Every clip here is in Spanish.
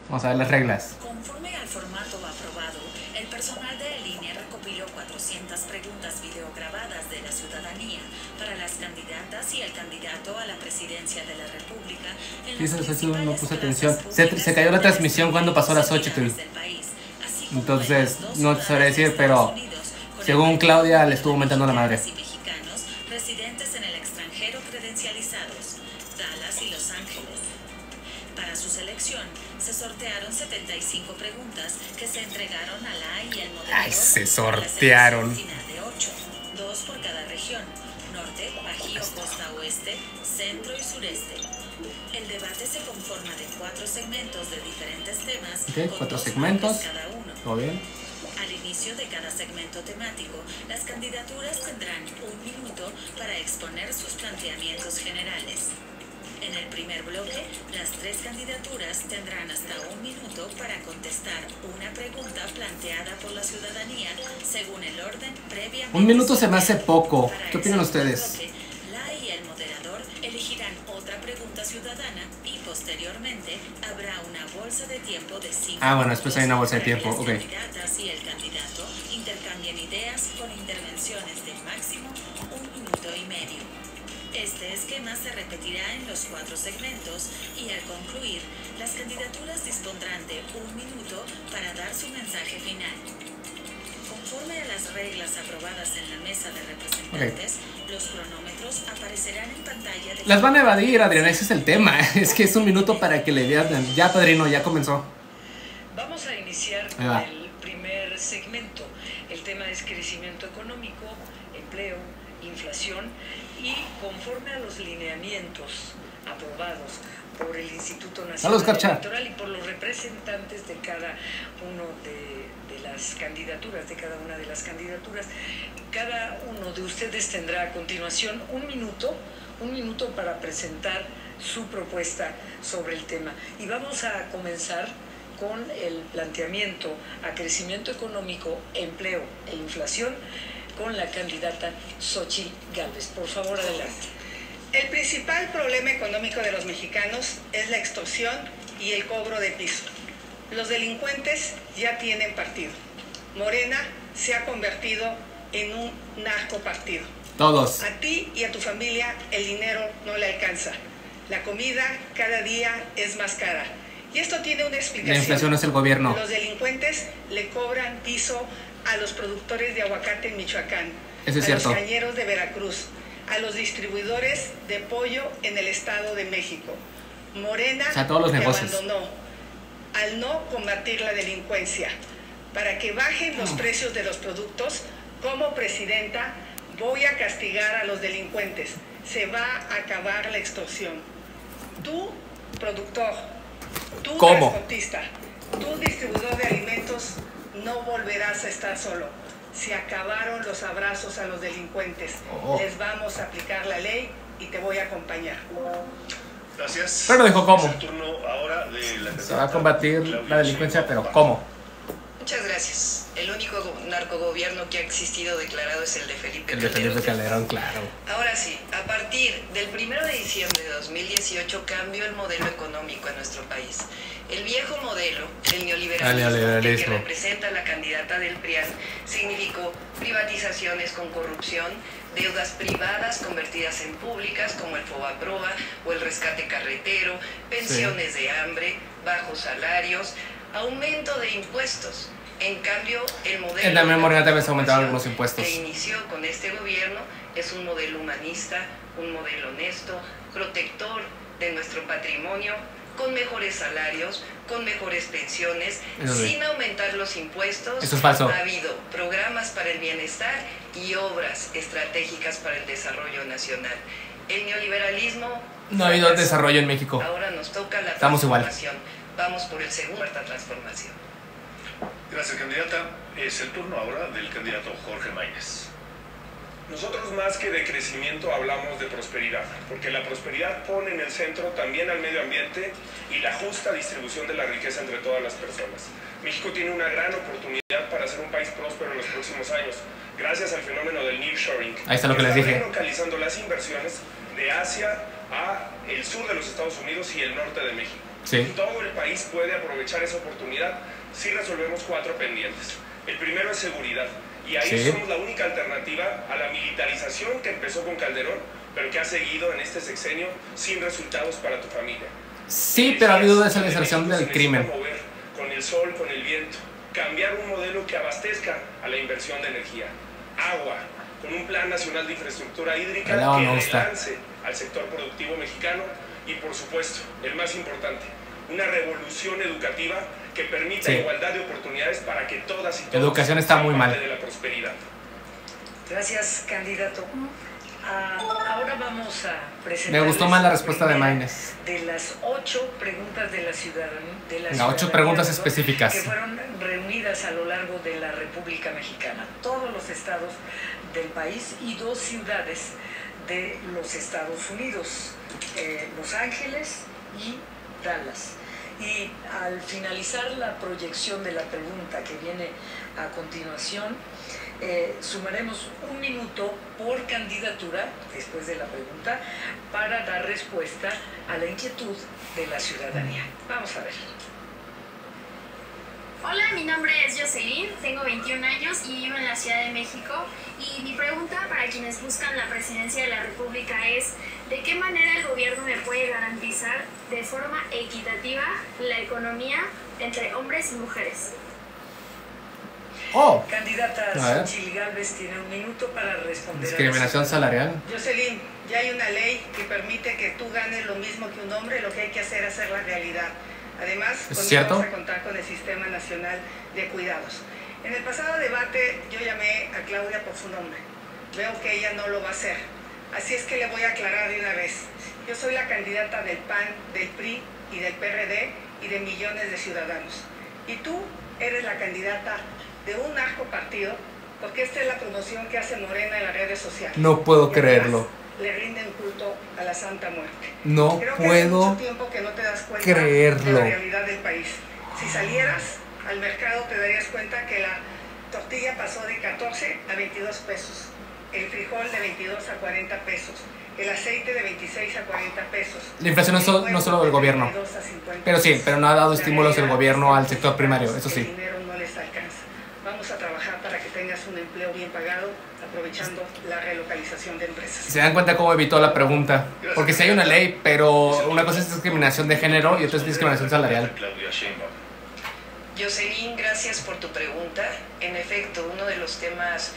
Vamos a ver las reglas. Conforme al formato aprobado, el personal de el INE recopiló 400 preguntas videograbadas de la ciudadanía para las candidatas y el candidato a la presidencia de la República. No puse atención. Se cayó la transmisión cuando pasó las 8. Entonces, no te sabré decir, pero según Claudia le estuvo aumentando la madre. Mexicanos residentes en el extranjero credencializados, Dallas y Los Ángeles. Para su selección, se sortearon 75 preguntas que se entregaron a la y el moderador. ¡Ay, se sortearon! De 8, 2 por cada región: norte, bajío, costa oeste, centro y sureste. El debate se conforma de 4 segmentos de diferentes temas. Okay, 4 segmentos. Cada uno. ¿Todo bien? Al inicio de cada segmento temático, las candidaturas tendrán 1 minuto para exponer sus planteamientos generales. En el primer bloque, las 3 candidaturas tendrán hasta 1 minuto para contestar una pregunta planteada por la ciudadanía según el orden previamente. 1 minuto se me hace poco. ¿Qué opinan ustedes? Bloque, la y el moderador elegirán otra pregunta ciudadana y posteriormente habrá una bolsa de tiempo de 5 minutos. Bueno, después hay una bolsa de tiempo, ok. Las candidatas y el candidato intercambian ideas con intervenciones de máximo 1 minuto y medio. Este esquema se repetirá en los 4 segmentos y al concluir, las candidaturas dispondrán de 1 minuto para dar su mensaje final. Conforme a las reglas aprobadas en la mesa de representantes, los cronómetros aparecerán en pantalla de... Las van a evadir, Adriana, ese es el tema. Es que es 1 minuto para que le vean. Ya, padrino, ya comenzó. Vamos a iniciar con el primer segmento. El tema es crecimiento económico, empleo, inflación, y conforme a los lineamientos aprobados por el Instituto Nacional Electoral y por los representantes de cada uno de las candidaturas, de cada una de las candidaturas, cada uno de ustedes tendrá a continuación 1 minuto para presentar su propuesta sobre el tema. Y vamos a comenzar con el planteamiento a crecimiento económico, empleo e inflación con la candidata Xochitl Gálvez. Por favor, adelante. El principal problema económico de los mexicanos es la extorsión y el cobro de piso. Los delincuentes ya tienen partido. Morena se ha convertido en un narcopartido. Todos. A ti y a tu familia el dinero no le alcanza. La comida cada día es más cara. Y esto tiene una explicación. La inflación es el gobierno. Los delincuentes le cobran piso a los productores de aguacate en Michoacán, Eso es cierto. A los cañeros de Veracruz, a los distribuidores de pollo en el Estado de México. Morena todos los negocios. abandonó al no combatir la delincuencia. Para que bajen los precios de los productos, como presidenta voy a castigar a los delincuentes. Se va a acabar la extorsión. Tú, productor, tú, transportista, tú, distribuidor de alimentos, no volverás a estar solo. Se acabaron los abrazos a los delincuentes. Les vamos a aplicar la ley y te voy a acompañar. Gracias. Pero dijo cómo. Es el turno ahora de la Se va a combatir la delincuencia, pero ¿cómo? Muchas gracias. El único narcogobierno que ha existido declarado es el de Felipe Calderón. El de Felipe Calderón, claro. Ahora sí, a partir del 1 de diciembre de 2018 cambió el modelo económico en nuestro país. El viejo modelo, el neoliberalismo, el que representa la candidata del PRIAN, significó privatizaciones con corrupción, deudas privadas convertidas en públicas como el Fobaproa o el rescate carretero, pensiones de hambre, bajos salarios, aumento de impuestos. En cambio, el modelo en la memoria también se aumentaron algunos impuestos. que inició con este gobierno es un modelo humanista, un modelo honesto, protector de nuestro patrimonio, con mejores salarios, con mejores pensiones, sin aumentar los impuestos. Eso es falso. Ha habido programas para el bienestar y obras estratégicas para el desarrollo nacional. El neoliberalismo... No ha habido desarrollo en México. Ahora nos toca la Estamos transformación. Vamos por el segundo transformación. Gracias, candidata. Es el turno ahora del candidato Jorge Maínez. Nosotros más que de crecimiento hablamos de prosperidad, porque la prosperidad pone en el centro también al medio ambiente y la justa distribución de la riqueza entre todas las personas. México tiene una gran oportunidad para ser un país próspero en los próximos años, gracias al fenómeno del nearshoring. Ahí está lo que les dije. Relocalizando las inversiones de Asia a el sur de los Estados Unidos y el norte de México. Sí. Todo el país puede aprovechar esa oportunidad si resolvemos 4 pendientes. El primero es seguridad. Y ahí somos la única alternativa a la militarización que empezó con Calderón, pero que ha seguido en este sexenio sin resultados para tu familia. Sí, pero ha habido desaceleración del crimen. Mover con el sol, con el viento, cambiar un modelo que abastezca a la inversión de energía, agua, con un plan nacional de infraestructura hídrica que relance al sector productivo mexicano y, por supuesto, el más importante, una revolución educativa que permita igualdad de oportunidades para que todas y todos educación está muy mal. De la prosperidad. Gracias, candidato. Ahora vamos a presentar. Me gustó más la respuesta de Maynes. De las 8 preguntas de la ciudadanía. Las 8 preguntas específicas. Que fueron reunidas a lo largo de la República Mexicana. Todos los estados del país y 2 ciudades de los Estados Unidos. Los Ángeles y Dallas. Y al finalizar la proyección de la pregunta que viene a continuación, sumaremos 1 minuto por candidatura, después de la pregunta, para dar respuesta a la inquietud de la ciudadanía. Vamos a ver. Hola, mi nombre es Jocelyn, tengo 21 años y vivo en la Ciudad de México. Y mi pregunta para quienes buscan la presidencia de la República es: ¿de qué manera el gobierno me puede garantizar de forma equitativa la economía entre hombres y mujeres? Candidata Xochitl Gálvez tiene 1 minuto para responder. Discriminación salarial. Jocelyn, ya hay una ley que permite que tú ganes lo mismo que un hombre. Lo que hay que hacer es hacer la realidad. Además, vamos a contar con el Sistema Nacional de Cuidados. En el pasado debate yo llamé a Claudia por su nombre. Veo que ella no lo va a hacer. Así es que le voy a aclarar de una vez. Yo soy la candidata del PAN, del PRI y del PRD y de millones de ciudadanos. Y tú eres la candidata de un narco partido, porque esta es la promoción que hace Morena en las redes sociales. No puedo creerlo. Le rinden culto a la Santa Muerte. No Creo que puedo hace mucho tiempo que no te das cuenta creerlo. de la realidad del país. Si salieras al mercado te darías cuenta que la tortilla pasó de 14 a 22 pesos, el frijol de 22 a 40 pesos, el aceite de 26 a 40 pesos. La inflación no solo del gobierno, pero sí, pero no ha dado estímulos el gobierno al sector primario, eso sí. El dinero no les alcanza. Vamos a trabajar para que tengas un empleo bien pagado, aprovechando la relocalización de empresas. Se dan cuenta cómo evitó la pregunta, porque sí hay una ley, pero una cosa es discriminación de género y otra es discriminación salarial. Jocelyn, gracias por tu pregunta. En efecto, uno de los temas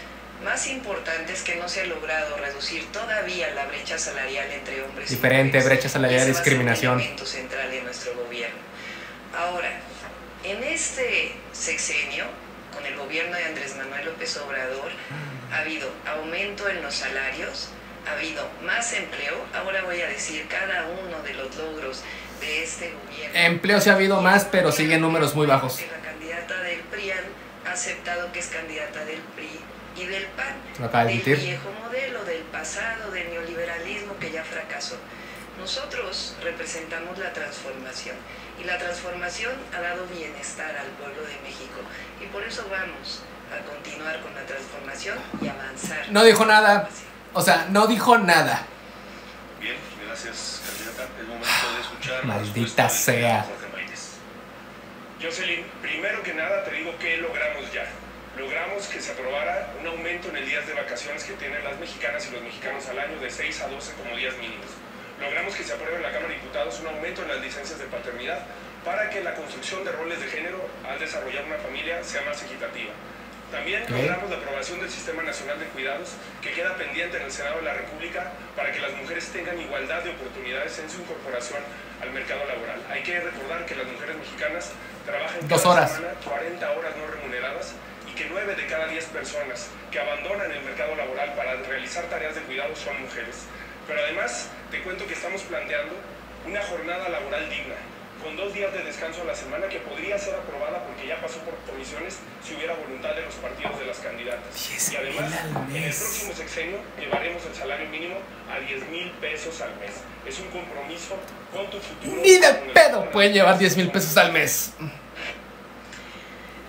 más importantes que no se ha logrado reducir todavía la brecha salarial entre hombres y mujeres. Brecha salarial, discriminación. Es un elemento central en nuestro gobierno. Ahora, en este sexenio, con el gobierno de Andrés Manuel López Obrador, ha habido aumento en los salarios, ha habido más empleo. Ahora voy a decir cada uno de los logros de este gobierno. Empleo sí ha habido más, pero siguen números muy bajos. La candidata del PRIAN ha aceptado que es candidata del PRI y del PAN, del viejo modelo, del pasado, del neoliberalismo que ya fracasó. Nosotros representamos la transformación y la transformación ha dado bienestar al pueblo de México y por eso vamos a continuar con la transformación y avanzar. No dijo nada, o sea, no dijo nada. Bien, gracias, candidata. Es momento de escuchar. Maldita sea. Jocelyn, primero que nada te digo que logramos ya. Logramos que se aprobara un aumento en el días de vacaciones que tienen las mexicanas y los mexicanos al año de 6 a 12 como días mínimos. Logramos que se apruebe en la Cámara de Diputados un aumento en las licencias de paternidad para que la construcción de roles de género al desarrollar una familia sea más equitativa. También logramos la aprobación del Sistema Nacional de Cuidados, que queda pendiente en el Senado de la República para que las mujeres tengan igualdad de oportunidades en su incorporación al mercado laboral. Hay que recordar que las mujeres mexicanas trabajan cada semana 40 horas no remuneradas y que 9 de cada 10 personas que abandonan el mercado laboral para realizar tareas de cuidado son mujeres. Pero además, te cuento que estamos planteando una jornada laboral digna, con 2 días de descanso a la semana que podría ser aprobada porque ya pasó por comisiones si hubiera voluntad de los partidos de las candidatas. Y además, en el próximo sexenio llevaremos el salario mínimo a 10,000 pesos al mes. Es un compromiso con tu futuro. Ni de pedo pueden llevar 10,000 pesos al mes.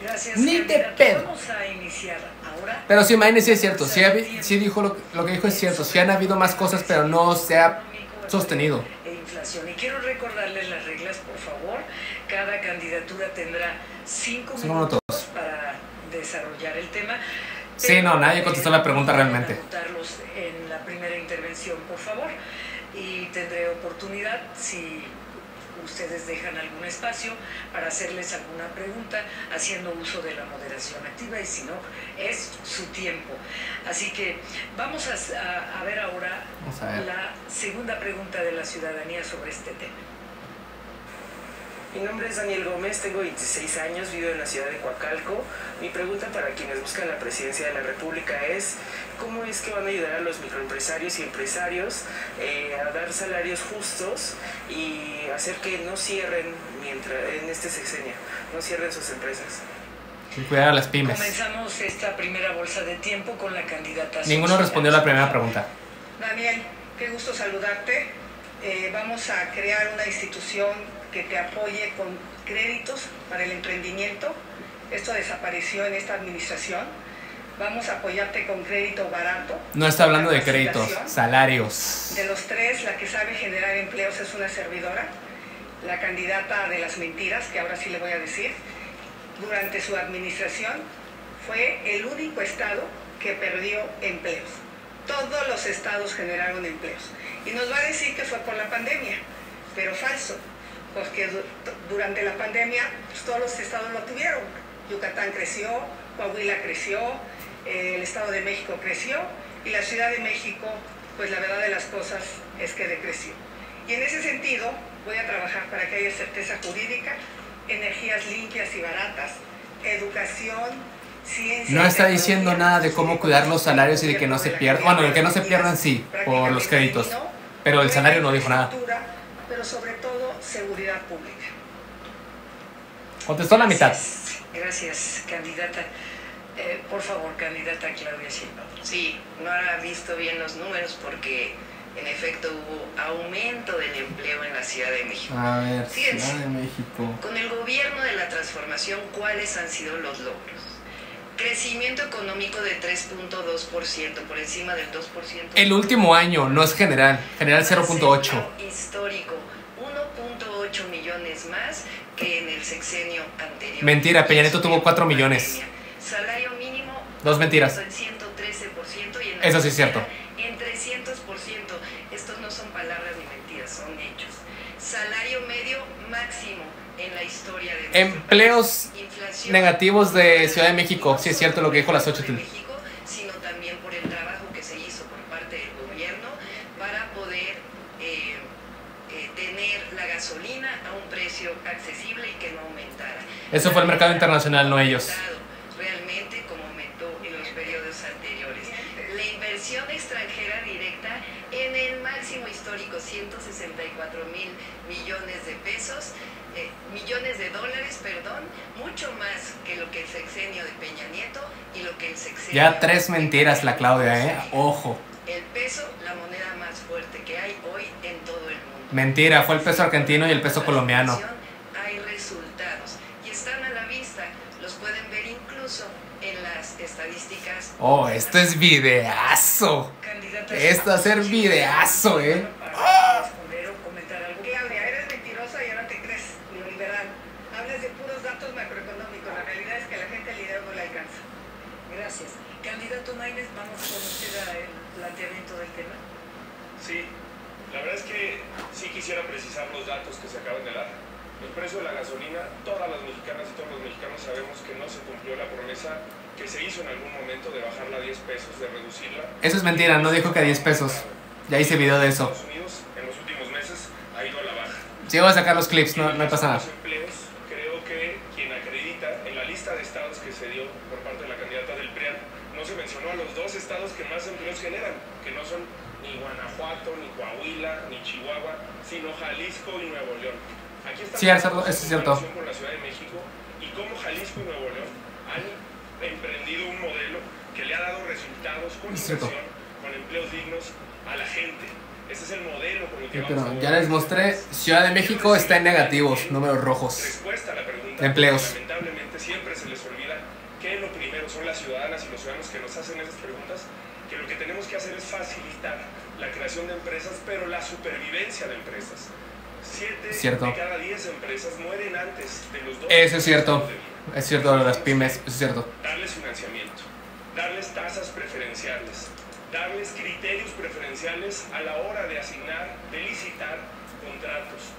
Gracias, ni de pedo. Vamos a iniciar ahora. Pero sí, Maynes sí es cierto, sí dijo lo que dijo es cierto, sí han habido más cosas, pero no se ha sostenido. inflación. Y quiero recordarles las reglas, por favor. Cada candidatura tendrá 5 minutos para desarrollar el tema. Sí, no, nadie contestó la pregunta realmente. Anotarlos en la primera intervención, por favor. Y tendré oportunidad, si ustedes dejan algún espacio, para hacerles alguna pregunta, haciendo uso de la moderación activa, y si no, es su tiempo. Así que vamos a ver ahora la segunda pregunta de la ciudadanía sobre este tema. Mi nombre es Daniel Gómez, tengo 26 años, vivo en la ciudad de Coacalco. Mi pregunta para quienes buscan la presidencia de la República es: ¿cómo es que van a ayudar a los microempresarios y empresarios a dar salarios justos y hacer que no cierren en este sexenio, no cierren sus empresas? Y cuidar a las pymes. Comenzamos esta primera bolsa de tiempo con la candidata. Ninguno respondió a la primera pregunta. Daniel, qué gusto saludarte. Vamos a crear una institución que te apoye con créditos para el emprendimiento. Esto desapareció en esta administración. Vamos a apoyarte con crédito barato. No está hablando de créditos, salarios. De los tres, la que sabe generar empleos es una servidora, la candidata de las mentiras, que ahora sí le voy a decir. Durante su administración fue el único estado que perdió empleos. Todos los estados generaron empleos. Y nos va a decir que fue por la pandemia, pero falso, porque durante la pandemia pues, todos los estados lo tuvieron. Yucatán creció, Coahuila creció, el Estado de México creció, y la Ciudad de México, pues la verdad de las cosas es que decreció. Y en ese sentido voy a trabajar para que haya certeza jurídica, energías limpias y baratas, educación, ciencia. No está diciendo nada de cómo cuidar los salarios y de que no se pierdan. Bueno, de que no se pierdan sí, por los créditos. Pero el salario no dijo nada. Pero sobre todo, seguridad pública. Contestó la mitad. Gracias, candidata. Por favor, candidata Claudia Sheinbaum. Sí, no ha visto bien los números porque en efecto hubo aumento del empleo en la Ciudad de México. A ver, Fíjense, Ciudad de México. Con el gobierno de la transformación, ¿cuáles han sido los logros? Crecimiento económico de 3.2%, por encima del 2%. El último año, no es general. General 0.8. Histórico, 1.8 millones más que en el sexenio anterior. Mentira, Peña Nieto tuvo 4 millones. Salario mínimo. Dos mentiras. En 113% y en eso sí es cierto. En 300%. Estos no son palabras ni mentiras, son hechos. Salario medio máximo en la historia de empleos negativos de Ciudad de México. Sí es cierto lo que dijo la Xochitl. Sino también por el trabajo que se hizo por parte del gobierno para poder tener la gasolina a un precio accesible y que no aumentara. Eso fue el mercado internacional, no ellos. Realmente como aumentó en los periodos anteriores. La inversión extranjera directa en el máximo histórico, 164 mil millones de pesos. Millones de dólares, perdón, mucho más que lo que el sexenio de Peña Nieto y lo que el sexenio... Ya 3 mentiras la Claudia, ojo. El peso, la moneda más fuerte que hay hoy en todo el mundo. Mentira, fue el peso argentino y el peso colombiano. Hay resultados y están a la vista, los pueden ver incluso en las estadísticas. Oh, esto es videazo. Esto va a ser videazo, Claudia, eres mentirosa y ahora te crees neoliberal. Hablas de puros datos macroeconómicos. La realidad es que la gente al dinero no le alcanza. Gracias. Candidato Maínez, vamos con usted al planteamiento del tema. Sí, la verdad es que sí quisiera precisar los datos que se acaban de dar. El precio de la gasolina, todas las mexicanas y todos los mexicanos sabemos que no se cumplió la promesa que se hizo en algún momento de bajarla a 10 pesos, de reducirla. Eso es mentira, no dijo que a 10 pesos. Ya hice video de eso. Estados Unidos en los últimos meses ha ido a la baja. Sí, voy a sacar los clips, no pasa nada. Creo que quien acredita en la lista de estados que se dio por parte de la candidata del PRIAN, no se mencionó a los 2 estados que más empleos generan, que no son ni Guanajuato, ni Coahuila, ni Chihuahua, sino Jalisco y Nuevo León. Aquí está eso es cierto. Con la Ciudad de México y cómo Jalisco y Nuevo León han emprendido un modelo que le ha dado resultados con inversión, con empleos dignos a la gente. Ese es el modelo con el que vamos a... Ya les mostré, Ciudad de México está en negativos, números rojos. Respuesta a la pregunta, de empleos. Lamentablemente siempre se les olvida que lo primero son las ciudadanas y los ciudadanos que nos hacen esas preguntas, que lo que tenemos que hacer es facilitar la creación de empresas, pero la supervivencia de empresas. 7 de cada 10 empresas mueren antes de los 2. Eso es cierto. Es cierto, las pymes, eso es cierto. Darles financiamiento, darles tasas preferenciales, darles criterios preferenciales a la hora de asignar, de licitar contratos,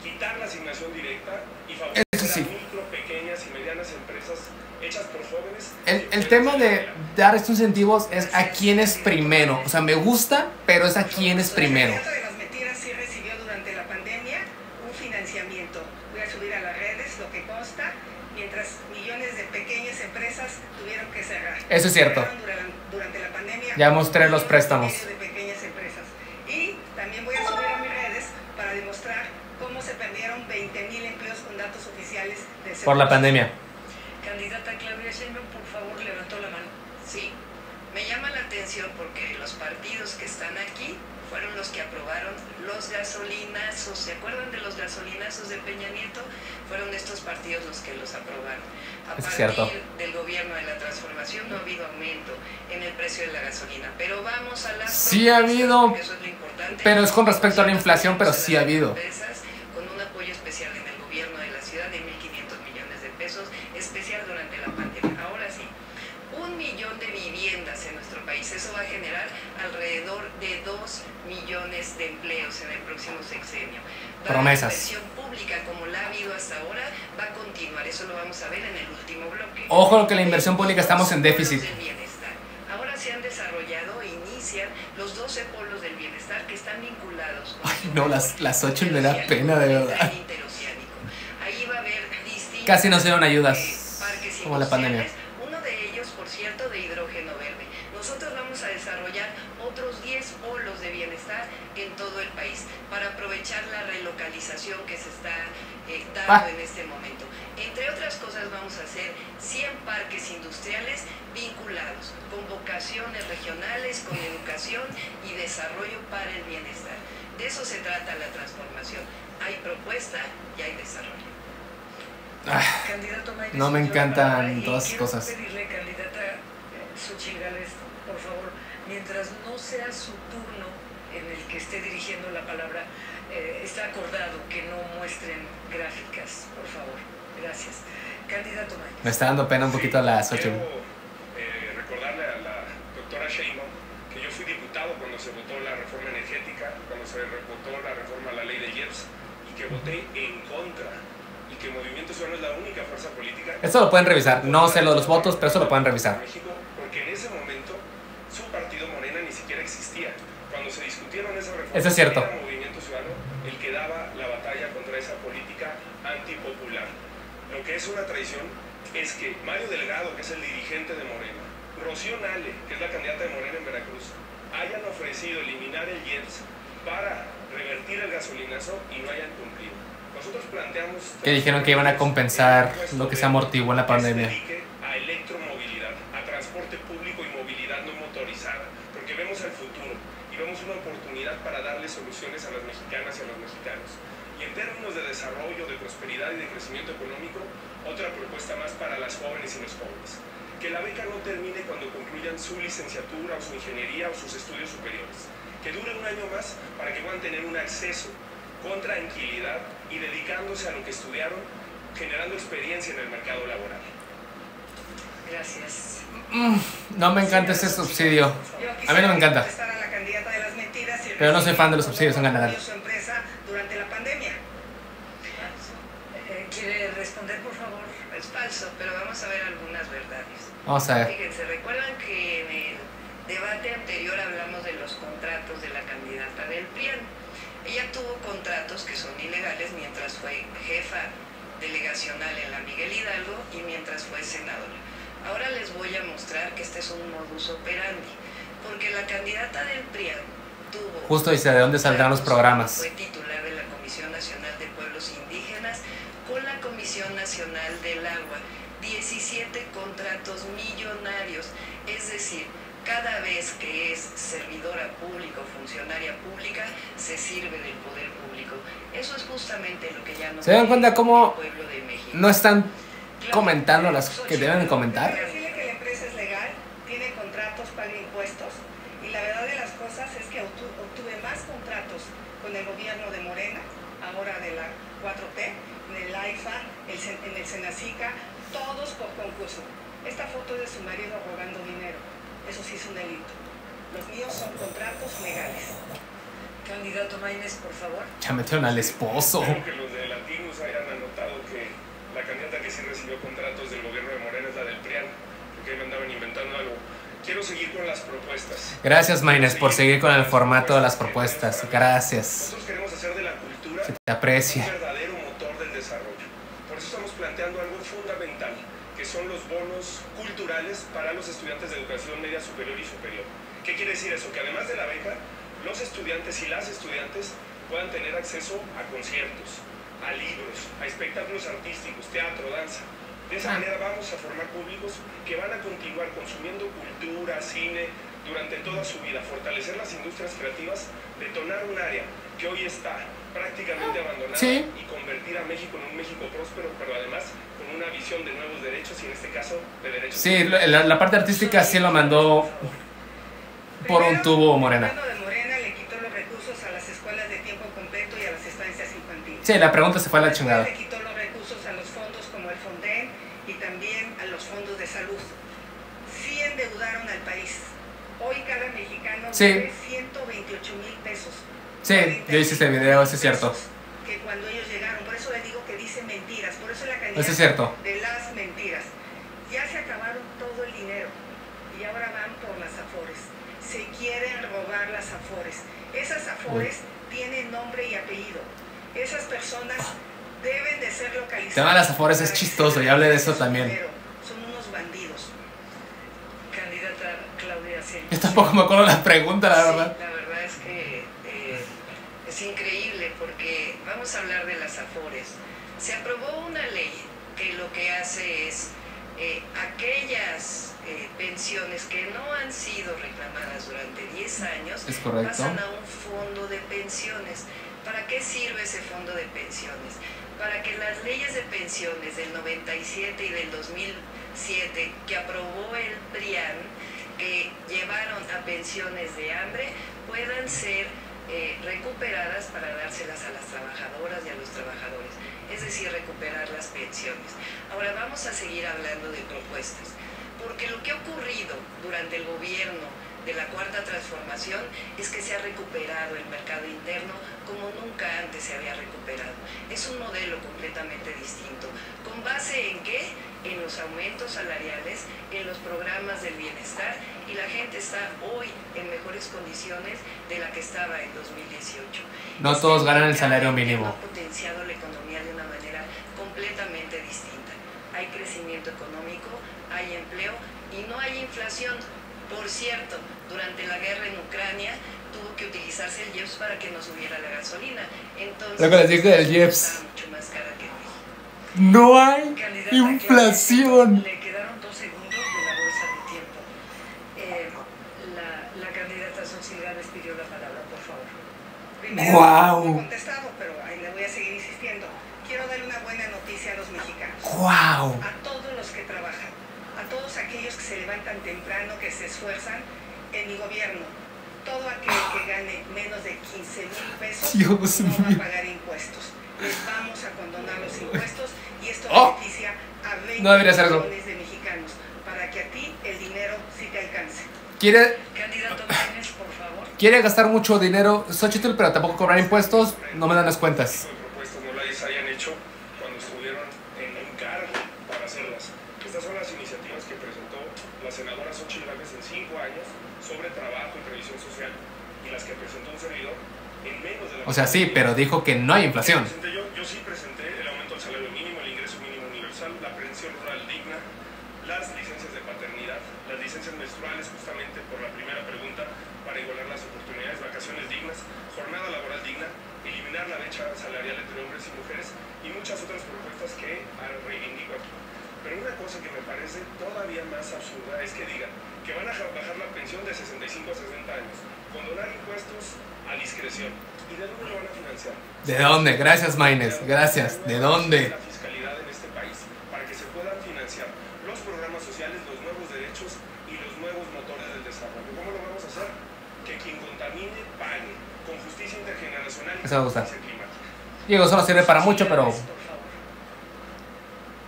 quitar la asignación directa y favorecer a micro, pequeñas y medianas empresas hechas por jóvenes. El tema de dar estos incentivos es a quién es primero. O sea, me gusta, pero es a quién es primero. El de las mentiras sí recibió durante la pandemia un financiamiento. Voy a subir a las redes lo que consta, mientras millones de pequeñas empresas tuvieron que cerrar. Eso es cierto. Durante la pandemia. Ya mostré los préstamos. De pequeñas empresas. Y también voy a subir a mis redes para demostrar cómo se perdieron 20,000 empleos con datos oficiales del por la pandemia. Candidata Claudia Sheinbaum, por favor, levantó la mano. Sí, me llama la atención porque los partidos que están aquí fueron los que aprobaron los gasolinazos. ¿Se acuerdan de los gasolinazos de Peña Nieto? Fueron estos partidos los que los aprobaron. A partir del gobierno de la transformación no ha habido aumento en el precio de la gasolina. Pero vamos a las... Sí ha habido, eso es lo importante. Pero es con respecto a la inflación, pero sí ha habido. Con un apoyo especial en el gobierno de la ciudad de 1.500 millones de pesos, especial durante la pandemia. Ahora sí, 1 millón de viviendas en nuestro país. Eso va a generar alrededor de 2 millones de empleos en el próximo sexenio. Promesas. La inversión pública, como la ha habido hasta ahora, va a continuar. Eso lo vamos a ver en el último bloque. Ojo que la inversión pública estamos en déficit. Ahora se han desarrollado e inician los 12 polos del bienestar que están vinculados con... Ay, no, las 8 me da pena, de verdad. Ahí va a haber distintos... Casi no se dieron ayudas, como la pandemia. Uno de ellos, por cierto, de hidrógeno verde. Nosotros vamos a desarrollar otros 10 polos de bienestar en todo el país para aprovechar la relocalización que se está dando en este momento. Entre otras cosas, vamos a hacer 100 parques industriales vinculados con vocaciones regionales, con educación y desarrollo para el bienestar. De eso se trata la transformación. Hay propuesta y hay desarrollo. Candidato Mayres, no me encantan todas esas cosas. Quiero pedirle, candidata Xochitl Gálvez, por favor, mientras no sea su turno en el que esté dirigiendo la palabra, está acordado que no muestren gráficas, por favor. Gracias. Candidato Mayres. Me está dando pena un poquito la Xochitl. Quiero recordarle a la doctora Sheinbaum que yo fui diputado cuando se votó la reforma energética, cuando se votó la reforma a la ley de IEPS, y que voté en contra. Y que Movimiento Ciudadano es la única fuerza política. Esto lo pueden revisar. No sé lo de los votos, pero eso lo pueden revisar. México, porque en ese momento su partido Morena ni siquiera existía. Cuando se discutieron esas reformas, eso es cierto. Era Movimiento Ciudadano el que daba la batalla contra esa política antipopular. Lo que es una traición es que Mario Delgado, que es el dirigente de Morena, Rocío Nale, que es la candidata de Morena en Veracruz, hayan ofrecido eliminar el IEPS para revertir el gasolinazo y no hayan cumplido. Nosotros planteamos... Que dijeron que iban a compensar lo que se amortiguó en la pandemia. Que se dedique a electromovilidad, a transporte público y movilidad no motorizada, porque vemos el futuro y vemos una oportunidad para darle soluciones a las mexicanas y a los mexicanos. Y en términos de desarrollo, de prosperidad y de crecimiento económico, otra propuesta más para las jóvenes y los jóvenes. Que la beca no termine cuando concluyan su licenciatura o su ingeniería o sus estudios superiores. Que dure un año más para que puedan tener un acceso con tranquilidad y dedicándose a lo que estudiaron, generando experiencia en el mercado laboral. Gracias. No me encanta ese subsidio. A mí no me encanta. Pero no soy fan de los subsidios en general. Su empresa durante la pandemia. ¿Quiere responder, por favor? Es falso, pero vamos a ver algunas verdades. Vamos a ver. Fíjense, ¿recuerdan que en el debate anterior hablamos de los contratos de la candidata del PRIAN? Ella tuvo contratos que son ilegales mientras fue jefa delegacional en la Miguel Hidalgo y mientras fue senadora. Ahora les voy a mostrar que este es un modus operandi, porque la candidata del PRIAN tuvo... Justo dice, ¿de dónde saldrán los programas? Fue titular de la Comisión Nacional de Pueblos Indígenas con la Comisión Nacional del Agua. 17 contratos millonarios, es decir, cada vez que es servidora pública o funcionaria pública, se sirve del poder público. Eso es justamente lo que ya no... ¿Se dan cuenta cómo pueblo de México no están comentando las que deben comentar? Decirle que la empresa es legal, tiene contratos, paga impuestos y la SICA, todos por concurso. Esta foto es de su marido robando dinero. Eso sí es un delito. Los míos son contratos legales. Candidato Maínez, por favor. Ya metieron al esposo. Espero que los de Latinos hayan anotado que la candidata que sí recibió contratos del gobierno de Morena es la del PRIAN, porque ahí me andaban inventando algo. Quiero seguir con las propuestas. Gracias, Maínez, por seguir con el formato de las propuestas. Gracias. Nosotros queremos hacer de la cultura Se te aprecia. un verdadero motor del desarrollo. Por eso estamos planteando algo fundamental, que son los bonos culturales para los estudiantes de educación media superior y superior. ¿Qué quiere decir eso? Que además de la beca, los estudiantes y las estudiantes puedan tener acceso a conciertos, a libros, a espectáculos artísticos, teatro, danza. De esa manera vamos a formar públicos que van a continuar consumiendo cultura, cine, durante toda su vida, fortalecer las industrias creativas, detonar un área que hoy está prácticamente abandonada y convertir a México en un México próspero, pero además con una visión de nuevos derechos y en este caso de derechos. Sí, la parte artística sí lo mandó por un tubo Morena. El gobierno de Morena le quitó los recursos a las escuelas de tiempo completo y a las estancias infantiles. Sí, la pregunta se fue a la chingada. Le quitó los recursos a los fondos como el Fonden y también a los fondos de salud. Sí endeudaron al país. Hoy cada mexicano debe 128,000 pesos. Sí, yo hice este video, eso es cierto. Que cuando ellos llegaron, por eso le digo que dice mentiras, por eso la candidata Eso es cierto. de las mentiras. Ya se acabaron todo el dinero y ahora van por las Afores. Se quieren robar las Afores. Esas Afores tienen nombre y apellido. Esas personas deben de ser localizadas. El tema de las Afores es chistoso, ya hablé de eso también. Son unos bandidos. Candidata Claudia Sheinbaum. Yo tampoco me acuerdo la pregunta, la verdad. La verdad es que es increíble porque vamos a hablar de las Afores. Se aprobó una ley que lo que hace es aquellas pensiones que no han sido reclamadas durante 10 años pasan a un fondo de pensiones. ¿Para qué sirve ese fondo de pensiones? Para que las leyes de pensiones del 97 y del 2007 que aprobó el PRIAN, que llevaron a pensiones de hambre, puedan ser recuperadas para dárselas a las trabajadoras y a los trabajadores, es decir, recuperar las pensiones. Ahora vamos a seguir hablando de propuestas, porque lo que ha ocurrido durante el gobierno de la Cuarta Transformación es que se ha recuperado el mercado interno como nunca antes se había recuperado. Es un modelo completamente distinto. ¿Con base en qué? En los aumentos salariales, en los programas del bienestar, y la gente está hoy en mejores condiciones de la que estaba en 2018. No todos ganan el salario mínimo. Ha potenciado la economía de una manera completamente distinta. Hay crecimiento económico, hay empleo y no hay inflación. Por cierto, durante la guerra en Ucrania tuvo que utilizarse el IEPS para que no subiera la gasolina. Entonces, lo que les dije del IEPS. Está mucho más cara que en México. No hay inflación. Le quedaron 2 segundos de la bolsa de tiempo. La candidata Xochitl Gálvez pidió la palabra, por favor. Primero, no he contestado, pero ahí le voy a seguir insistiendo. Quiero darle una buena noticia a los mexicanos. A todos los que trabajan, a todos aquellos que se levantan temprano, que se esfuerzan en mi gobierno. Todo aquel que gane menos de 15,000 pesos no va a pagar impuestos. Les vamos a condonar los impuestos y esto beneficia a 20 millones de mexicanos para que a ti el dinero sí te alcance. Candidato Maínez, por favor. Quiere gastar mucho dinero Xochitl, pero tampoco cobrar impuestos, no me dan las cuentas. Propuestas no las hayan hecho cuando estuvieron en encargo para hacerlas. Estas son las iniciativas que presentó la senadora Xochitl Gálvez en 5 años sobre trabajo y previsión social, y las que presentó un servidor en menos de la... O sea, sí, pero dijo que no hay inflación. Yo sí presenté el aumento del salario mínimo, el ingreso mínimo universal, la pensión rural digna, las licencias de paternidad, las licencias menstruales, justamente por la primera pregunta, para igualar las oportunidades, vacaciones dignas, jornada laboral digna, eliminar la brecha salarial entre hombres y mujeres y muchas otras propuestas que reivindico aquí. Pero una cosa que me parece todavía más absurda es que digan que van a bajar la pensión de 65 a 60 años, condonar impuestos a discreción. ¿Y de dónde lo van a financiar? ¿De dónde? Gracias, Maínez. Gracias. ¿De dónde? La fiscalidad en este país para que se puedan financiar los programas sociales, los nuevos derechos y los nuevos motores del desarrollo. ¿Cómo lo vamos a hacer? Que quien contamine pague, con justicia intergeneracional y justicia climática. Diego, eso no sirve para mucho, pero...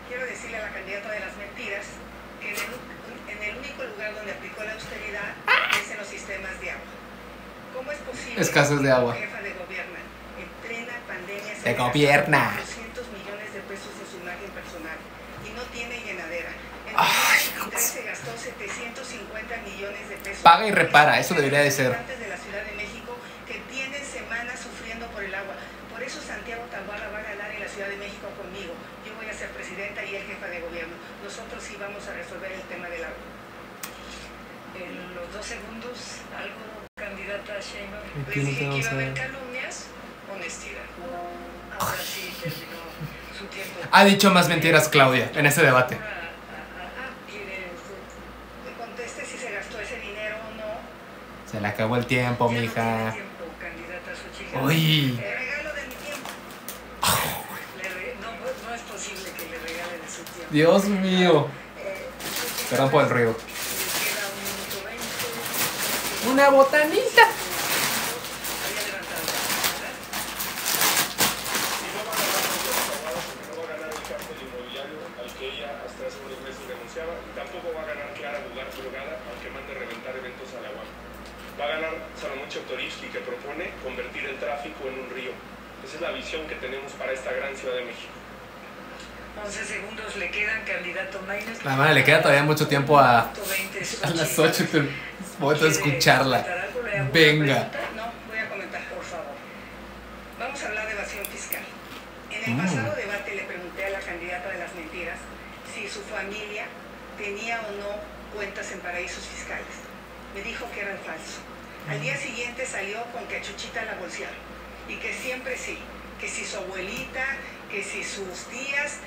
Quiero decir decirle a la candidata de las mentiras que en el único lugar donde aplicó la austeridad es en los sistemas de agua. ¿Cómo es posible escasez de agua? que la jefa de gobierno en plena pandemia se gobierna 200 millones de pesos en su imagen personal y no tiene llenadera? En Ay, 2023 se gastó 750 millones de pesos. Paga y repara, eso debería de ser. De la Ciudad de México que tienen semanas sufriendo por el agua. Por eso Santiago Taboada va a ganar en la Ciudad de México conmigo. Yo voy a ser presidenta y él jefa de gobierno. Nosotros sí vamos a resolver el tema del agua. En los 2 segundos, algo, candidata Sheinbaum. Les dije que iba a haber calumnias, honestidad. Ahora sí terminó su tiempo. Ha dicho más mentiras Claudia en ese debate. ¿Quiere usted? Me conteste si se gastó ese dinero o no. Se le acabó el tiempo, Ya no mija. tiene tiempo, candidata Xochitl. Uy. El regalo de mi tiempo. No es posible que le regale de su tiempo. Dios mío. Perdón por el ruido. Le queda 1 minuto 20. Una botanita. Había levantado la mano, ¿verdad? Y no va a ganar porque no va a ganar el campo inmobiliario al que ella hasta hace unos meses renunciaba, y tampoco va a ganar Clara Lugar Drogada, aunque mande reventar eventos a la UAM. Va a ganar Salomón Chertorivsky, que propone convertir el tráfico en un río. Esa es la visión que tenemos para esta gran Ciudad de México. 11 segundos le quedan, candidato Maínez. La madre, le queda todavía mucho tiempo a 20, las 8. Momento de escucharla. Venga. No, voy a comentar, por favor. Vamos a hablar de evasión fiscal. En el pasado debate le pregunté a la candidata de las mentiras si su familia tenía o no cuentas en paraísos fiscales. Me dijo que eran falsos. Al día siguiente salió con que a Chuchita la bolsearon y que siempre sí, que si su abuelita, que si sus tías.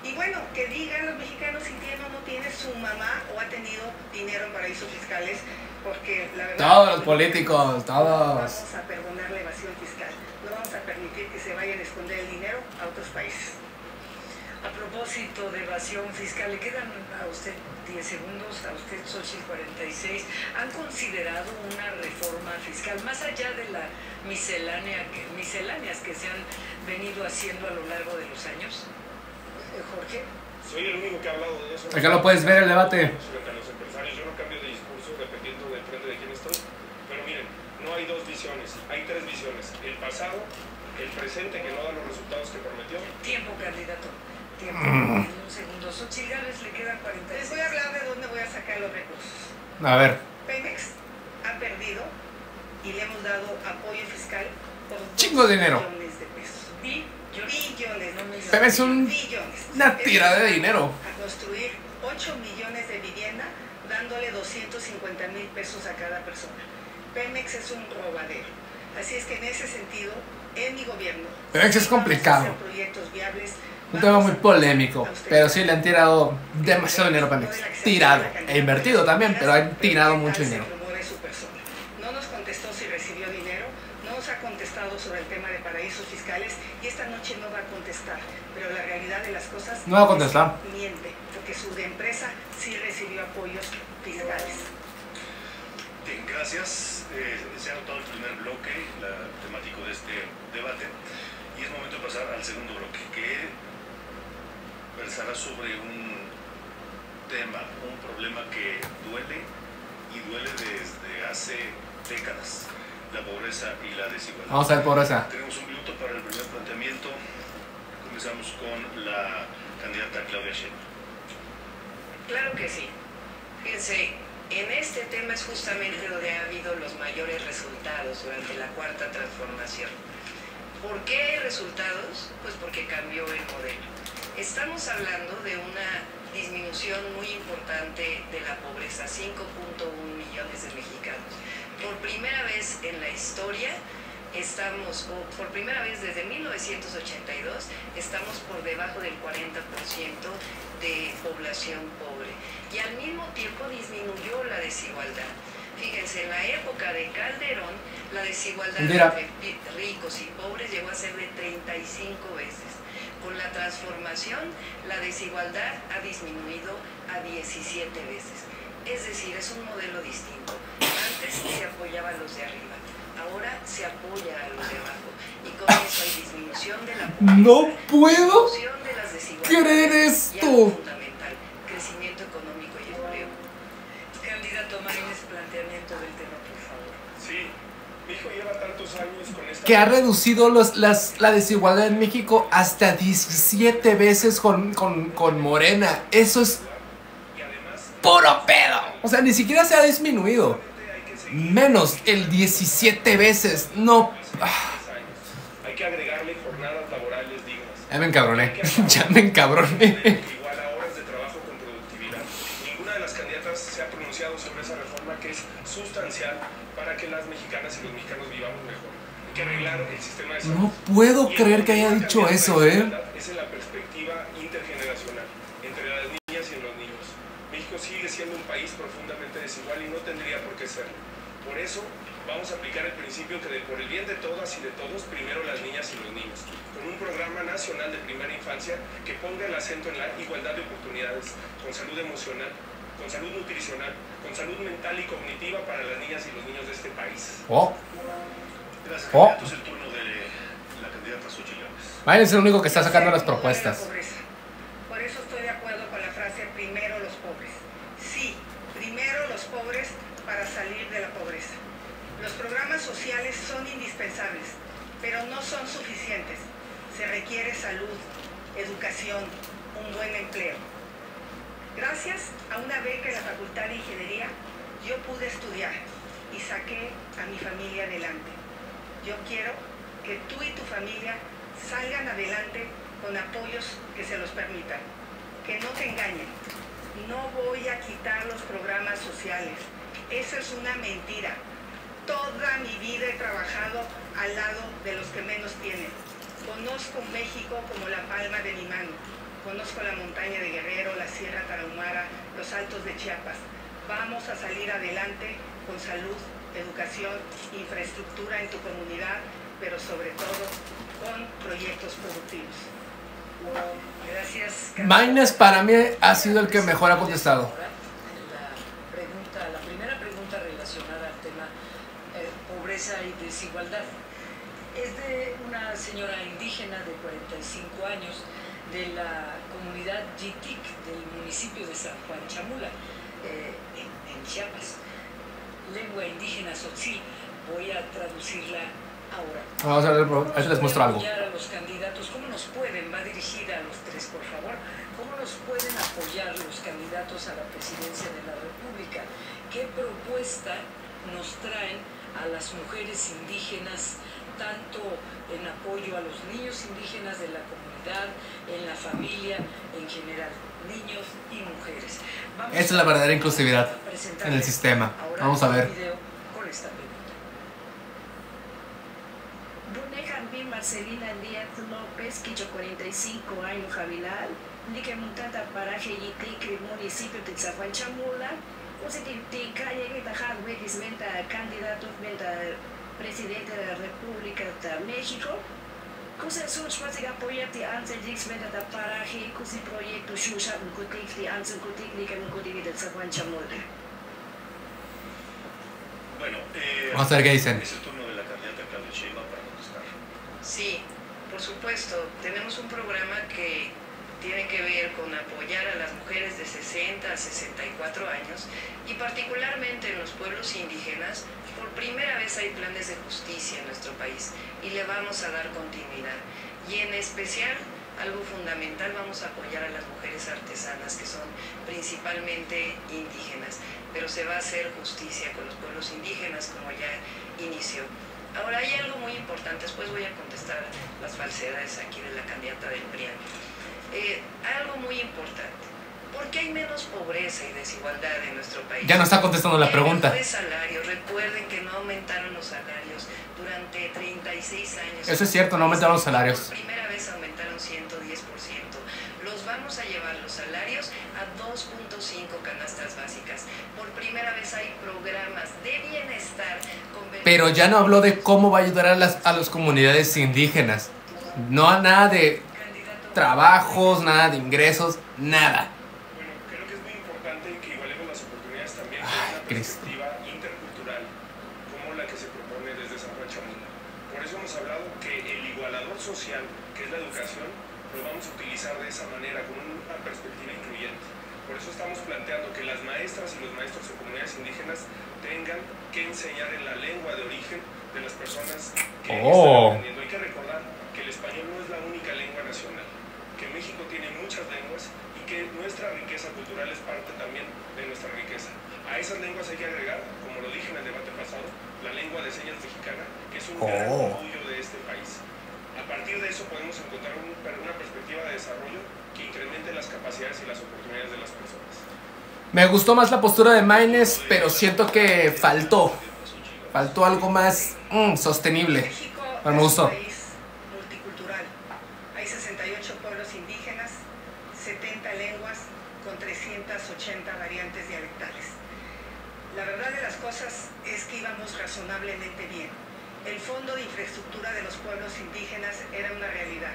Y bueno, que digan los mexicanos si tiene o no tiene su mamá o ha tenido dinero en paraísos fiscales, porque la verdad... Todos los políticos, todos. Vamos a perdonar la evasión fiscal. No vamos a permitir que se vayan a esconder el dinero a otros países. A propósito de evasión fiscal, le quedan a usted 10 segundos, a usted Xochitl 46. ¿Han considerado una reforma fiscal más allá de la misceláneas que se han venido haciendo a lo largo de los años? Jorge. Soy el único que ha hablado de eso. Acá lo puedes ver el debate. Frente a los empresarios, yo no cambio de discurso dependiendo del frente de quién estoy. Pero miren, no hay 2 visiones, hay 3 visiones. El pasado, el presente que no da los resultados que prometió. Tiempo, candidato. Tiempo. En un segundo. Xochitl Gálvez le quedan 46. Les voy a hablar de dónde voy a sacar los recursos. A ver. Pemex ha perdido y le hemos dado apoyo fiscal por Chingo de dinero. billones de pesos. Billones, no millones. Pemex billones. una tirada de dinero. A construir 8 millones de vivienda dándole 250,000 pesos a cada persona. Pemex es un robadero. Así es que en ese sentido, en mi gobierno, Pemex es complicado. vamos a hacer proyectos viables. Un tema muy polémico, pero sí le han tirado demasiado dinero a Pemex. Tirado e invertido también, pero han tirado mucho dinero. No nos contestó si recibió dinero, no nos ha contestado sobre el tema de paraísos fiscales y esta noche no va a contestar. Pero la realidad de las cosas no va a contestar. Miente, porque su empresa sí recibió apoyos fiscales. Bien, gracias. Se ha notado el primer bloque, temático de este debate, y es momento de pasar al segundo bloque, que versará sobre un tema, un problema que duele y duele desde hace décadas: la pobreza y la desigualdad. Vamos a ver pobreza. Tenemos un minuto para el primer planteamiento. Comenzamos con la candidata Claudia Sheinbaum. Claro que sí. Fíjense, en este tema es justamente donde ha habido los mayores resultados durante la cuarta transformación. ¿Por qué hay resultados? Pues porque cambió el modelo. Estamos hablando de una disminución muy importante de la pobreza, 5.1 millones de mexicanos. Por primera vez en la historia estamos, o por primera vez desde 1982, estamos por debajo del 40% de población pobre. Y al mismo tiempo disminuyó la desigualdad. Fíjense, en la época de Calderón, la desigualdad entre ricos y pobres llegó a ser de 35 veces. Con la transformación, la desigualdad ha disminuido a 17 veces. Es decir, es un modelo distinto. Antes se apoyaba a los de arriba, ahora se apoya a los de abajo. Y con eso hay disminución de la pobreza, ¡No puedo! disminución de las creer esto? Fundamental, crecimiento económico y empleo. Candidato Maínez, planteamiento del tema, por favor. Sí, mi hijo lleva tantos años con esta... Que ha reducido la desigualdad en México hasta 17 veces con Morena. Eso es puro pedo. O sea, ni siquiera se ha disminuido. Menos el 17 veces. No. Hay que agregarle jornadas laborales dignas. Ya me encabroné. Ya me encabroné. Igual a horas de trabajo con productividad. Ninguna de las candidatas se ha pronunciado sobre esa reforma que es sustancial para que las mexicanas y los mexicanos vivamos mejor. Hay que arreglar el sistema de salud. No puedo creer que haya dicho eso, Es en la perspectiva intergeneracional entre las niñas y los niños. México sigue siendo un país profundamente desigual y no tendría por qué serlo. Por eso vamos a aplicar el principio que por el bien de todas y de todos, primero las niñas y los niños, con un programa nacional de primera infancia que ponga el acento en la igualdad de oportunidades, con salud emocional, con salud nutricional, con salud mental y cognitiva para las niñas y los niños de este país. Gracias, candidato. Es el turno de la candidata Xochitl Gálvez. Maínez es el único que está sacando las propuestas. Por eso estoy de acuerdo con la frase primero los pobres. Sí, primero los pobres para salir de la pobreza. Los programas sociales son indispensables, pero no son suficientes. Se requiere salud, educación, un buen empleo. Gracias a una beca en la Facultad de Ingeniería, yo pude estudiar y saqué a mi familia adelante. Yo quiero que tú y tu familia salgan adelante con apoyos que se los permitan. Que no te engañen. No voy a quitar los programas sociales. Eso es una mentira. Toda mi vida he trabajado al lado de los que menos tienen. Conozco México como la palma de mi mano. Conozco la montaña de Guerrero, la Sierra Tarahumara, los Altos de Chiapas. Vamos a salir adelante con salud, educación, infraestructura en tu comunidad, pero sobre todo con proyectos productivos. Gracias. Maínez para mí ha sido el que mejor ha contestado. La primera pregunta relacionada al tema pobreza y desigualdad es de una señora indígena de 45 años de la comunidad Yitic del municipio de San Juan Chamula, en Chiapas. Lengua indígena tzotzil. Voy a traducirla ahora. Vamos a ver, les muestro algo. A los candidatos, ¿cómo nos pueden? Va dirigida a los tres, por favor. ¿Cómo nos pueden apoyar los candidatos a la presidencia de la República? ¿Qué propuesta nos traen a las mujeres indígenas, tanto en apoyo a los niños indígenas de la comunidad, en la familia en general, niños y mujeres? Esa es la verdadera inclusividad en el sistema. Vamos a ver. Con esta pregunta. Marcelina Díaz López, Quicho 45 años, Javilal, Lique Montata, Paraje Yitic, municipio de San Juan Chamula, calle que tajar, venta candidato, venta presidente de la República de México. Cosa sus fácil apoyarte antes de venta de Paraje, cosa proyecto Shusha, un cutic, de antes un cutic, Lique Montata de San Juan Chamula. Bueno, vamos a ver qué dicen. Es el turno de la candidata Claudia Sheinbaum para contestar. Sí, por supuesto. Tenemos un programa que tiene que ver con apoyar a las mujeres de 60 a 64 años y particularmente en los pueblos indígenas. Por primera vez hay planes de justicia en nuestro país y le vamos a dar continuidad. Y en especial, algo fundamental, vamos a apoyar a las mujeres artesanas que son principalmente indígenas, pero se va a hacer justicia con los pueblos indígenas como ya inició. Ahora hay algo muy importante, después voy a contestar las falsedades aquí de la candidata del PRIAN. Hay algo muy importante. ¿Por qué hay menos pobreza y desigualdad en nuestro país? Ya no está contestando la pregunta. Salarios. Recuerden que no aumentaron los salarios durante 36 años. Eso es cierto, no aumentaron los salarios. Por primera vez aumentaron 110%. Los vamos a llevar los salarios a 2.5 canastas básicas. Por primera vez hay programas de bienestar. Pero ya no habló de cómo va a ayudar a las comunidades indígenas. No a nada de trabajos, nada de ingresos, nada. Bueno, creo que es muy importante que igualemos las oportunidades también con una perspectiva intercultural como la que se propone desde San Juan Chamula. Por eso hemos hablado que el igualador social, que es la educación, lo vamos a utilizar de esa manera, con una perspectiva incluyente. Por eso estamos planteando que las maestras y los maestros de comunidades indígenas tengan que enseñar en la lengua de origen de las personas que están aprendiendo. Hay que recordar que el español no es la única lengua nacional, que México tiene muchas lenguas y que nuestra riqueza cultural es parte también de nuestra riqueza. A esas lenguas hay que agregar, como lo dije en el debate pasado, la lengua de señas mexicana, que es un gran orgullo de este país. A partir de eso podemos encontrar una perspectiva de desarrollo que incremente las capacidades y las oportunidades de las personas. Me gustó más la postura de Maynes, pero siento que faltó algo más sostenible. México Pero me gustó. es un país multicultural. Hay 68 pueblos indígenas, 70 lenguas con 380 variantes dialectales. La verdad de las cosas es que íbamos razonablemente bien. El Fondo de Infraestructura de los Pueblos Indígenas era una realidad.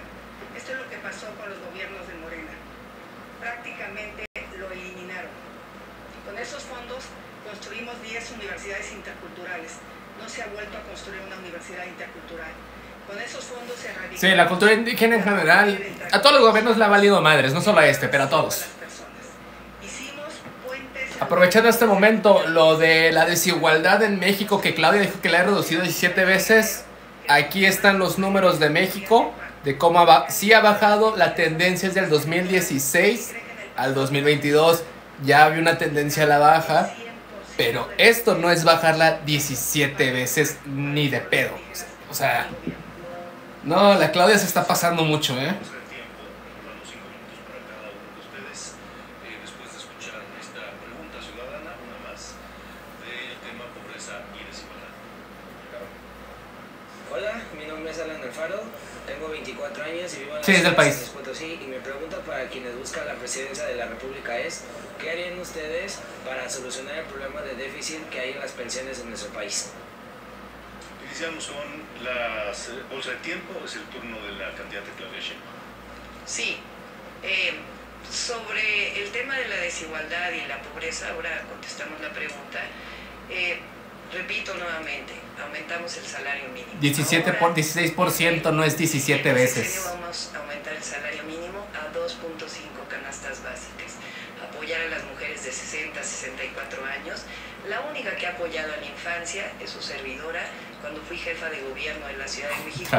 Esto es lo que pasó con los gobiernos de Morena. Prácticamente lo eliminaron. Con esos fondos construimos 10 universidades interculturales. No se ha vuelto a construir una universidad intercultural. Con esos fondos se erradicó... Sí, la cultura indígena en general, a todos los gobiernos le ha valido madres, no solo a este, pero a todos. Aprovechando este momento, lo de la desigualdad en México, que Claudia dijo que la ha reducido 17 veces, aquí están los números de México, de cómo sí ha bajado, la tendencia es del 2016 al 2022, ya había una tendencia a la baja, pero esto no es bajarla 17 veces ni de pedo. O sea, no, la Claudia se está pasando mucho, ¿eh? Hola, mi nombre es Alan Alfaro, tengo 24 años y vivo en la ciudad de San Luis Potosí, y mi pregunta para quienes buscan la presidencia de la República es: ¿qué harían ustedes para solucionar el problema de déficit que hay en las pensiones en nuestro país? Iniciamos con la bolsa de tiempo, es el turno de la candidata Claudia Sheinbaum. Sí, sobre el tema de la desigualdad y la pobreza, ahora contestamos la pregunta. Repito nuevamente, aumentamos el salario mínimo. 16% no es 17 veces. Vamos a aumentar el salario mínimo a 2.5 canastas básicas. Apoyar a las mujeres de 60 a 64 años. La única que ha apoyado a la infancia es su servidora. Cuando fui jefa de gobierno en la Ciudad de México,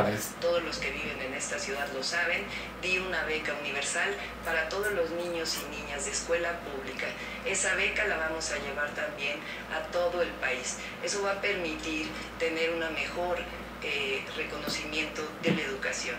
todos los que viven en esta ciudad lo saben, di una beca universal para todos los niños y niñas de escuela pública. Esa beca la vamos a llevar también a todo el país. Eso va a permitir tener un mejor reconocimiento de la educación.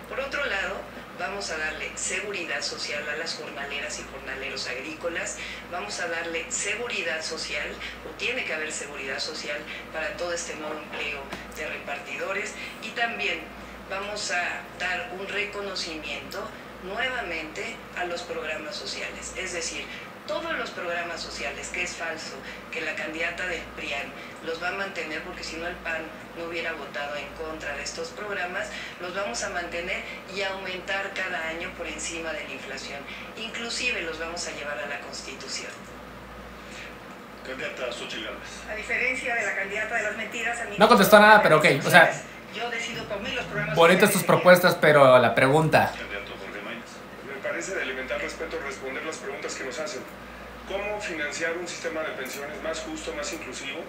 Por otro lado, vamos a darle seguridad social a las jornaleras y jornaleros agrícolas, vamos a darle seguridad social, o tiene que haber seguridad social para todo este nuevo empleo de repartidores, y también vamos a dar un reconocimiento nuevamente a los programas sociales, es decir, todos los programas sociales, que es falso que la candidata del PRIAN los va a mantener, porque si no el PAN no hubiera votado en contra de estos programas, los vamos a mantener y aumentar cada año por encima de la inflación. Inclusive los vamos a llevar a la Constitución. Candidata Xochitl Gálvez. A diferencia de la candidata de las mentiras... No contestó nada, pero ok, o sea... Yo decido por mí los programas... Bonitas tus propuestas, pero la pregunta... Me parece de elemental respeto responder las preguntas que nos hacen. ¿Cómo financiar un sistema de pensiones más justo, más inclusivo?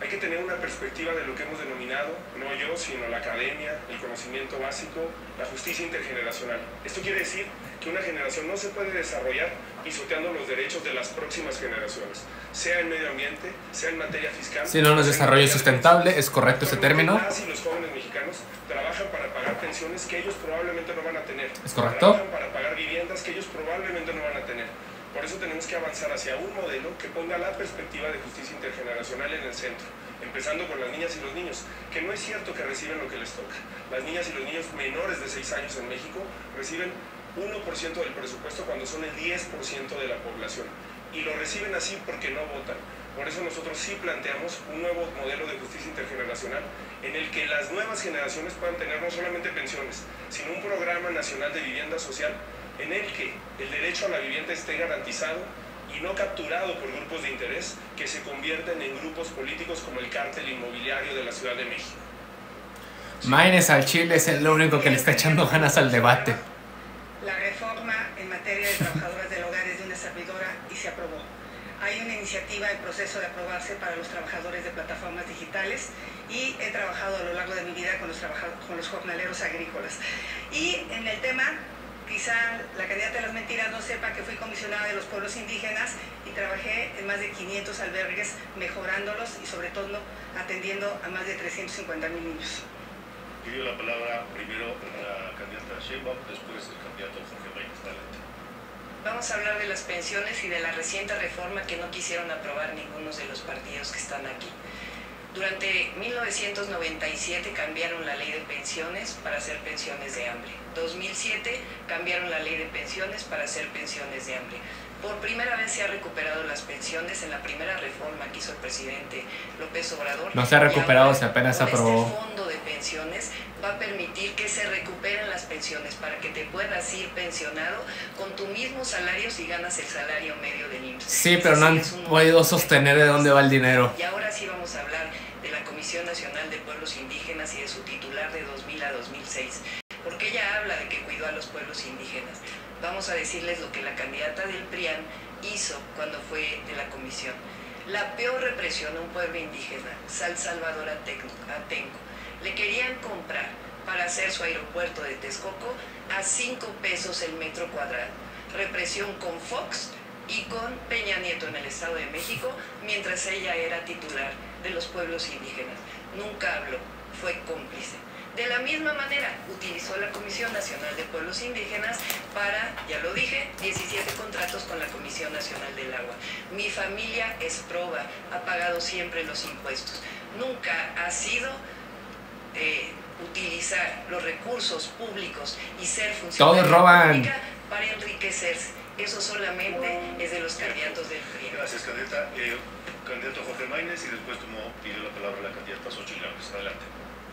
Hay que tener una perspectiva de lo que hemos denominado, no yo, sino la academia, el conocimiento básico, la justicia intergeneracional. Esto quiere decir que una generación no se puede desarrollar pisoteando los derechos de las próximas generaciones, sea en medio ambiente, sea en materia fiscal. Si no es desarrollo sustentable, ¿es correcto ese término? Las y los jóvenes mexicanos trabajan para pagar pensiones que ellos probablemente no van a tener. ¿Es correcto? Trabajan para pagar viviendas que ellos probablemente no van a tener. Por eso tenemos que avanzar hacia un modelo que ponga la perspectiva de justicia intergeneracional en el centro, empezando con las niñas y los niños, que no es cierto que reciben lo que les toca. Las niñas y los niños menores de 6 años en México reciben 1% del presupuesto cuando son el 10% de la población, y lo reciben así porque no votan. Por eso nosotros sí planteamos un nuevo modelo de justicia intergeneracional en el que las nuevas generaciones puedan tener no solamente pensiones, sino un programa nacional de vivienda social en el que el derecho a la vivienda esté garantizado y no capturado por grupos de interés que se convierten en grupos políticos como el cártel inmobiliario de la Ciudad de México. Maynes al Chile es el único que le está echando ganas al debate. servidora y se aprobó. Hay una iniciativa en proceso de aprobarse para los trabajadores de plataformas digitales y he trabajado a lo largo de mi vida con los jornaleros agrícolas. Y en el tema, quizá la candidata de las mentiras no sepa que fui comisionada de los pueblos indígenas y trabajé en más de 500 albergues mejorándolos y sobre todo atendiendo a más de 350,000 niños. Pidió la palabra primero la candidata Sheinbaum, después el candidato Jorge Maynes. Adelante. Vamos a hablar de las pensiones y de la reciente reforma que no quisieron aprobar ninguno de los partidos que están aquí. Durante 1997 cambiaron la ley de pensiones para hacer pensiones de hambre. 2007 cambiaron la ley de pensiones para hacer pensiones de hambre. Por primera vez se ha recuperado las pensiones en la primera reforma que hizo el presidente López Obrador. No se ha recuperado, se apenas aprobó. Este fondo de pensiones va a permitir que se recuperen las pensiones para que te puedas ir pensionado con tu mismo salario si ganas el salario medio del IMSS. Sí, pero no han podido sostener de dónde va el dinero. Y ahora sí vamos a hablar de la Comisión Nacional de Pueblos Indígenas y de su titular de 2000 a 2006, porque ella habla de que cuidó a los pueblos indígenas. Vamos a decirles lo que la candidata del PRIAN hizo cuando fue de la comisión. La peor represión a un pueblo indígena, San Salvador Atenco. Le querían comprar para hacer su aeropuerto de Texcoco a 5 pesos el metro cuadrado. Represión con Fox y con Peña Nieto en el Estado de México, mientras ella era titular de los pueblos indígenas. Nunca habló, fue cómplice. De la misma manera, utilizó la Comisión Nacional de Pueblos Indígenas para, ya lo dije, 17 contratos con la Comisión Nacional del Agua. Mi familia es proba, ha pagado siempre los impuestos. Nunca ha sido utilizar los recursos públicos y ser funcionario pública para enriquecerse. Eso solamente es de los candidatos del PRI. Gracias, candidata. Candidato Jorge Maynes y después pidió la palabra la candidata Xochitl Gálvez. Adelante.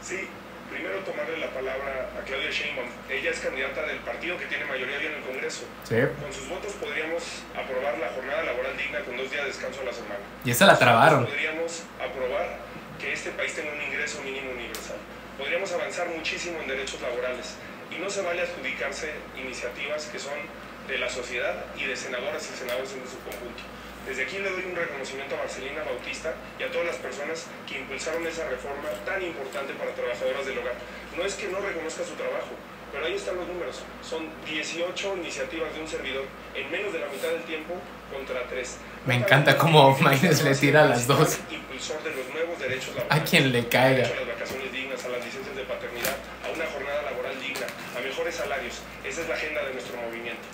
Sí. Primero tomarle la palabra a Claudia Sheinbaum. Ella es candidata del partido que tiene mayoría en el Congreso. Sí. Con sus votos podríamos aprobar la jornada laboral digna con 2 días de descanso a la semana. Y esa la trabaron. Podríamos aprobar que este país tenga un ingreso mínimo universal. Podríamos avanzar muchísimo en derechos laborales. Y no se vale adjudicarse iniciativas que son de la sociedad y de senadoras y senadores en su conjunto. Desde aquí le doy un reconocimiento a Marcelina Bautista y a todas las personas que impulsaron esa reforma tan importante para trabajadoras del hogar. No es que no reconozca su trabajo, pero ahí están los números. Son 18 iniciativas de un servidor en menos de la mitad del tiempo contra 3. Me encanta cómo Maynes le tira a las dos. Impulsor de los nuevos derechos laborales. A quien le caiga. A las vacaciones dignas, a las licencias de paternidad, a una jornada laboral digna, a mejores salarios. Esa es la agenda de nuestro movimiento.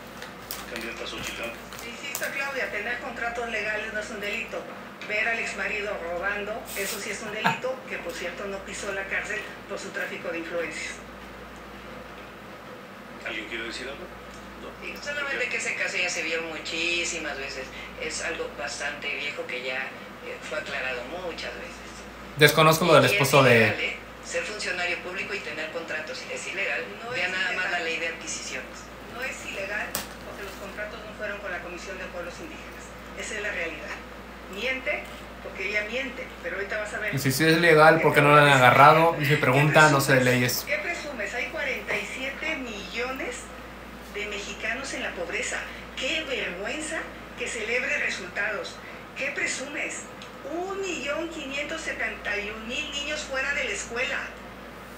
Candidata Xochitl. Insisto, Claudia, tener contratos legales no es un delito. Ver al exmarido robando, eso sí es un delito, que por cierto no pisó la cárcel por su tráfico de influencias. ¿Alguien quiere decir algo? No. Solamente que ese caso ya se vio muchísimas veces. Es algo bastante viejo que ya fue aclarado muchas veces. Desconozco lo del esposo de... ser funcionario público y tener contratos es ilegal. No Vea es nada ilegal. más la ley de adquisiciones. No es ilegal porque los contratos no fueron con la Comisión de Pueblos Indígenas. Esa es la realidad. Miente porque ella miente, pero ahorita vas a ver. Y si sí es legal, ¿por qué no la han agarrado? Y se pregunta, no sé de leyes. ¿Qué presumes? Hay 47 millones de mexicanos en la pobreza. ¡Qué vergüenza que celebre resultados! ¿Qué presumes? 1.571.000 niños fuera de la escuela.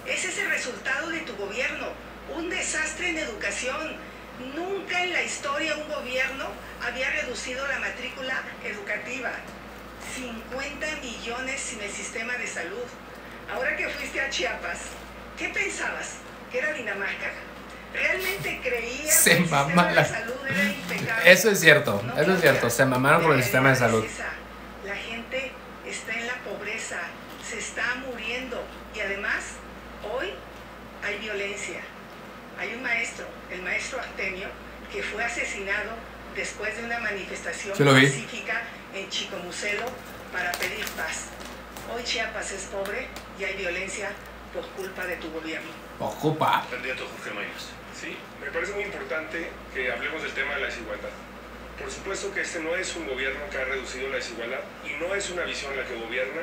Ese es el resultado de tu gobierno. Un desastre en educación. Nunca en la historia un gobierno había reducido la matrícula educativa. 50 millones en el sistema de salud. Ahora que fuiste a Chiapas, ¿qué pensabas? ¿Que era Dinamarca? ¿Realmente creías que el sistema de salud era impecable? Eso es cierto, No, eso es cierto. Se mamaron con el sistema de salud. La gente está en la pobreza, se está muriendo. Y además, hoy hay violencia. Hay un maestro, el maestro Artemio, que fue asesinado después de una manifestación pacífica en Chicomucelo para pedir paz. Hoy Chiapas es pobre y hay violencia por culpa de tu gobierno. Ocupa. Candidato Jorge Maynes. Sí, me parece muy importante que hablemos del tema de la desigualdad. Por supuesto que este no es un gobierno que ha reducido la desigualdad y no es una visión la que gobierna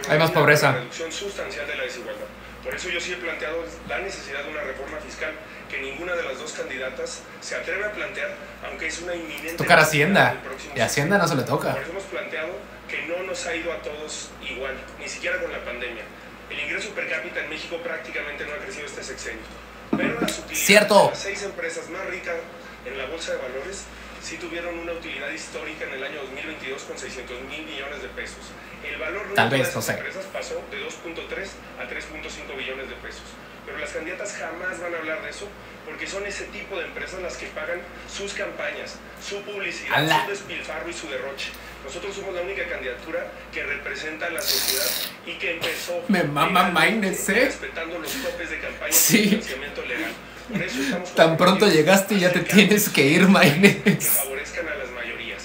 hay más pobreza. Una reducción sustancial de la desigualdad. Por eso yo sí he planteado la necesidad de una reforma fiscal que ninguna de las dos candidatas se atreve a plantear, aunque es una inminente... Tocar Hacienda, y Hacienda no se le toca. Por eso hemos planteado que no nos ha ido a todos igual, ni siquiera con la pandemia. El ingreso per cápita en México prácticamente no ha crecido este sexenio. Pero las utilidades de las 6 empresas más ricas en la bolsa de valores sí tuvieron una utilidad histórica en el año 2022 con 600 mil millones de pesos. El valor Tal de vez, esas empresas pasó de 2.3 a 3.5 billones de pesos. Pero las candidatas jamás van a hablar de eso porque son ese tipo de empresas las que pagan sus campañas, su publicidad, su despilfarro y su derroche. Nosotros somos la única candidatura que representa a la sociedad y que empezó respetando los topes de campaña y financiamiento legal. Por eso estamos tan pronto llegaste y ya te tienes que ir, Maynez. Que favorezcan a las mayorías.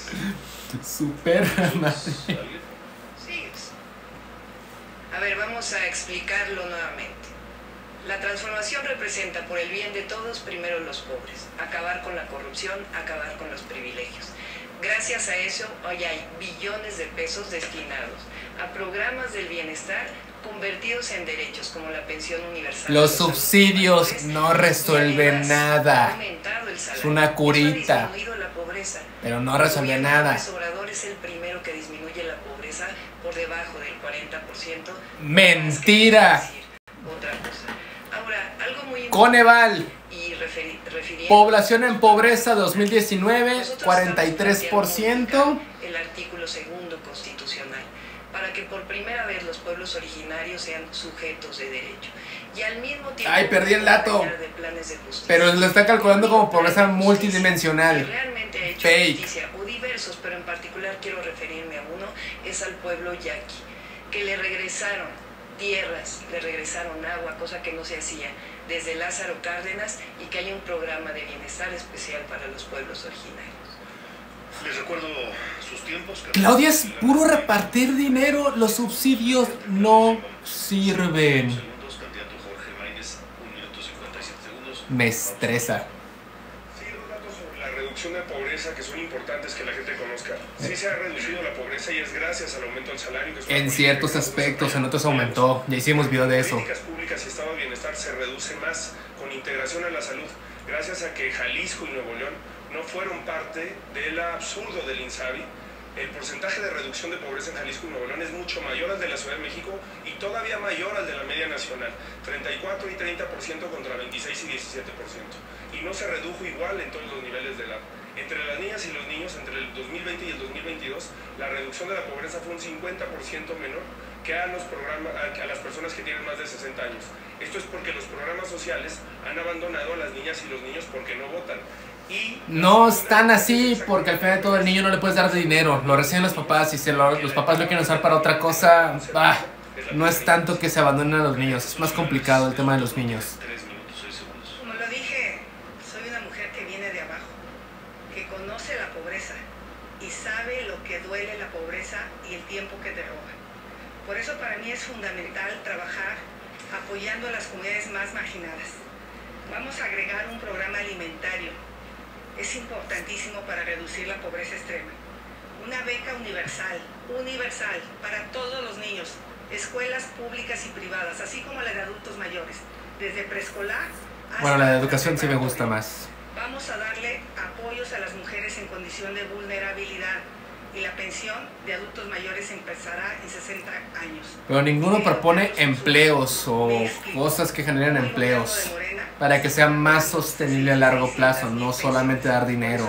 Super. A ver, vamos a explicarlo nuevamente. La transformación representa por el bien de todos, primero los pobres, acabar con la corrupción, acabar con los privilegios. Gracias a eso, hoy hay billones de pesos destinados a programas del bienestar convertidos en derechos como la pensión universal. Los subsidios no resuelven nada. Es una curita. Pero no resuelve nada. Obrador es el primero que disminuye la pobreza por debajo del 40%. Mentira. Otra cosa. Ahora, algo muy Coneval. Y población en pobreza 2019, 43%. El artículo 2 constitucional, para que por primera vez los pueblos originarios sean sujetos de derecho. Y al mismo tiempo... Ay, perdí el dato. De planes de justicia. Pero lo está calculando como pobreza multidimensional. Que realmente ha hecho fake. Justicia, o diversos, pero en particular quiero referirme a uno, es al pueblo yaqui, que le regresaron tierras, le regresaron agua, cosa que no se hacía desde Lázaro Cárdenas, y que hay un programa de bienestar especial para los pueblos originarios. Les recuerdo sus tiempos. Claudia, es puro repartir dinero, los subsidios no sirven. Candidato Jorge Maynez, 1 minuto 57 segundos. Me estresa. Sí, los datos sobre la reducción de pobreza que son importantes que la gente conozca. Sí se ha reducido la pobreza y es gracias al aumento del salario. Que en ciertos aspectos, en otros aumentó. Ya hicimos video de eso. Políticas públicas y estado de bienestar se reduce más con integración a la salud, gracias a que Jalisco y Nuevo León no fueron parte del absurdo del INSABI. El porcentaje de reducción de pobreza en Jalisco y Nuevo León es mucho mayor al de la Ciudad de México y todavía mayor al de la media nacional, 34 y 30% contra 26 y 17%. Y no se redujo igual en todos los niveles de edad. Entre las niñas y los niños, entre el 2020 y el 2022, la reducción de la pobreza fue un 50% menor que a las personas que tienen más de 60 años. Esto es porque los programas sociales han abandonado a las niñas y los niños porque no votan. No están así porque al final de todo el niño no le puedes dar dinero, lo reciben los papás y los papás lo quieren usar para otra cosa. No es tanto que se abandonen a los niños, es más complicado el tema de los niños. Como lo dije, soy una mujer que viene de abajo, que conoce la pobreza y sabe lo que duele la pobreza y el tiempo que te roba. Por eso para mí es fundamental trabajar apoyando a las comunidades más marginadas. Vamos a agregar un programa alimentario. Es importantísimo para reducir la pobreza extrema. Una beca universal para todos los niños, escuelas públicas y privadas, así como la de adultos mayores, desde preescolar hasta... Bueno, la de educación sí me gusta más. Vamos a darle apoyos a las mujeres en condición de vulnerabilidad y la pensión de adultos mayores empezará en 60 años. Pero ninguno propone empleos o cosas que generen empleos para que sea más sostenible a largo plazo, no solamente dar dinero.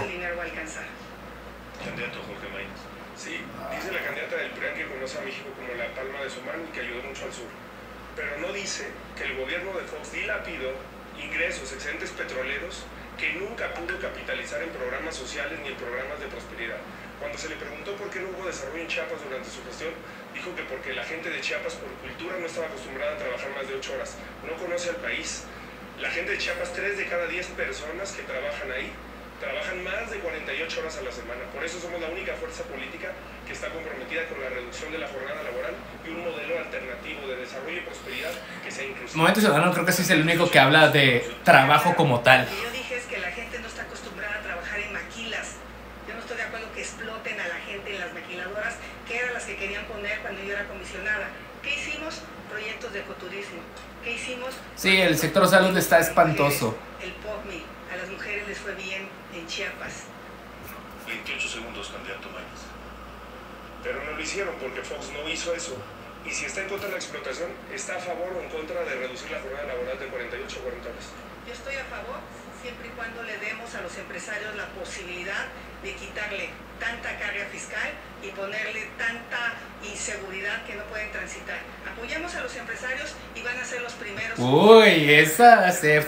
Candidato Jorge Maynez. Sí, dice la candidata del PRIAN que conoce a México como la palma de su mano y que ayudó mucho al sur. Pero no dice que el gobierno de Fox dilapidó ingresos, excedentes petroleros que nunca pudo capitalizar en programas sociales ni en programas de prosperidad. Cuando se le preguntó por qué no hubo desarrollo en Chiapas durante su gestión, dijo que porque la gente de Chiapas por cultura no estaba acostumbrada a trabajar más de 8 horas, no conoce al país. La gente de Chiapas, 3 de cada 10 personas que trabajan ahí, trabajan más de 48 horas a la semana. Por eso somos la única fuerza política que está comprometida con la reducción de la jornada laboral y un modelo alternativo de desarrollo y prosperidad que sea inclusivo. Movimiento Ciudadano creo que sí es el único que habla de trabajo como tal. Lo que yo dije es que la gente no está acostumbrada a trabajar en maquilas. Yo no estoy de exploten a la gente en las maquiladoras, que eran las que querían poner cuando yo era comisionada. ¿Qué hicimos? Proyectos de ecoturismo. ¿Qué hicimos? Sí, el sector salud está espantoso. El POCMI, a las mujeres les fue bien en Chiapas. 28 segundos, candidato Maínez. Pero no lo hicieron porque Fox no hizo eso. Y si está en contra de la explotación, ¿está a favor o en contra de reducir la jornada laboral de 48 a 40 horas? Yo estoy a favor siempre y cuando le demos a los empresarios la posibilidad de quitarle tanta carga fiscal y ponerle tanta inseguridad que no pueden transitar. Apoyamos a los empresarios y van a ser los primeros. Uy, esa se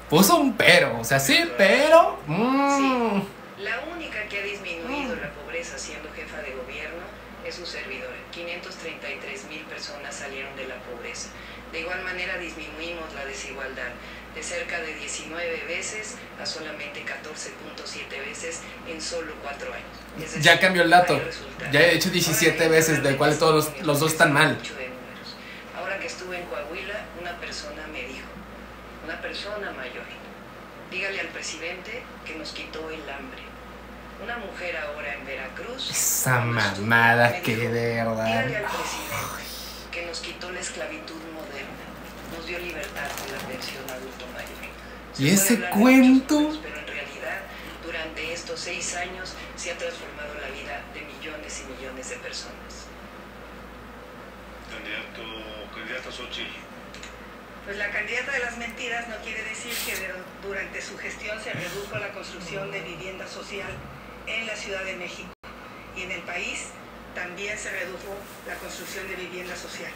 puso un pero, o sea, sí, pero... Sí. La única que ha disminuido la pobreza siendo jefa de gobierno es su servidora. 533,000 personas salieron de la pobreza. De igual manera disminuimos la desigualdad de cerca de 19 veces a solamente 14.7 veces en solo 4 años. Es decir, ya cambió el dato. Ya he hecho 17 veces, de cuales todos los dos están mal. Ahora que estuve en Coahuila, una persona me dijo, una persona mayor, dígale al presidente que nos quitó el hambre. Una mujer ahora en Veracruz. Esa mamada que de verdad. Dígale al presidente que nos quitó la esclavitud moderna, nos dio libertad con la pensión adulto mayor. ¿Y ese cuento? Pero en realidad, durante estos 6 años se ha transformado la vida de millones y millones de personas. Candidata Xochitl. Pues la candidata de las mentiras no quiere decir que durante su gestión se redujo la construcción de vivienda social en la Ciudad de México. Y en el país también se redujo la construcción de vivienda social.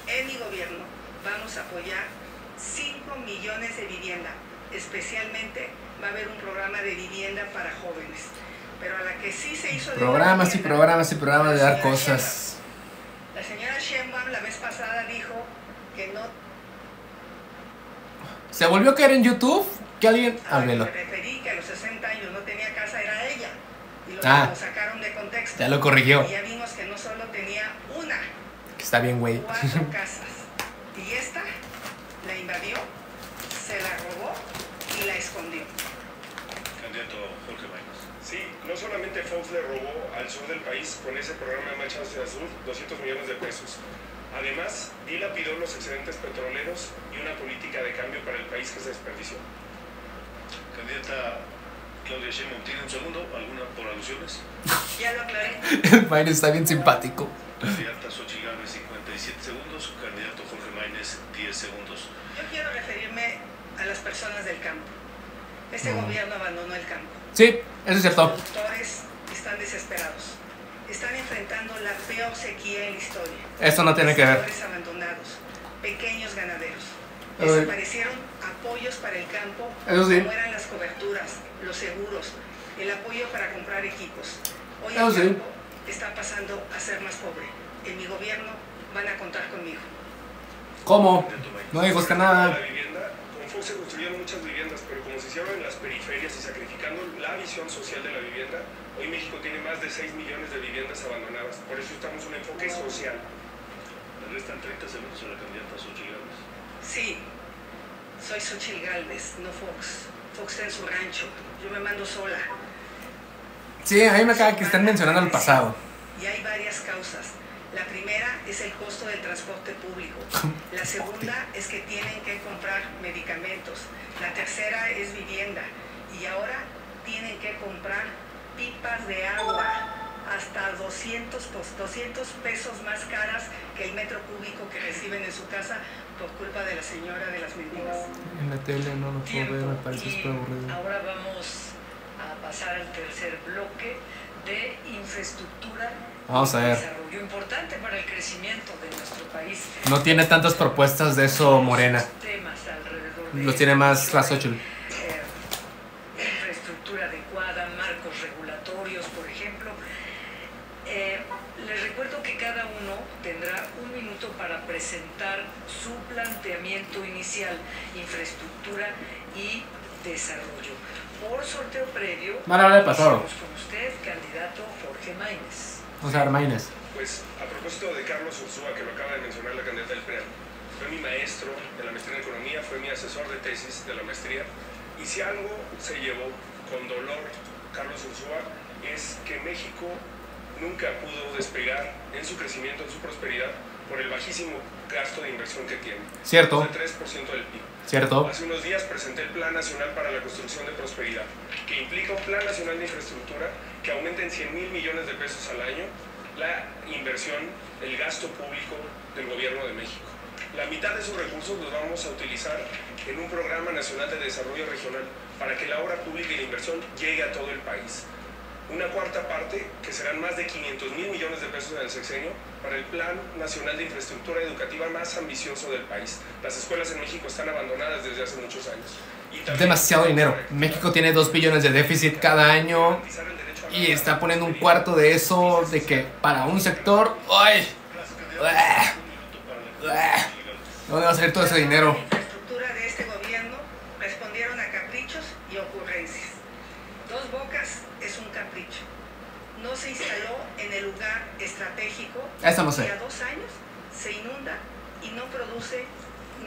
En mi gobierno vamos a apoyar 5 millones de vivienda. Especialmente va a haber un programa de vivienda para jóvenes. Pero a la que sí se hizo... Programas y programas y programas de dar cosas. La señora Sheinbaum la vez pasada dijo que no... ¿Se volvió a caer en YouTube? Que alguien... Háblelo. Me referí que a los 60 años no tenía casa, era ella. Y lo sacaron de contexto. Ya lo corrigió. Y ya vimos que no solo tenía una. Que está bien, güey. 4 casas. Y esta la invadió, se la robó y la escondió. Candidato Jorge Maínez. Sí, no solamente Fox le robó al sur del país con ese programa de Mancha hacia el Sur 200 millones de pesos. Además, dilapidó los excedentes petroleros y una política de cambio para el país que se desperdició. Candidata Claudia Sheinbaum, ¿tiene un segundo? ¿Alguna por alusiones? Ya lo aclaré. Maínez está bien simpático. Candidata Xochitl Gálvez, 57 segundos. Candidato Jorge Maínez, 10 segundos. Yo quiero referirme a las personas del campo. Este gobierno abandonó el campo. Sí, eso es cierto. Los productores están desesperados. Están enfrentando la peor sequía en la historia. Eso no tiene que ver. Sectores abandonados, pequeños ganaderos. Desaparecieron apoyos para el campo, eso sí, como eran las coberturas, los seguros, el apoyo para comprar equipos. Hoy eso el sí campo está pasando a ser más pobre. En mi gobierno van a contar conmigo. ¿Cómo? No dijo que nada. La vivienda, con Fox se construyeron muchas viviendas, pero como se hicieron en las periferias y sacrificando la visión social de la vivienda, hoy México tiene más de 6 millones de viviendas abandonadas. Por eso estamos en un enfoque social. ¿Le restan 30 segundos a la candidata Xochitl Gálvez? Sí, soy Xochitl Gálvez, no Fox. Fox está en su rancho. Yo me mando sola. Sí, a mí me caga que estén mencionando el pasado. Y hay varias causas. La primera es el costo del transporte público. La segunda es que tienen que comprar medicamentos. La tercera es vivienda. Y ahora tienen que comprar pipas de agua hasta 200 pesos más caras que el metro cúbico que reciben en su casa por culpa de la señora de las mentiras. En la tele no lo puedo ver, me parece súper aburrido. Ahora vamos a pasar al tercer bloque de infraestructura. Vamos a ver. Desarrollo importante para el crecimiento de nuestro país. No tiene tantas propuestas de eso Morena. Temas alrededor de los tiene más la Xochitl. Infraestructura adecuada, marcos regulatorios, por ejemplo. Les recuerdo que cada uno tendrá 1 minuto para presentar su planteamiento inicial, infraestructura y desarrollo. Por sorteo previo, pasado. con usted, candidato Jorge Maínez. O sea, Maínez. Pues a propósito de Carlos Ursúa, que lo acaba de mencionar la candidata del PRIAN, fue mi maestro de la maestría en economía, fue mi asesor de tesis de la maestría, y si algo se llevó con dolor Carlos Ursúa es que México nunca pudo despegar en su crecimiento, en su prosperidad, por el bajísimo gasto de inversión que tiene. Cierto. El 3% del PIB. Cierto. Hace unos días presenté el Plan Nacional para la Construcción de Prosperidad, que implica un Plan Nacional de Infraestructura que aumente en 100,000 millones de pesos al año la inversión, el gasto público del gobierno de México. La mitad de esos recursos los vamos a utilizar en un programa nacional de desarrollo regional para que la obra pública y la inversión llegue a todo el país. Una cuarta parte, que serán más de 500,000 millones de pesos en el sexenio, para el Plan Nacional de Infraestructura Educativa más ambicioso del país. Las escuelas en México están abandonadas desde hace muchos años. Demasiado dinero. México tiene 2 billones de déficit cada año y está poniendo un cuarto de eso, de que para un sector... ¡Ay! ¿Dónde va a salir todo ese dinero? La infraestructura de este gobierno respondieron a caprichos y ocurrencias. Dos Bocas es un capricho. No se instaló en el lugar estratégico. Eso no sé. Y a 2 años se inunda y no produce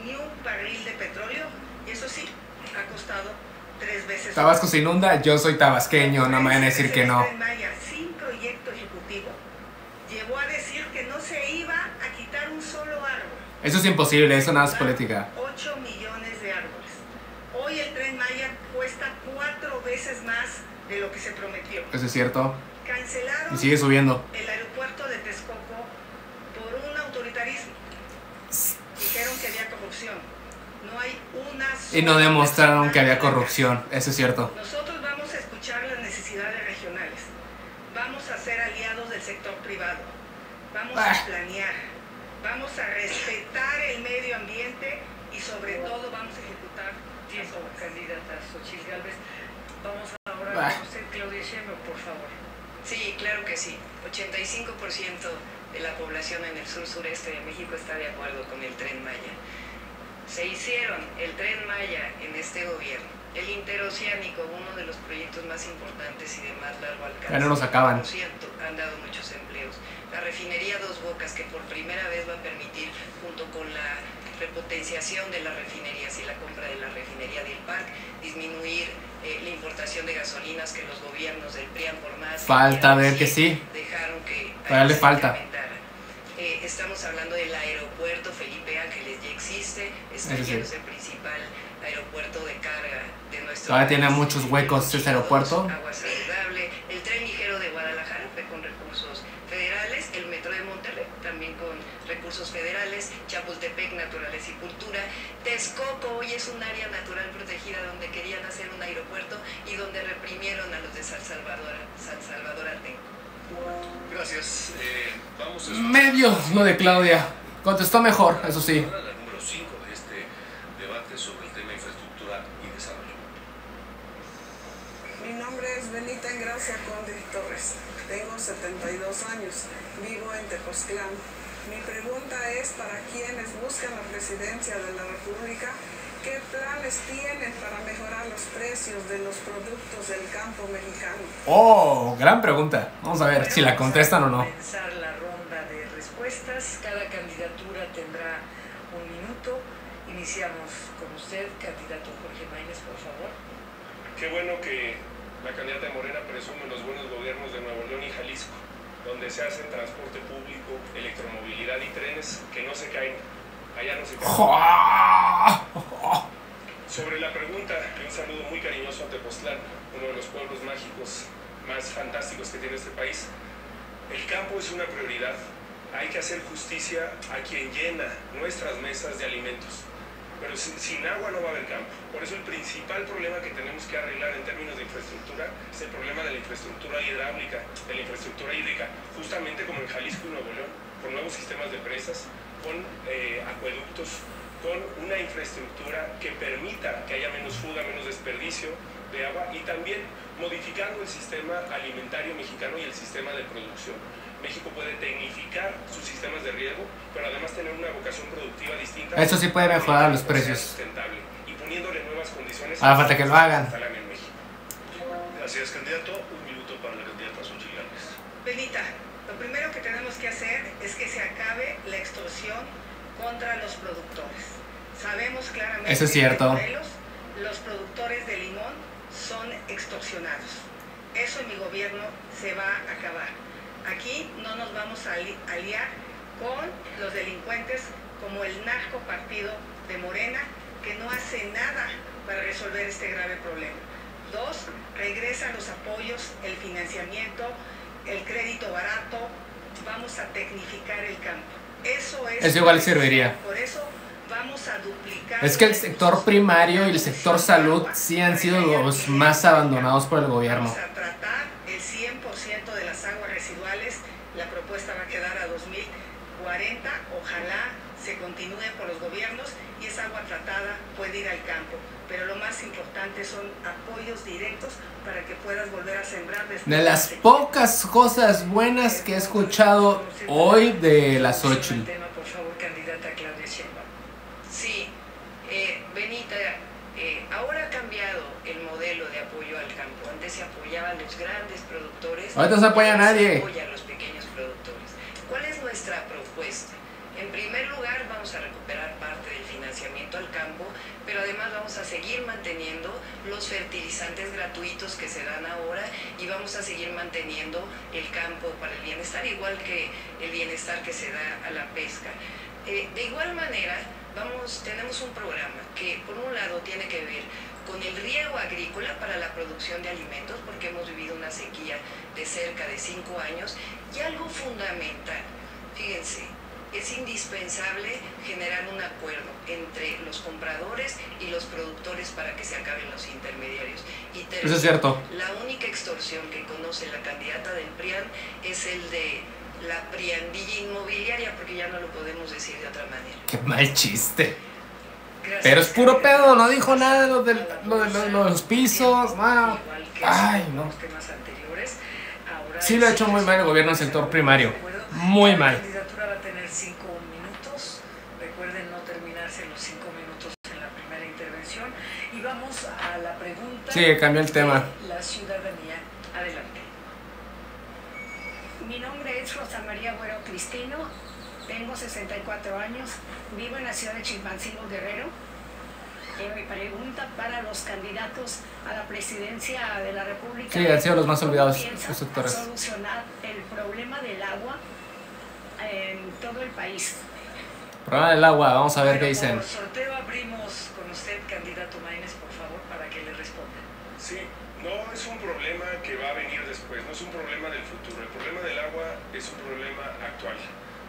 ni un barril de petróleo. Y eso sí, ha costado 3 veces. Tabasco se inunda, yo soy tabasqueño, no me van a decir que no. Maya, sin proyecto ejecutivo, llevó a decir que no se iba a quitar un solo árbol. Eso es imposible, eso nada es política. 8 millones de árboles. Hoy el Tren Maya cuesta 4 veces más de lo que se prometió. Eso es cierto. Cancelaron Y sigue subiendo. el aeropuerto de Texcoco por un autoritarismo. Dijeron que había corrupción. No hay una sola Y no demostraron persona que había en la corrupción, eso es cierto. Nosotros vamos a escuchar las necesidades regionales. Vamos a ser aliados del sector privado. Vamos a planear. Vamos a respetar el medio ambiente y sobre todo vamos a ejecutar Tiempo, candidata Xochitl Gálvez. Vamos ahora con usted, Claudia Sheinbaum, por favor. Sí, claro que sí. 85% de la población en el sur-sureste de México está de acuerdo con el Tren Maya. Se hicieron el Tren Maya en este gobierno. El interoceánico, uno de los proyectos más importantes y de más largo alcance. Ya no nos acaban. Por cierto, han dado muchos empleos. La refinería Dos Bocas, que por primera vez va a permitir, junto con la repotenciación de las refinerías y la compra de la refinería del Parc, disminuir la importación de gasolinas que los gobiernos del PRIAN por más... Falta ver que sí. Dejaron que... Todavía le falta. Estamos hablando del aeropuerto Felipe Ángeles, ya existe, está lleno, es el principal aeropuerto de carga de nuestro Todavía país. tiene muchos huecos ese aeropuerto. Agua saludable, el tren ligero de Guadalajara fue con recursos federales, el metro de Monterrey también con recursos federales, Chapultepec, naturaleza y cultura, Texcoco hoy es un área natural protegida donde querían hacer un aeropuerto y donde reprimieron a los de San Salvador Atenco. Gracias. Vamos a Medio lo de Claudia. Contestó mejor, eso sí. la número 5 de este debate sobre el tema infraestructura y desarrollo. Mi nombre es Benita Engracia Conde Torres. Tengo 72 años. Vivo en Tepoztlán. Mi pregunta es para quienes buscan la presidencia de la República, ¿qué planes tienen para mejorar los precios de los productos del campo mexicano? Oh, gran pregunta. Vamos a ver si la contestan o no. Vamos a comenzar la ronda de respuestas. Cada candidatura tendrá 1 minuto. Iniciamos con usted, candidato Jorge Maínez, por favor. Qué bueno que la candidata de Morena presume los buenos gobiernos de Nuevo León y Jalisco, donde se hacen transporte público, electromovilidad y trenes que no se caen. Allá no se caen. Sobre la pregunta, un saludo muy cariñoso a Tepoztlán, uno de los pueblos mágicos más fantásticos que tiene este país. El campo es una prioridad. Hay que hacer justicia a quien llena nuestras mesas de alimentos. Pero sin agua no va a haber campo. Por eso el principal problema que tenemos que arreglar en términos de infraestructura es el problema de la infraestructura hidráulica, de la infraestructura hídrica, justamente como en Jalisco y Nuevo León, con nuevos sistemas de presas, con acueductos, con una infraestructura que permita que haya menos fuga, menos desperdicio de agua y también modificando el sistema alimentario mexicano y el sistema de producción. México puede tecnificar sus sistemas de riego, pero además tener una vocación productiva distinta. Eso sí puede mejorar los precios. Sustentable y poniéndole nuevas condiciones. Hace falta que lo hagan. En México. Gracias, candidato. 1 minuto para la candidata Xochitl Gálvez. Benita, lo primero que tenemos que hacer es que se acabe la extorsión contra los productores. Sabemos claramente Eso es cierto. que en Morelos, los productores de limón son extorsionados. Eso en mi gobierno se va a acabar. Aquí no nos vamos a aliar con los delincuentes como el narco partido de Morena, que no hace nada para resolver este grave problema. 2, regresan los apoyos, el financiamiento, el crédito barato, vamos a tecnificar el campo. Eso igual serviría. Por eso vamos a duplicar. Es que el sector primario y el sector salud sí han sido los más abandonados por el gobierno. Vamos a tratar el 100% de las aguas residuales. La propuesta va a quedar a 2040. Ojalá se continúe por los gobiernos y esa agua tratada puede ir al campo. Pero lo más importante son apoyos directos para que puedas volver a sembrar. De las pocas cosas buenas que he escuchado hoy de la Xochitl. Por favor, candidata Claudia Sheinbaum. Sí, Benita, ahora ha cambiado el modelo de apoyo al campo. Antes se apoyaban los grandes productores. Ahorita no se apoya a nadie. Se apoya a los pequeños productores. ¿Cuál es nuestra propuesta? En primer lugar, vamos a recuperar parte del financiamiento al campo, pero además vamos a seguir manteniendo los fertilizantes gratuitos que se dan ahora y vamos a seguir manteniendo el campo para el bienestar, igual que el bienestar que se da a la pesca. De igual manera, tenemos un programa que por un lado tiene que ver con el riego agrícola para la producción de alimentos, porque hemos vivido una sequía de cerca de 5 años, y algo fundamental, fíjense, es indispensable generar un acuerdo entre los compradores y los productores para que se acaben los intermediarios. Y tercero, eso es cierto. La única extorsión que conoce la candidata del PRIAN es el de la priandilla inmobiliaria, porque ya no lo podemos decir de otra manera. Qué mal chiste. Gracias. Pero es puro pedo, no dijo nada de los pisos. Ay, no. Sí lo ha hecho muy mal el gobierno en el sector primario. Muy mal. La candidatura va a tener 5 minutos. Recuerden no terminarse los 5 minutos en la primera intervención. Y vamos a la pregunta. Sí, cambió el tema. La ciudadanía. Adelante. Mi nombre es Rosa María Güero Cristino, tengo 64 años, vivo en la ciudad de Chilpancingo, Guerrero. Mi pregunta para los candidatos a la presidencia de la República. Sí, han sido los más olvidados los sectores. Solucionar el problema del agua en todo el país. Problema del agua, vamos a ver qué dicen. Por sorteo abrimos con usted, candidato Maínez, por favor, para que le responda. Sí, no es un problema que va a venir después, no es un problema del futuro. El problema del agua es un problema actual.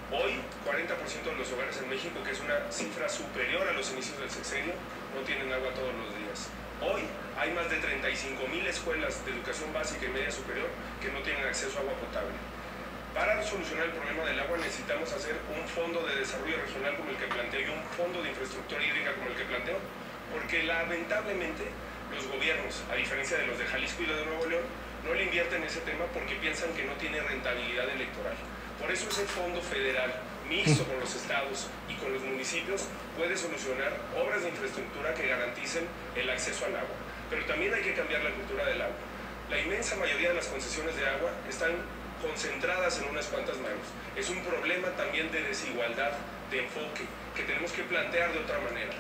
Hoy, 40% de los hogares en México, que es una cifra superior a los inicios del sexenio, no tienen agua todos los días. Hoy hay más de 35,000 escuelas de educación básica y media superior que no tienen acceso a agua potable. Para solucionar el problema del agua necesitamos hacer un fondo de desarrollo regional como el que planteo y un fondo de infraestructura hídrica como el que planteo, porque lamentablemente los gobiernos, a diferencia de los de Jalisco y los de Nuevo León, no le invierten ese tema porque piensan que no tiene rentabilidad electoral. Por eso ese fondo federal, mixto con los estados y con los municipios, puede solucionar obras de infraestructura que garanticen el acceso al agua. Pero también hay que cambiar la cultura del agua. La inmensa mayoría de las concesiones de agua están concentradas en unas cuantas manos. Es un problema también de desigualdad, de enfoque, que tenemos que plantear de otra manera.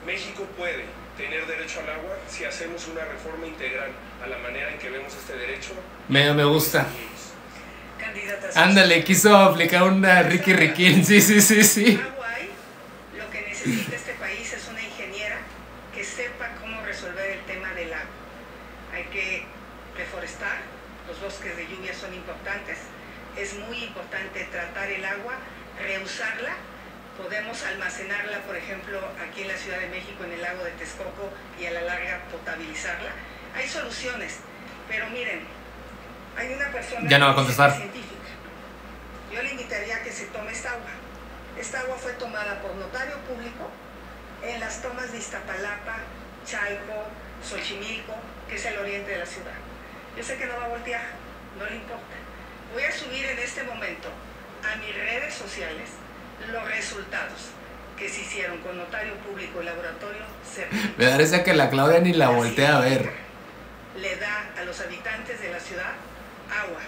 México puede tener derecho al agua si hacemos una reforma integral a la manera en que vemos este derecho. Me gusta. Ándale, quiso aplicar una Ricky Riquín, sí. Agua hay, lo que necesita este país es una ingeniera que sepa cómo resolver el tema del agua. Hay que reforestar, los bosques de lluvia son importantes, es muy importante tratar el agua, reusarla, podemos almacenarla, por ejemplo, aquí en la Ciudad de México, en el lago de Texcoco, y a la larga potabilizarla. Hay soluciones, pero miren, hay una persona ya no va a contestar. Científica. Yo le invitaría a que se tome esta agua. Esta agua fue tomada por notario público en las tomas de Iztapalapa, Chalco, Xochimilco, que es el oriente de la ciudad. Yo sé que no va a voltear, no le importa. Voy a subir en este momento a mis redes sociales los resultados que se hicieron con notario público y laboratorio certificado. Me parece que la Claudia ni la voltea a ver. Le da a los habitantes de la ciudad agua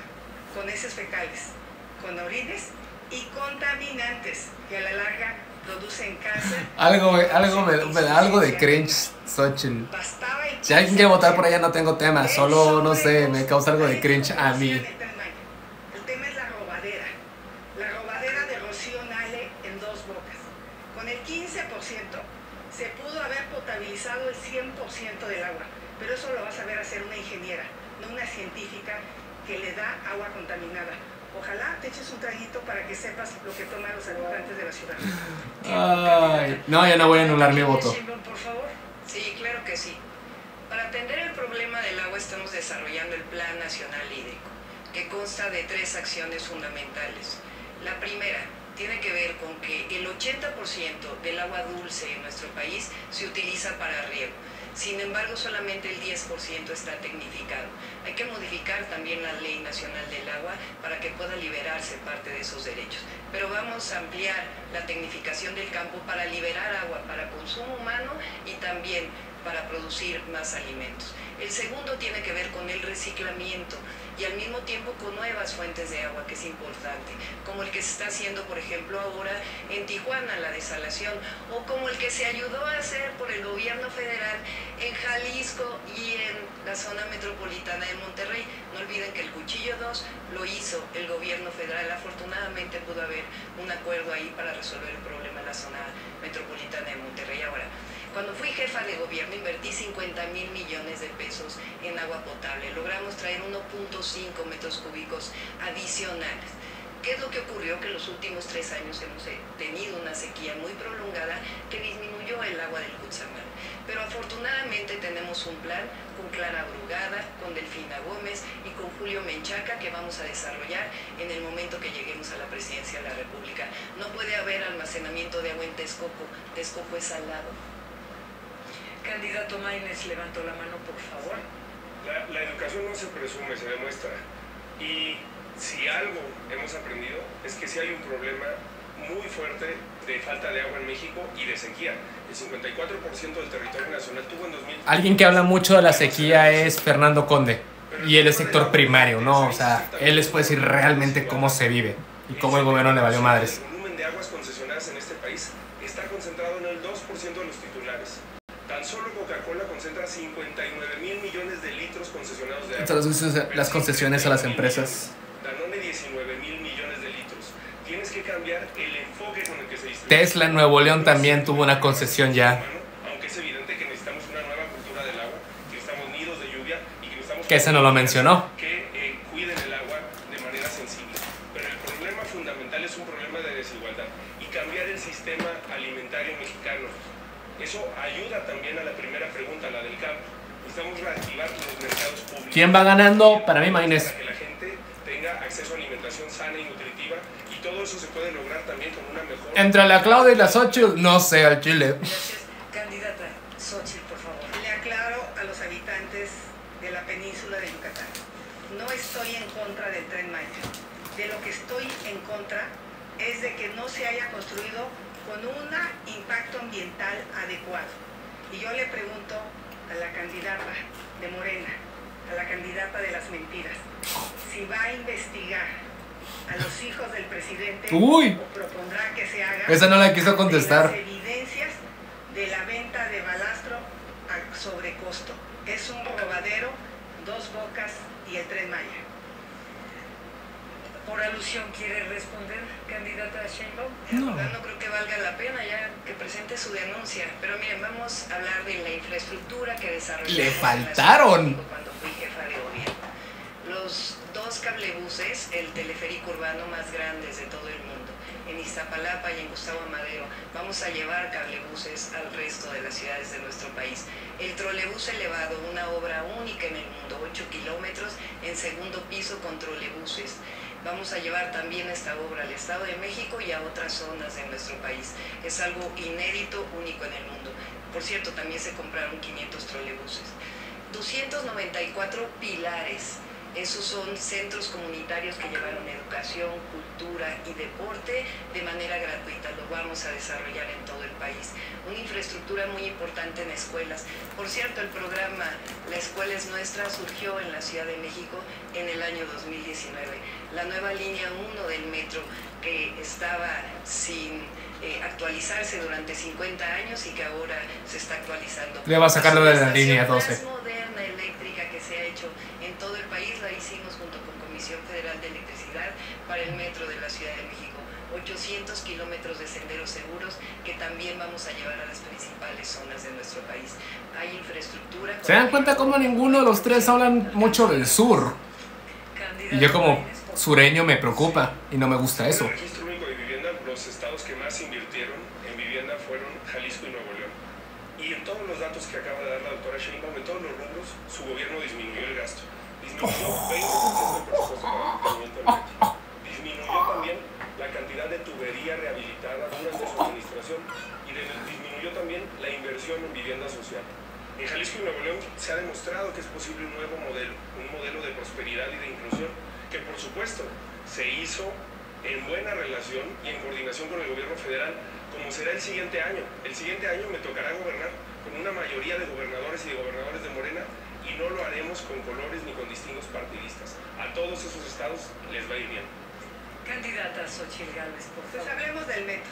con heces fecales, con orines y contaminantes que a la larga producen cáncer. Algo me da algo de cringe, Xochitl. Si alguien quiere votar por ella, no tengo tema. Solo, no sé, me causa algo de cringe a mí. El tema es la robadera. La robadera de Rocío Nale en Dos Bocas. Con el 15% se pudo haber potabilizado el 100% del agua. Pero eso lo vas a ver hacer una ingeniera, no una científica que le da agua contaminada. Ojalá te eches un traguito para que sepas lo que toman los habitantes de la ciudad. Ay, no, ya no voy a anular mi voto. Por favor. Sí, claro que sí. Para atender el problema del agua estamos desarrollando el Plan Nacional Hídrico, que consta de 3 acciones fundamentales. La primera tiene que ver con que el 80% del agua dulce en nuestro país se utiliza para riego. Sin embargo, solamente el 10% está tecnificado. Hay que modificar también la Ley Nacional del Agua para que pueda liberarse parte de esos derechos. Pero vamos a ampliar la tecnificación del campo para liberar agua para consumo humano y también para producir más alimentos. El segundo tiene que ver con el reciclamiento y al mismo tiempo con nuevas fuentes de agua, que es importante, como el que se está haciendo, por ejemplo, ahora en Tijuana, la desalación, o como el que se ayudó a hacer por el gobierno federal en Jalisco y en la zona metropolitana de Monterrey. No olviden que el Cuchillo 2 lo hizo el gobierno federal. Afortunadamente pudo haber un acuerdo ahí para resolver el problema en la zona metropolitana de Monterrey. Ahora, cuando fui jefa de gobierno invertí 50,000 millones de pesos en agua potable. Logramos traer 1.5 metros cúbicos adicionales. ¿Qué es lo que ocurrió? Que en los últimos 3 años hemos tenido una sequía muy prolongada que disminuyó el agua del Cutzamala. Pero afortunadamente tenemos un plan con Clara Brugada, con Delfina Gómez y con Julio Menchaca que vamos a desarrollar en el momento que lleguemos a la presidencia de la República. No puede haber almacenamiento de agua en Texcoco. Texcoco es al lado. Candidato Maínez, levantó la mano, por favor. La educación no se presume, se demuestra. Y si algo hemos aprendido es que sí hay un problema muy fuerte de falta de agua en México y de sequía. El 54% del territorio nacional tuvo en 2000. Alguien que habla mucho de la sequía es Fernando Conde. Y él es sector primario, ¿no? O sea, él les puede decir realmente cómo se vive y cómo el gobierno le valió madres. El volumen de aguas concesionadas en este país está concentrado en el 2% de los titulares. Tan solo Coca-Cola concentra 59,000 millones de litros concesionados de agua. Entonces, las concesiones a las empresas. Danone 19,000 millones de litros. Tienes que cambiar el enfoque con el que se distribuye. Tesla en Nuevo León también tuvo una concesión ya. Aunque es evidente que necesitamos una nueva cultura del agua, que necesitamos nidos de lluvia y que necesitamos... Que ese no lo mencionó. Que cuiden el agua de manera sensible. Pero el problema fundamental es un problema de desigualdad. Y cambiar el sistema alimentario mexicano. Eso ayuda también a la primera pregunta, la del campo. Necesitamos reactivar los mercados públicos. ¿Quién va ganando? Para mí, Maínez. Para que la gente tenga acceso a alimentación sana y nutritiva. Y todo eso se puede lograr también con una mejor... Entre la Claudia y la Xochitl, no sé, al chile. Gracias. Candidata Xochitl, por favor. Le aclaro a los habitantes de la península de Yucatán. No estoy en contra del Tren Maya. De lo que estoy en contra es de que no se haya construido con un impacto ambiental adecuado. Y yo le pregunto a la candidata de Morena, a la candidata de las mentiras, si va a investigar a los hijos del presidente o propondrá que se haga. Esa no la quiso contestar. Las evidencias de la venta de balastro a sobrecosto. Es un robadero, Dos Bocas y el Tren Maya. Por alusión, ¿quiere responder, candidata Sheinbaum? No creo que valga la pena ya que presente su denuncia. Pero miren, vamos a hablar de la infraestructura que desarrolló. ¡Le faltaron! Cuando fui jefa de gobierno. Los 2 cablebuses, el teleférico urbano más grandes de todo el mundo, en Iztapalapa y en Gustavo Amadero. Vamos a llevar cablebuses al resto de las ciudades de nuestro país. El trolebús elevado, una obra única en el mundo, 8 kilómetros en segundo piso con trolebuses. Vamos a llevar también esta obra al Estado de México y a otras zonas de nuestro país. Es algo inédito, único en el mundo. Por cierto, también se compraron 500 trolebuses. 294 pilares Esos son centros comunitarios que llevaron educación, cultura y deporte de manera gratuita. Lo vamos a desarrollar en todo el país. Una infraestructura muy importante en escuelas. Por cierto, el programa La Escuela es Nuestra surgió en la Ciudad de México en el año 2019. La nueva línea 1 del metro, que estaba sin actualizarse durante 50 años y que ahora se está actualizando. Le va a sacarlo de la línea 12. La más moderna eléctrica que se ha hecho en todo el país la hicimos junto con Comisión Federal de Electricidad para el metro de la Ciudad de México. 800 kilómetros de senderos seguros que también vamos a llevar a las principales zonas de nuestro país. Hay infraestructura. ¿Se dan cuenta cómo ninguno de los tres hablan mucho del sur? Y yo como sureño me preocupa y no me gusta eso. El registro único de vivienda, los estados que más invirtieron en vivienda fueron Jalisco y Nuevo León. Y en todos los datos que acaba de dar la doctora Sheinbaum, en todos los rubros, su gobierno disminuyó el gasto. Disminuyó 20% el presupuesto para el mantenimiento eléctrico. Disminuyó también la cantidad de tubería rehabilitada durante su administración y disminuyó también la inversión en vivienda social. En Jalisco y Nuevo León se ha demostrado que es posible un nuevo modelo, un modelo de prosperidad y de inclusión, que por supuesto se hizo en buena relación y en coordinación con el gobierno federal, como será el siguiente año. El siguiente año me tocará gobernar con una mayoría de gobernadores y de gobernadores de Morena, y no lo haremos con colores ni con distingos partidistas. A todos esos estados les va a ir bien. Candidata Xochitl Gálvez, por favor. Pues hablemos del metro.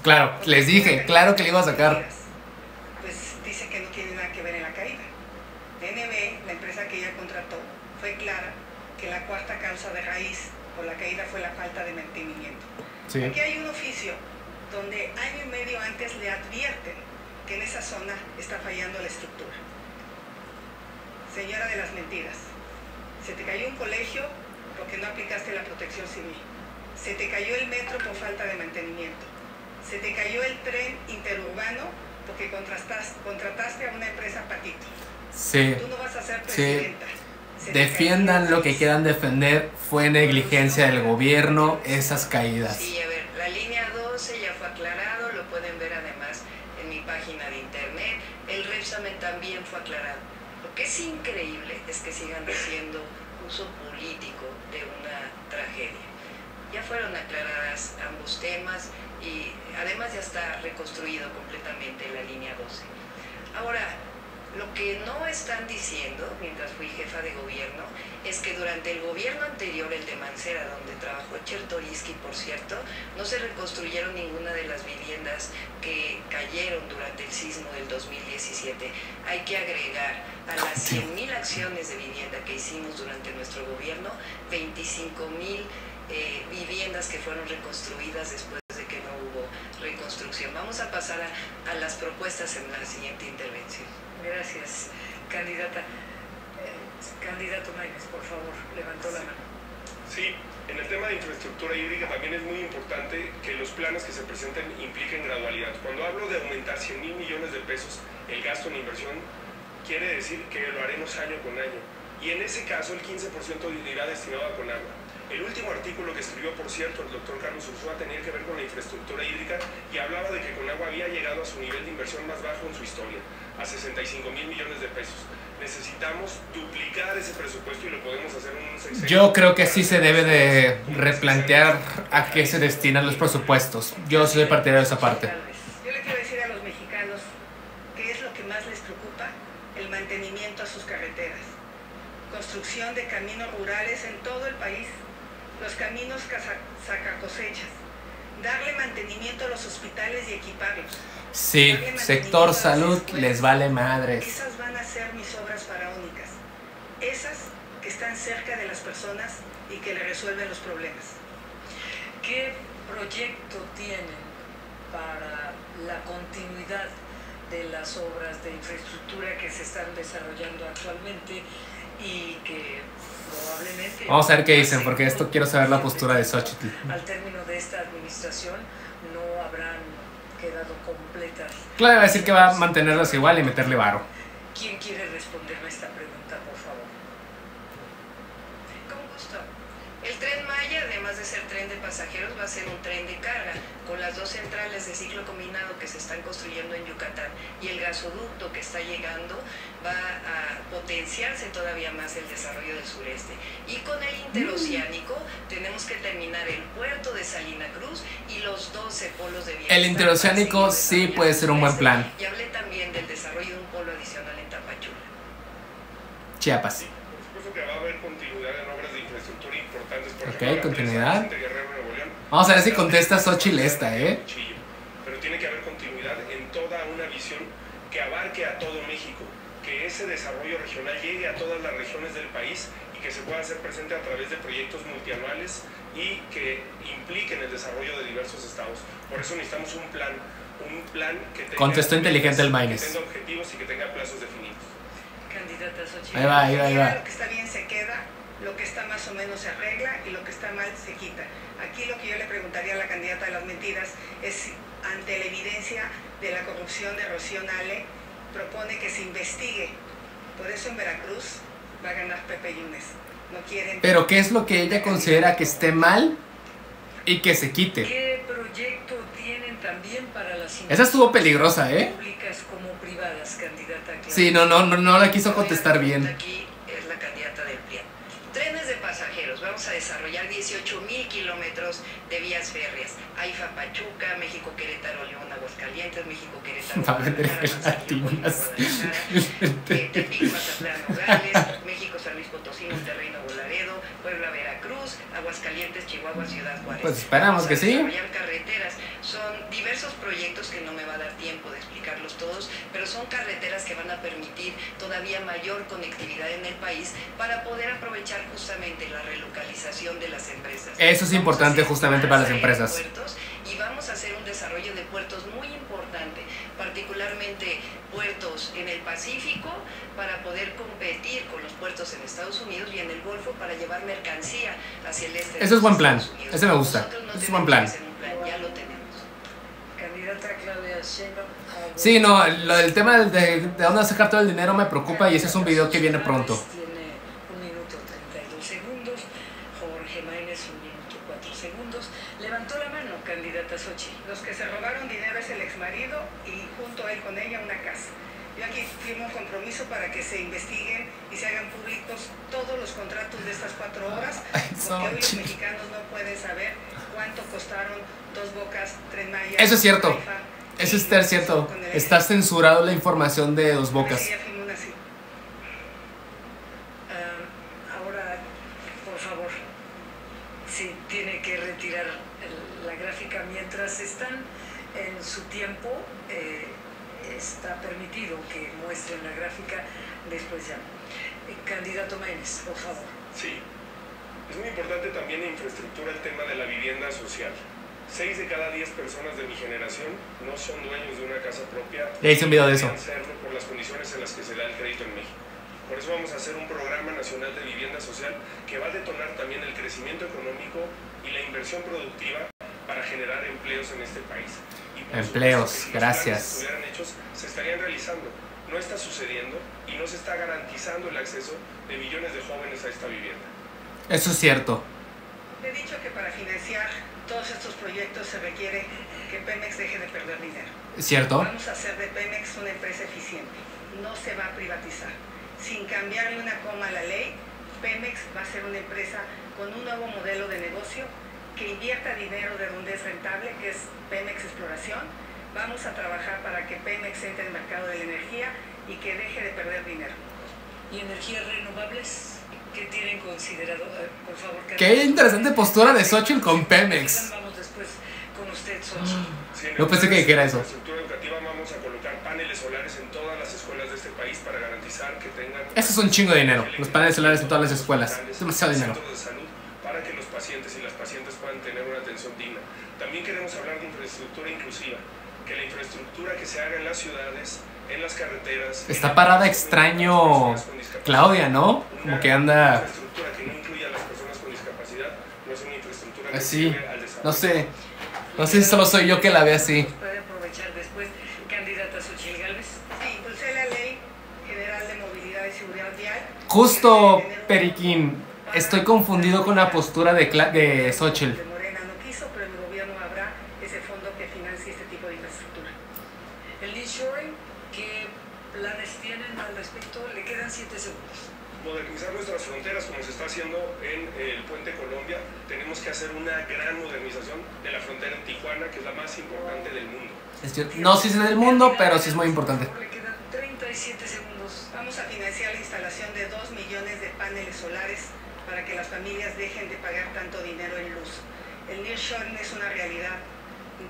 Claro, les dije, claro que le iba a sacar. Pues dice que no tiene nada que ver en la caída. DNB, la empresa que ella contrató, fue clara que la cuarta causa de raíz por la caída fue la falta de mantenimiento. Sí. Aquí hay un oficio donde año y medio antes le advierten que en esa zona está fallando la estructura. Señora de las mentiras, se te cayó un colegio porque no aplicaste la protección civil. Se te cayó el metro por falta de mantenimiento. Se te cayó el tren interurbano porque contrataste a una empresa patito. Sí. Tú no vas a ser presidenta. Sí. Defiendan lo que quieran defender. Fue negligencia del gobierno esas caídas. Sí, a ver, la línea 12 ya fue aclarado, lo pueden ver además en mi página de internet. El Repsamen también fue aclarado. Lo que es increíble es que sigan haciendo uso político de una tragedia. Ya fueron aclaradas ambos temas y además ya está reconstruido completamente la línea 12. Ahora, lo que no están diciendo, mientras fui jefa de gobierno, es que durante el gobierno anterior, el de Mancera, donde trabajó Chertoriski, por cierto, no se reconstruyeron ninguna de las viviendas que cayeron durante el sismo del 2017. Hay que agregar a las 100,000 acciones de vivienda que hicimos durante nuestro gobierno, 25,000 viviendas que fueron reconstruidas después de que no hubo reconstrucción. Vamos a pasar a las propuestas en la siguiente intervención. Gracias, candidata. Candidato Maínez, por favor, levantó la mano. Sí, en el tema de infraestructura hídrica también es muy importante que los planes que se presenten impliquen gradualidad. Cuando hablo de aumentar 100,000 millones de pesos el gasto en inversión, quiere decir que lo haremos año con año. Y en ese caso el 15% irá destinado a Conagua. El último artículo que escribió, por cierto, el doctor Carlos Ursúa tenía que ver con la infraestructura hídrica y hablaba de que Conagua había llegado a su nivel de inversión más bajo en su historia, a 65,000 millones de pesos. Necesitamos duplicar ese presupuesto y lo podemos hacer en un sexenio. Yo creo que sí se debe de replantear a qué se destinan los presupuestos. Yo soy partidario de esa parte. Yo le quiero decir a los mexicanos qué es lo que más les preocupa: el mantenimiento a sus carreteras, construcción de caminos rurales en todo el país, los caminos sacacosechas, darle mantenimiento a los hospitales y equiparlos. Sí, sector salud les vale madres. Esas van a ser mis obras faraónicas, esas que están cerca de las personas y que le resuelven los problemas. ¿Qué proyecto tienen para la continuidad de las obras de infraestructura que se están desarrollando actualmente y que probablemente... Vamos a ver qué dicen, porque esto quiero saber la postura de Xochitl. Al término de esta administración no habrán quedado completas. Claro, va a decir que va a mantenerlas igual y meterle varo. ¿Quién quiere responderme esta pregunta, por favor? Con gusto. El Tren Maya, de además de ser tren de pasajeros, va a ser un tren de carga, con las 2 centrales de ciclo combinado que se están construyendo en Yucatán y el gasoducto que está llegando, va a potenciarse todavía más el desarrollo del sureste. Y con el interoceánico tenemos que terminar el puerto de Salina Cruz y los 12 polos de bienestar. El interoceánico sí puede ser un buen plan. Y hablé también del desarrollo de un polo adicional en Tapachula. Chiapas. Sí, por supuesto que va a haber continuidad en obras de infraestructura importantes. Por Ok, ejemplo, continuidad. de Guerrero, Nuevo León. Vamos a ver si contesta Xóchitl esta, Pero tiene que haber continuidad en toda una visión que abarque a todo México, que ese desarrollo regional llegue a todas las regiones del país y que se pueda hacer presente a través de proyectos multianuales y que impliquen el desarrollo de diversos estados. Por eso necesitamos un plan que tenga... Contestó inteligente el Maines. Que tenga objetivos y que tenga plazos definidos. Candidata Xóchitl. Ahí va. Lo que está bien se queda, lo que está más o menos se arregla y lo que está mal se quita. Aquí lo que yo le preguntaría a la candidata de las mentiras es si, ante la evidencia de la corrupción de Rocío Nale, propone que se investigue. Por eso en Veracruz va a ganar Pepe Yunes. No quieren... Pero ¿qué es lo que ella considera que esté mal y que se quite? ¿Qué proyecto tienen también para las Esa estuvo peligrosa, públicas como privadas, candidata Claudia? Sí, no la quiso contestar bien. Aquí es la candidata del PRI. Trenes de pasajeros. Vamos a desarrollar 18,000 kilómetros de vías férreas. AIFA Pachuca, México Querétaro León Aguascalientes, México Querétaro Guadalajara, Tepic Mazatlán Nogales, México San Luis Potosí, Monterrey Nuevo Laredo, Puebla Veracruz, Aguascalientes Chihuahua Ciudad Juárez. Pues esperamos que sí. Desarrollar carreteras. Son diversos proyectos que no me va a dar tiempo de explicarlos todos, pero son carreteras que van a permitir todavía mayor conectividad en el país para poder aprovechar justamente la relocalización de las empresas. Eso es importante justamente para las empresas. Y vamos a hacer un desarrollo de puertos muy importante, particularmente puertos en el Pacífico para poder competir con los puertos en Estados Unidos y en el Golfo para llevar mercancía hacia el este. Eso es buen plan, ese me gusta, es un buen plan. Ya lo tenemos. Candidata Claudia Sheinbaum. Sí, no, el tema de dónde sacar todo el dinero me preocupa y ese es un video que viene pronto. Tiene 1 minuto 32 segundos. Jorge Maines, 1 minuto 4 segundos. Levantó la mano, candidata Xóchitl. Los que se robaron dinero es el exmarido y junto a él con ella una casa. Yo aquí firmo un compromiso para que se investiguen y se hagan públicos todos los contratos de estas 4 horas, porque hoy los mexicanos no pueden saber cuánto costaron Dos Bocas, Tren Maya. Eso es cierto, eso es cierto. Está censurado la información de Dos Bocas. Ahora, por favor, si tiene que retirar la gráfica mientras están en su tiempo. Está permitido que muestren la gráfica, después ya. Candidato Maines, por favor. Sí. Es muy importante también en infraestructura el tema de la vivienda social. 6 de cada 10 personas de mi generación no son dueños de una casa propia. Ya hice un video de eso. Hacerlo por las condiciones en las que se da el crédito en México. Por eso vamos a hacer un programa nacional de vivienda social que va a detonar también el crecimiento económico y la inversión productiva para generar empleos en este país. Empleos, gracias. Si estuvieran hechos, se estarían realizando. No está sucediendo y no se está garantizando el acceso de millones de jóvenes a esta vivienda. Eso es cierto. He dicho que para financiar todos estos proyectos se requiere que Pemex deje de perder dinero. ¿Es cierto? Vamos a hacer de Pemex una empresa eficiente. No se va a privatizar. Sin cambiarle una coma a la ley, Pemex va a ser una empresa con un nuevo modelo de negocio que invierta dinero de donde es rentable, que es Pemex Exploración. Vamos a trabajar para que Pemex entre en el mercado de la energía y que deje de perder dinero. ¿Y energías renovables? ¿Qué tienen considerado? Por favor, qué interesante postura de Xóchitl con Pemex. Vamos después con usted, Xóchitl. Sí, no pensé que dijera eso. En la estructura educativa vamos a colocar paneles solares en todas las escuelas de este país para garantizar que tengan... Eso es un chingo de dinero, los paneles solares en todas las escuelas. Es demasiado dinero. Centros de salud para que los pacientes y las pacientes puedan tener una atención digna. También queremos hablar de infraestructura inclusiva, que la infraestructura que se haga en las ciudades, en las carreteras... Está parada extraño Claudia, ¿no? Como que anda... Una infraestructura que no incluya a las personas con discapacidad no es una infraestructura que sí, sirve al desarrollo. No sé si solo soy yo que la ve así. ¿Puede aprovechar después, candidata Xóchitl Gálvez? Sí, impulsé la Ley General de Movilidad y Seguridad Vial. Justo, Periquín. estoy confundido con la postura de Xochitl. De Morena no quiso, pero en el gobierno habrá ese fondo que financie este tipo de infraestructura. El nearshoring, ¿qué planes tienen al respecto? Le quedan 7 segundos. Modernizar nuestras fronteras como se está haciendo en el Puente Colombia. Tenemos que hacer una gran modernización de la frontera en Tijuana, que es la más importante del mundo. No sé si es del mundo, pero sí es muy importante. Le quedan 37 segundos. Vamos a financiar la instalación de 2 millones de paneles solares para que las familias dejen de pagar tanto dinero en luz. El nearshoring es una realidad.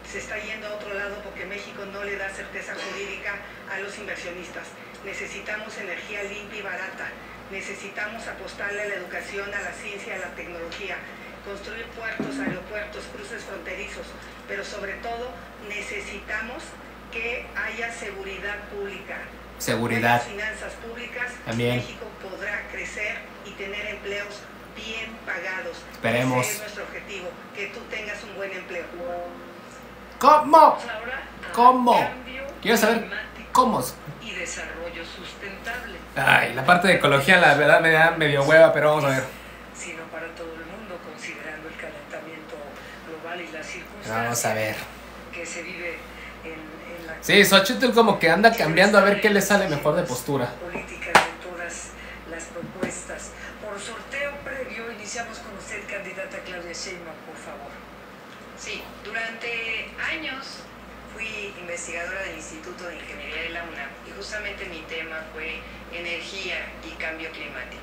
Se está yendo a otro lado porque México no le da certeza jurídica a los inversionistas. Necesitamos energía limpia y barata. Necesitamos apostarle a la educación, a la ciencia, a la tecnología, construir puertos, aeropuertos, cruces fronterizos, pero sobre todo necesitamos que haya seguridad pública. Seguridad. Con las finanzas públicas, también. México podrá crecer y tener empleos bien pagados. Esperemos. Ese es nuestro objetivo, que tú tengas un buen empleo. ¿Cómo? Ahora, ¿Cómo? cambio Quiero saber cómo. y desarrollo sustentable. Ay, la parte de ecología la verdad me da medio hueva, pero vamos a ver. Sino para todo el mundo, considerando el calentamiento global y las circunstancias Vamos a ver. que se vive en la Sí, Xochitl como que anda cambiando a ver qué le sale mejor de postura. políticas de todas las propuestas. Por sorteo previo, iniciamos con usted, candidata Claudia Sheinbaum, por favor. Sí, durante años fui investigadora del Instituto de Ingeniería de la UNAM y justamente mi tema fue energía y cambio climático.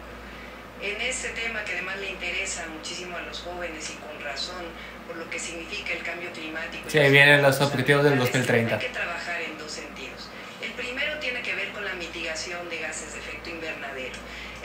En este tema, que además le interesa muchísimo a los jóvenes y con razón por lo que significa el cambio climático. Sí, vienen los objetivos del 2030. Hay que trabajar en dos sentidos. El primero tiene que ver con la mitigación de gases de efecto invernadero.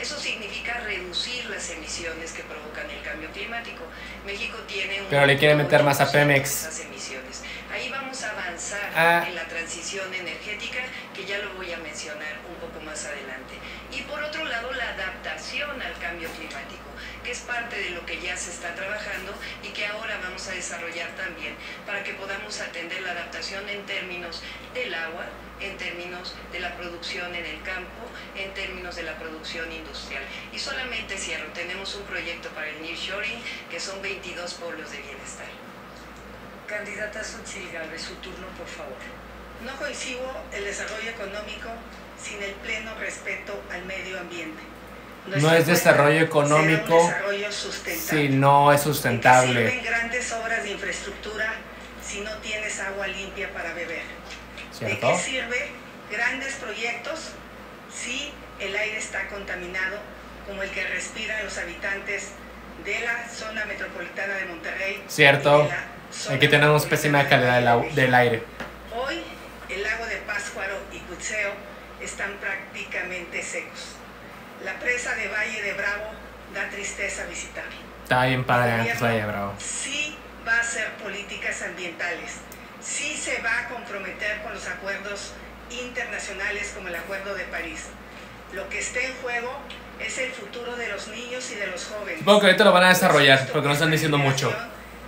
Eso significa reducir las emisiones que provocan el cambio climático. México tiene un... Pero le quiere meter más a Pemex. Esas emisiones. Ahí vamos a avanzar en la transición energética, que ya lo voy a mencionar un poco más adelante. Y por otro lado, la adaptación al cambio climático, que es parte de lo que ya se está trabajando y que ahora vamos a desarrollar también para que podamos atender la adaptación en términos del agua, en términos de la producción en el campo, en términos de la producción industrial. Y solamente cierro, tenemos un proyecto para el nearshoring, que son 22 pueblos de bienestar. Candidata Xochitl Gálvez, su turno, por favor. No concibo el desarrollo económico sin el pleno respeto al medio ambiente. No es desarrollo económico si no es sustentable. ¿De qué sirven grandes obras de infraestructura si no tienes agua limpia para beber? ¿Cierto? ¿De qué sirve grandes proyectos si el aire está contaminado, como el que respiran los habitantes de la zona metropolitana de Monterrey? Cierto. Aquí tenemos pésima calidad del aire. Hoy el lago de Pátzcuaro y Cuitzeo están prácticamente secos. La presa de Valle de Bravo da tristeza visitar. Está bien padre antes Valle de Bravo. Sí va a hacer políticas ambientales, sí se va a comprometer con los acuerdos internacionales como el Acuerdo de París. Lo que está en juego es el futuro de los niños y de los jóvenes. Supongo que ahorita lo van a desarrollar, porque no están diciendo mucho.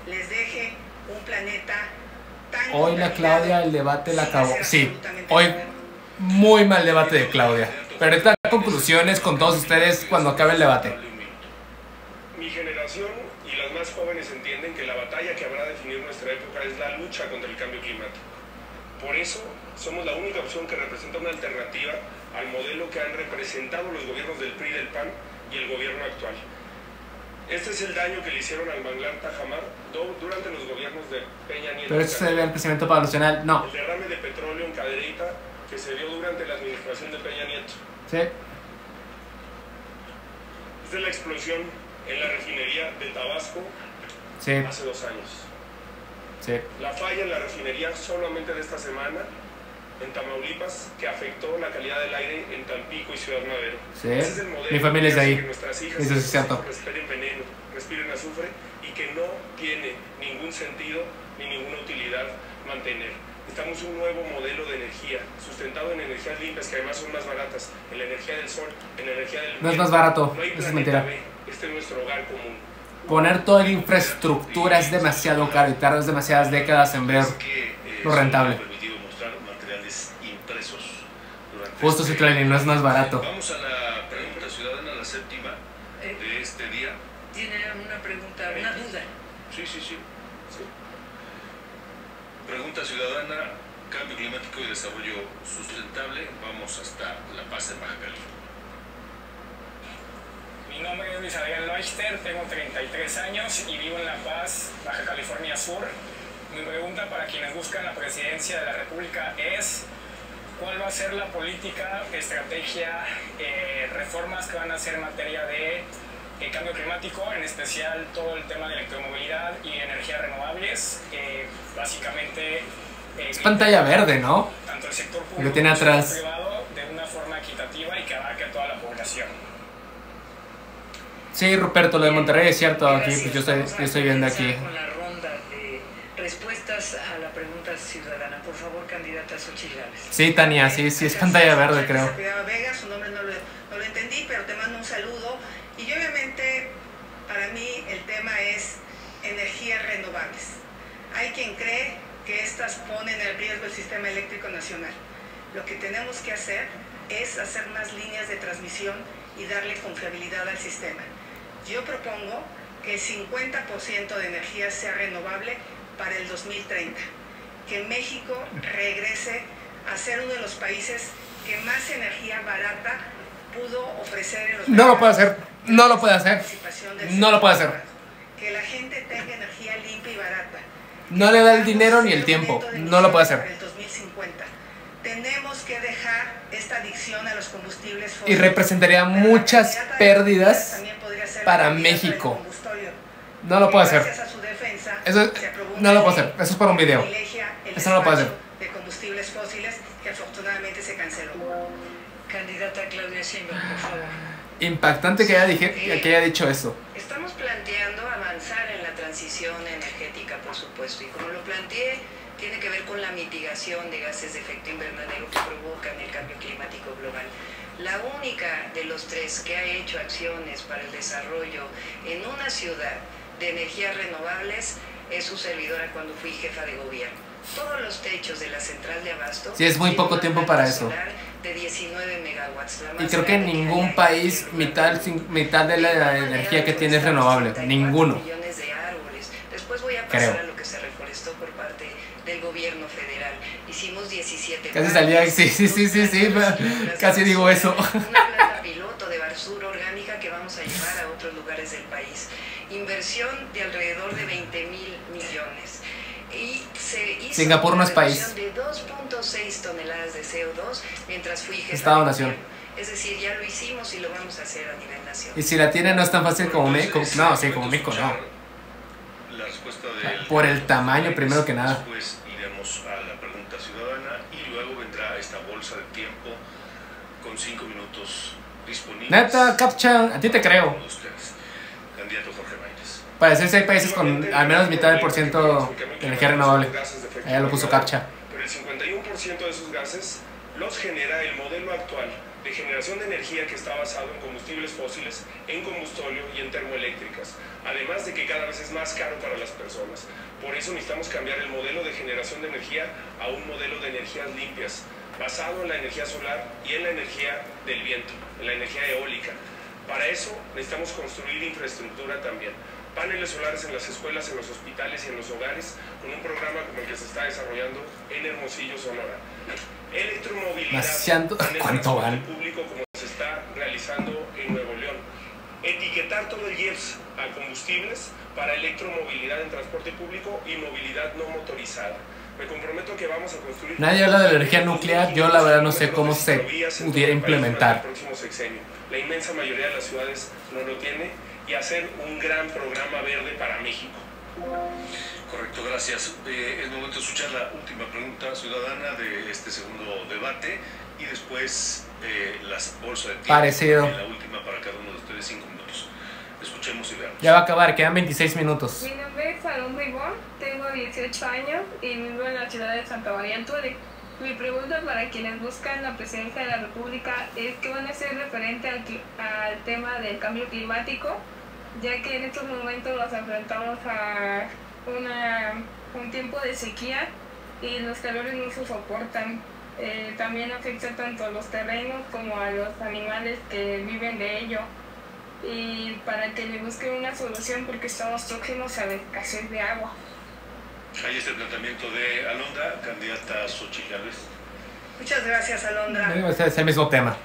Les deje un planeta tan Hoy la Claudia, el debate la acabó. Sí, hoy muy mal debate de Claudia. Pero ahorita conclusiones con todos ustedes cuando acabe el debate. Mi generación y las más jóvenes entienden que la batalla que habrá de definir nuestra época es la lucha contra el cambio climático. Por eso somos la única opción que representa una alternativa al modelo que han representado los gobiernos del PRI, del PAN y el gobierno actual. Este es el daño que le hicieron al manglar Tajamar durante los gobiernos de Peña Nieto. Pero eso se debe al crecimiento poblacional, no. El derrame de petróleo en Cadereyta que se dio durante la administración de Peña Nieto. Sí. Es de la explosión en la refinería de Tabasco hace 2 años. Sí. La falla en la refinería solamente de esta semana en Tamaulipas, que afectó la calidad del aire en Tampico y Ciudad Madero. Sí. Ese es el modelo. Mi familia es de ahí. Que nuestras hijas Eso sí es cierto. respiren veneno, respiren azufre y que no tiene ningún sentido ni ninguna utilidad mantener. Necesitamos un nuevo modelo de energía, sustentado en energías limpias, que además son más baratas, en la energía del sol, en la energía del viento. No es más barato, no hay eso es mentira. B, este es nuestro hogar común. Poner toda la infraestructura es demasiado caro y tardas demasiadas décadas en ver lo rentable. Justo si no es más barato. Vamos a la pregunta ciudadana, la séptima de este día. Sí. Pregunta ciudadana, cambio climático y desarrollo sustentable. Vamos hasta La Paz, en Baja California. Mi nombre es Luis Adrián Leuchter, tengo 33 años y vivo en La Paz, Baja California Sur. Mi pregunta para quienes buscan la presidencia de la República es: ¿cuál va a ser la política, estrategia, reformas que van a hacer en materia de cambio climático, en especial todo el tema de electromovilidad y energías renovables? Básicamente... es pantalla verde, ¿no? Tanto el sector público lo tiene atrás. como el privado, de una forma equitativa y que abarque a toda la población. Sí, Ruperto, lo de Monterrey es cierto. Aquí, pues yo estoy viendo aquí. Con la ronda de respuestas a la pregunta ciudadana. Por favor, candidata Xochitl Gálvez. Sí, Tania, sí, es pantalla verde, creo. Vega, su nombre no lo entendí, pero te mando un saludo. Y obviamente, para mí, el tema es energías renovables. Hay quien cree que estas ponen en riesgo el sistema eléctrico nacional. Lo que tenemos que hacer es hacer más líneas de transmisión y darle confiabilidad al sistema. Yo propongo que el 50% de energía sea renovable para el 2030, que México regrese a ser uno de los países que más energía barata pudo ofrecer en los No lo puede hacer, no lo puede hacer, no lo puede hacer. Que la gente tenga energía limpia y barata. No le da el dinero ni el tiempo, no lo puede hacer. Para el 2050. Tenemos que dejar esta adicción a los combustibles Y fósiles. representaría muchas pérdidas para México. No lo puede hacer. Eso no lo puede hacer. Eso es para un video. Eso no lo puede hacer. De combustibles fósiles que afortunadamente se canceló. Candidata Claudia Sheinbaum, por favor. Impactante que haya dicho eso. Estamos planteando avanzar en la transición energética, por supuesto, y como lo planteé, tiene que ver con la mitigación de gases de efecto invernadero que provocan el cambio climático global. La única de los tres que ha hecho acciones para el desarrollo en una ciudad de energías renovables es su servidora cuando fui jefa de gobierno. Todos los techos de la central de abasto... Sí, es muy poco tiempo para eso. De 19 megawatts. Y creo que en ningún país mitad de la energía que tiene es renovable. Ninguno. Después voy a pasar a lo que se reforestó por parte del gobierno federal. Hicimos 17... Casi salía, sí, casi digo eso. Una planta piloto de basura orgánica que vamos a llevar a otros lugares del país. Inversión de alrededor de 20,000 millones. Y se hizo Singapur no es país. De 2.6 toneladas de CO2 mientras fui jefa Estado de nación. gobierno. Es decir, ya lo hicimos y lo vamos a hacer a nivel nacional. Y si la tiene no es tan fácil como México. No, sí, como México no. La respuesta del por el tamaño, primero que nada. Después iremos a la pregunta ciudadana y luego vendrá esta bolsa de tiempo con 5 minutos disponibles. Neta, Capcha, a ti te creo. Ustedes, candidato Jorge Maínez. Parece que hay países con al menos mitad del % de energía renovable. Allá lo puso Capcha. Pero el 51% de esos gases los genera el modelo actual de generación de energía que está basado en combustibles fósiles, en combustóleo y en termoeléctricas. Además de que cada vez es más caro para las personas. Por eso necesitamos cambiar el modelo de generación de energía a un modelo de energías limpias, basado en la energía solar y en la energía del viento, en la energía eólica. Para eso necesitamos construir infraestructura también. Paneles solares en las escuelas, en los hospitales y en los hogares, con un programa como el que se está desarrollando en Hermosillo, Sonora. Electromovilidad en el transporte público como se está realizando en Nuevo León. Etiquetar todo el IEPS a combustibles para electromovilidad en transporte público y movilidad no motorizada. Me comprometo que vamos a construir... Nadie habla de la energía nuclear, yo la verdad no sé cómo se pudiera implementar. La inmensa mayoría de las ciudades no lo tiene, y hacer un gran programa verde para México. Correcto, gracias. Es momento de escuchar la última pregunta ciudadana de este segundo debate y después las bolsas de tiempo. Parecido. La última para cada uno de ustedes, 5 minutos. Escuchemos y veamos. Ya va a acabar, quedan 26 minutos. Mi nombre es Salón Ribón, tengo 18 años y vivo en la ciudad de Santa María Antúrez. Mi pregunta para quienes buscan la presidencia de la República es qué van a hacer referente al tema del cambio climático, ya que en estos momentos nos enfrentamos a un tiempo de sequía y los calores no se soportan. También afecta tanto a los terrenos como a los animales que viven de ello. y para que le busquen una solución porque estamos próximos a la escasez de agua. Ahí está el planteamiento de Alondra, candidata Xochitl Gálvez. Muchas gracias, Alondra. Es el mismo tema.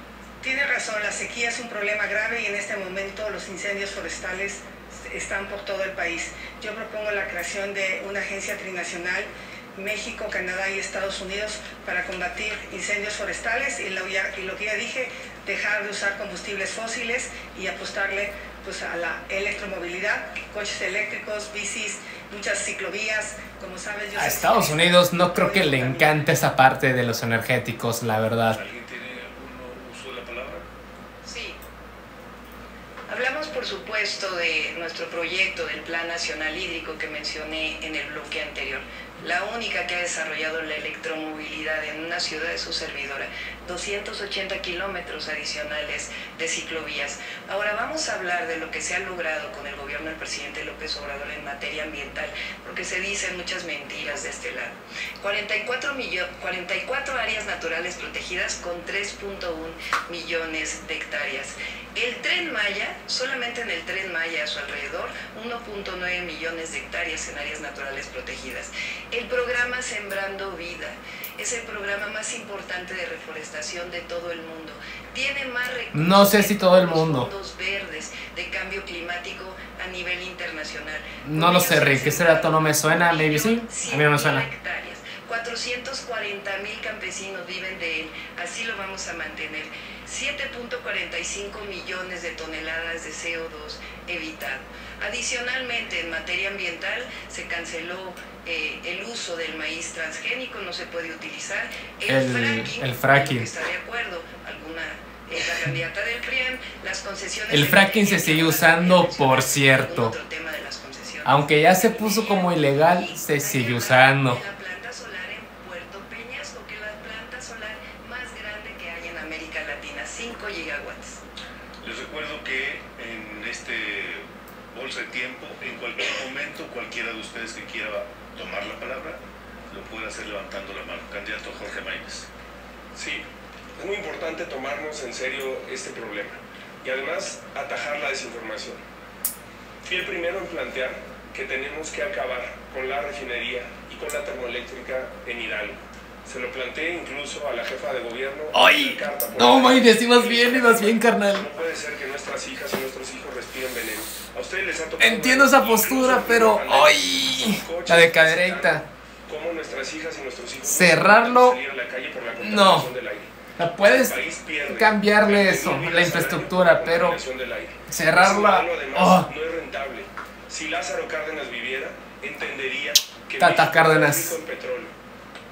Tiene razón, la sequía es un problema grave y en este momento los incendios forestales están por todo el país. Yo propongo la creación de una agencia trinacional, México, Canadá y Estados Unidos, para combatir incendios forestales y lo que ya dije, dejar de usar combustibles fósiles y apostarle pues a la electromovilidad, coches eléctricos, bicis, muchas ciclovías, como sabes. A Estados Unidos no creo que le encante esa parte de los energéticos, la verdad. ¿Alguien tiene algún uso de la palabra? Sí. Hablamos, por supuesto, de nuestro proyecto del Plan Nacional Hídrico que mencioné en el bloque anterior. La única que ha desarrollado la electromovilidad en una ciudad es su servidora. 280 kilómetros adicionales de ciclovías. Ahora vamos a hablar de lo que se ha logrado con el gobierno del presidente López Obrador en materia ambiental, porque se dicen muchas mentiras de este lado. 44 áreas naturales protegidas con 3.1 millones de hectáreas. El Tren Maya, solamente en el Tren Maya a su alrededor, 1.9 millones de hectáreas en áreas naturales protegidas. El programa Sembrando Vida es el programa más importante de reforestación de todo el mundo. Tiene más recursos, no sé si todo el mundo, fondos verdes de cambio climático a nivel internacional. No lo sé, Rick, ese dato no me suena, maybe sí, a mí no me suena. 440,000 campesinos viven de él, así lo vamos a mantener. 7.45 millones de toneladas de CO2 evitado. Adicionalmente, en materia ambiental, se canceló el uso del maíz transgénico, no se puede utilizar. El fracking. ¿Está de acuerdo? La candidata del PRIAN, las concesiones. El fracking se sigue usando, por cierto. Otro tema de las concesiones. Aunque ya se puso como ilegal, se sigue usando. La planta solar en Puerto Peñasco, que es la planta solar más grande que hay en América Latina, 5 gigawatts. Les recuerdo que en este bolsa de tiempo, en cualquier momento, cualquiera de ustedes que quiera tomar la palabra, lo puede hacer levantando la mano. Candidato Jorge Maínez. Sí, es muy importante tomarnos en serio este problema y además atajar la desinformación. Fui el primero en plantear que tenemos que acabar con la refinería y con la termoeléctrica en Hidalgo. Se lo planteé incluso a la jefa de gobierno. ¡Ay! No, Maínez, ibas bien, carnal. No puede ser que nuestras hijas y nuestros hijos respiren veneno. A ustedes les ha tocado. Entiendo esa postura, pero ¡ay! La de cadereita. Cómo nuestras hijas y nuestros hijos cerrarlo. No. Puedes cambiarle eso, la infraestructura, pero cerrarla. Oh. No es rentable. Si Lázaro Cárdenas viviera, entendería que Tata Cárdenas.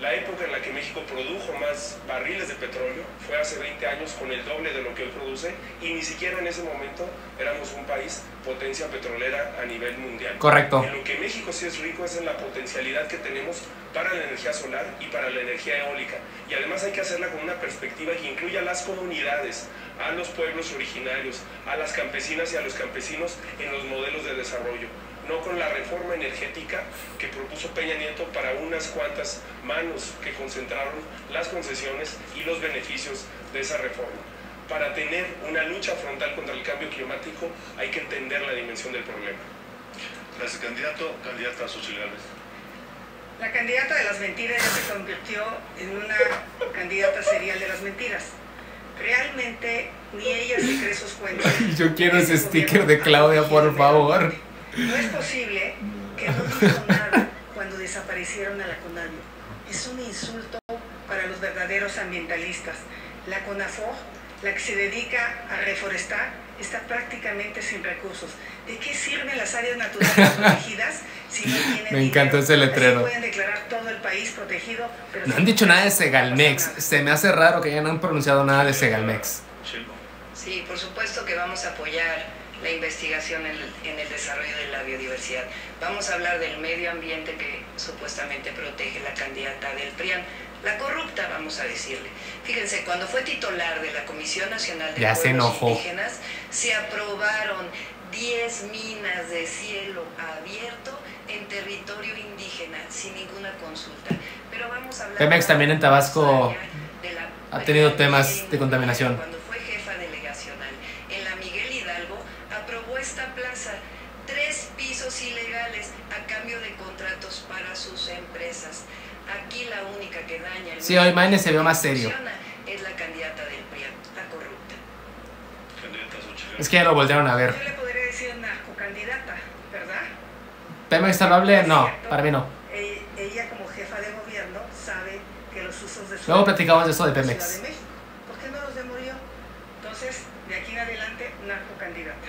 La época en la que México produjo más barriles de petróleo fue hace 20 años, con el doble de lo que hoy produce, y ni siquiera en ese momento éramos un país potencia petrolera a nivel mundial. Correcto. En lo que México sí es rico es en la potencialidad que tenemos para la energía solar y para la energía eólica. Y además hay que hacerla con una perspectiva que incluya a las comunidades, a los pueblos originarios, a las campesinas y a los campesinos en los modelos de desarrollo. No con la reforma energética que propuso Peña Nieto para unas cuantas manos que concentraron las concesiones y los beneficios de esa reforma. Para tener una lucha frontal contra el cambio climático hay que entender la dimensión del problema. Gracias, candidato. Candidata Xochitl Gálvez. La candidata de las mentiras ya se convirtió en una candidata serial de las mentiras. Realmente ni ella se cree sus cuentos. Yo quiero ese sticker de Claudia, por favor. No es posible que no dijo nada cuando desaparecieron a la CONAVIO. Es un insulto para los verdaderos ambientalistas. La CONAFOR, la que se dedica a reforestar, está prácticamente sin recursos. ¿De qué sirven las áreas naturales protegidas si no tienen Me encantó ese letrero. Así pueden declarar todo el país protegido, pero no han dicho nada de Segalmex. Se me hace raro que ya no han pronunciado nada de Segalmex. Sí, por supuesto que vamos a apoyar la investigación en el desarrollo de la biodiversidad. Vamos a hablar del medio ambiente que supuestamente protege la candidata del PRIAN, la corrupta, vamos a decirle. Fíjense, cuando fue titular de la Comisión Nacional de Pueblos Indígenas, se aprobaron 10 minas de cielo abierto en territorio indígena, sin ninguna consulta. Pero vamos a hablar... Pemex también en Tabasco ha tenido temas de contaminación. Cuando fue jefa delegacional en la Miguel Hidalgo, cambio de contratos para sus empresas. Aquí la única que daña el sí, hoy Maine se vio más serio. Es la candidata del PRIAN, la corrupta. Es que ya lo voltearon a ver. Yo le podría decir narcocandidata, ¿verdad? ¿Pemex salvable? No, para mí no. Ella como jefa de gobierno sabe que los usos de su... Luego platicamos de eso de Pemex. Ciudad de México. ¿Por qué no los demolió? Entonces, de aquí en adelante, narcocandidata.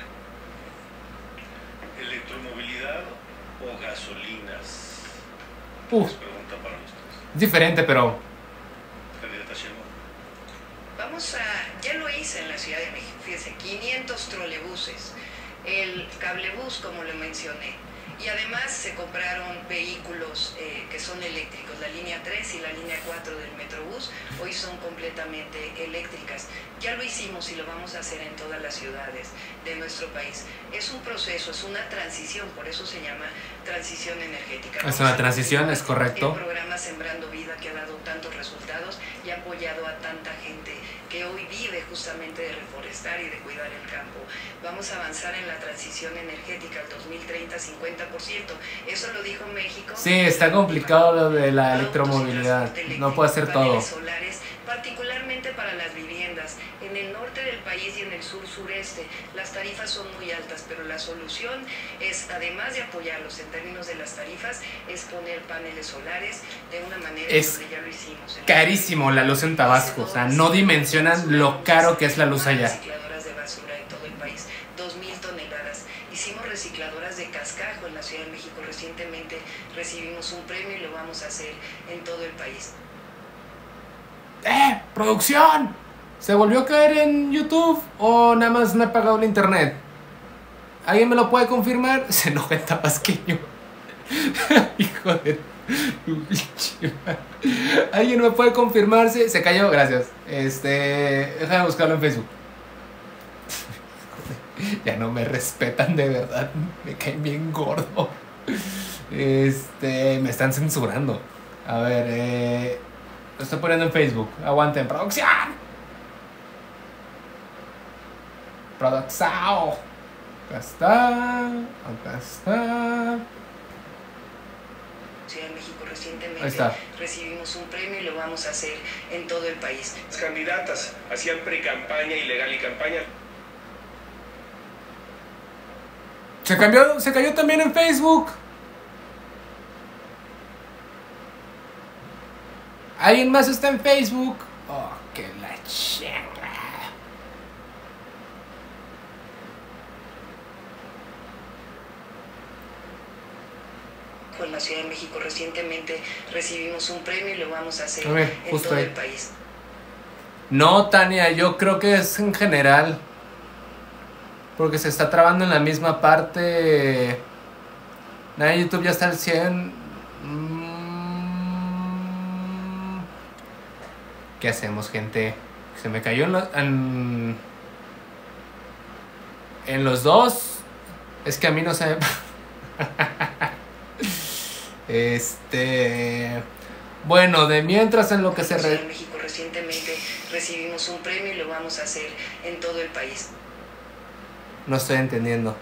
¿Electromovilidad o gasolinas? Pregunta para ustedes. Diferente, pero... Candidata Sheinbaum. Ya lo hice en la Ciudad de México, fíjese, 500 trolebuses, el cablebús, como lo mencioné, y además se compraron vehículos que son eléctricos, la línea 3 y la línea 4 del Metrobús hoy son completamente eléctricas. Ya lo hicimos y lo vamos a hacer en todas las ciudades de nuestro país. Es un proceso, es una transición, por eso se llama transición energética. Es una transición, es correcto. El programa Sembrando Vida, que ha dado tantos resultados y ha apoyado a tanta gente que hoy vive justamente de reforestar y de cuidar el campo. Vamos a avanzar en la transición energética al 2030, 50%. Eso lo dijo México. Sí, está complicado lo de la electromovilidad. No puede ser todo. Solares, particularmente para las viviendas. En el norte del país y en el sur-sureste las tarifas son muy altas, pero la solución es, además de apoyarlos en términos de las tarifas, es poner paneles solares de una manera es ya lo hicimos. Carísimo la luz en Tabasco, o sea, no dimensionan lo caro que es la luz allá. Recicladoras de basura en todo el país, 2,000 toneladas. Hicimos recicladoras de cascajo en la Ciudad de México. Recientemente recibimos un premio y lo vamos a hacer en todo el país. ¡Producción! ¿Se volvió a caer en YouTube o nada más me ha pagado el internet? ¿Alguien me lo puede confirmar? Se enoja el tabasqueño. Hijo de... ¿Alguien me puede confirmarse? Se cayó, gracias. Déjame buscarlo en Facebook. Ya no me respetan de verdad. Me caen bien gordo. Me están censurando. A ver, lo estoy poniendo en Facebook. Aguanten, producción. Producción. Acá está. Acá está. Ciudad de México recientemente Ahí está. Recibimos un premio y lo vamos a hacer en todo el país. Las candidatas hacían pre-campaña ilegal y campaña. Se cayó también en Facebook. ¿Alguien más está en Facebook? Oh, que la chinga. En la Ciudad de México recientemente recibimos un premio y lo vamos a hacer en todo el país. No, Tania, yo creo que es en general. Porque se está trabando en la misma parte. Nada, YouTube ya está al 100. ¿Qué hacemos, gente? Se me cayó en los dos. Es que a mí no se me... Bueno, de mientras en lo que se... En México recientemente recibimos un premio y lo vamos a hacer en todo el país. No estoy entendiendo.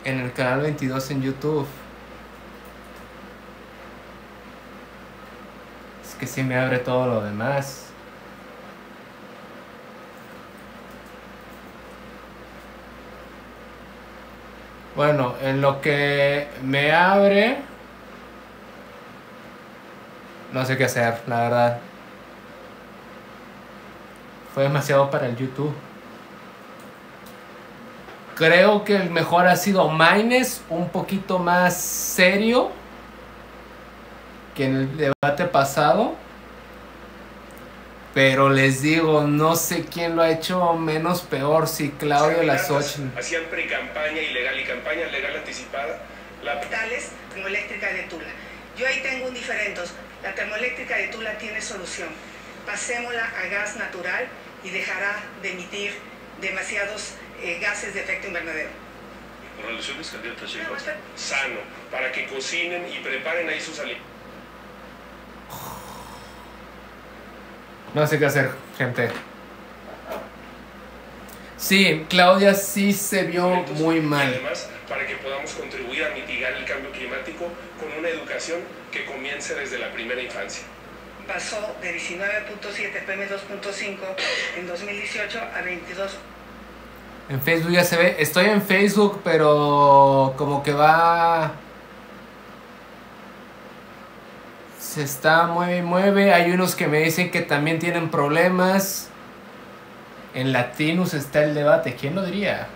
En el canal 22 en YouTube. Es que sí me abre todo lo demás. Bueno, en lo que me abre... No sé qué hacer, la verdad. Fue demasiado para el YouTube. Creo que el mejor ha sido Maines, un poquito más serio que en el debate pasado. Pero les digo, no sé quién lo ha hecho menos peor, si Claudio Lazoch. Hacían pre-campaña ilegal y campaña legal anticipada. Tales termoeléctrica de Tula. Yo ahí tengo un diferendos. La termoeléctrica de Tula tiene solución. Pasémosla a gas natural y dejará de emitir demasiados gases de efecto invernadero. Por relaciones, candidata Sheinbaum. Sano, para que cocinen y preparen ahí sus alimentos. No sé qué hacer, gente. Sí, Claudia sí se vio muy mal. Además, para que podamos contribuir a mitigar el cambio climático con una educación que comience desde la primera infancia. Pasó de 19.7 PM2.5 en 2018 a 22. En Facebook ya se ve. Estoy en Facebook, pero como que va... Se está mueve y mueve. Hay unos que me dicen que también tienen problemas. En Latinus está el debate. ¿Quién lo diría?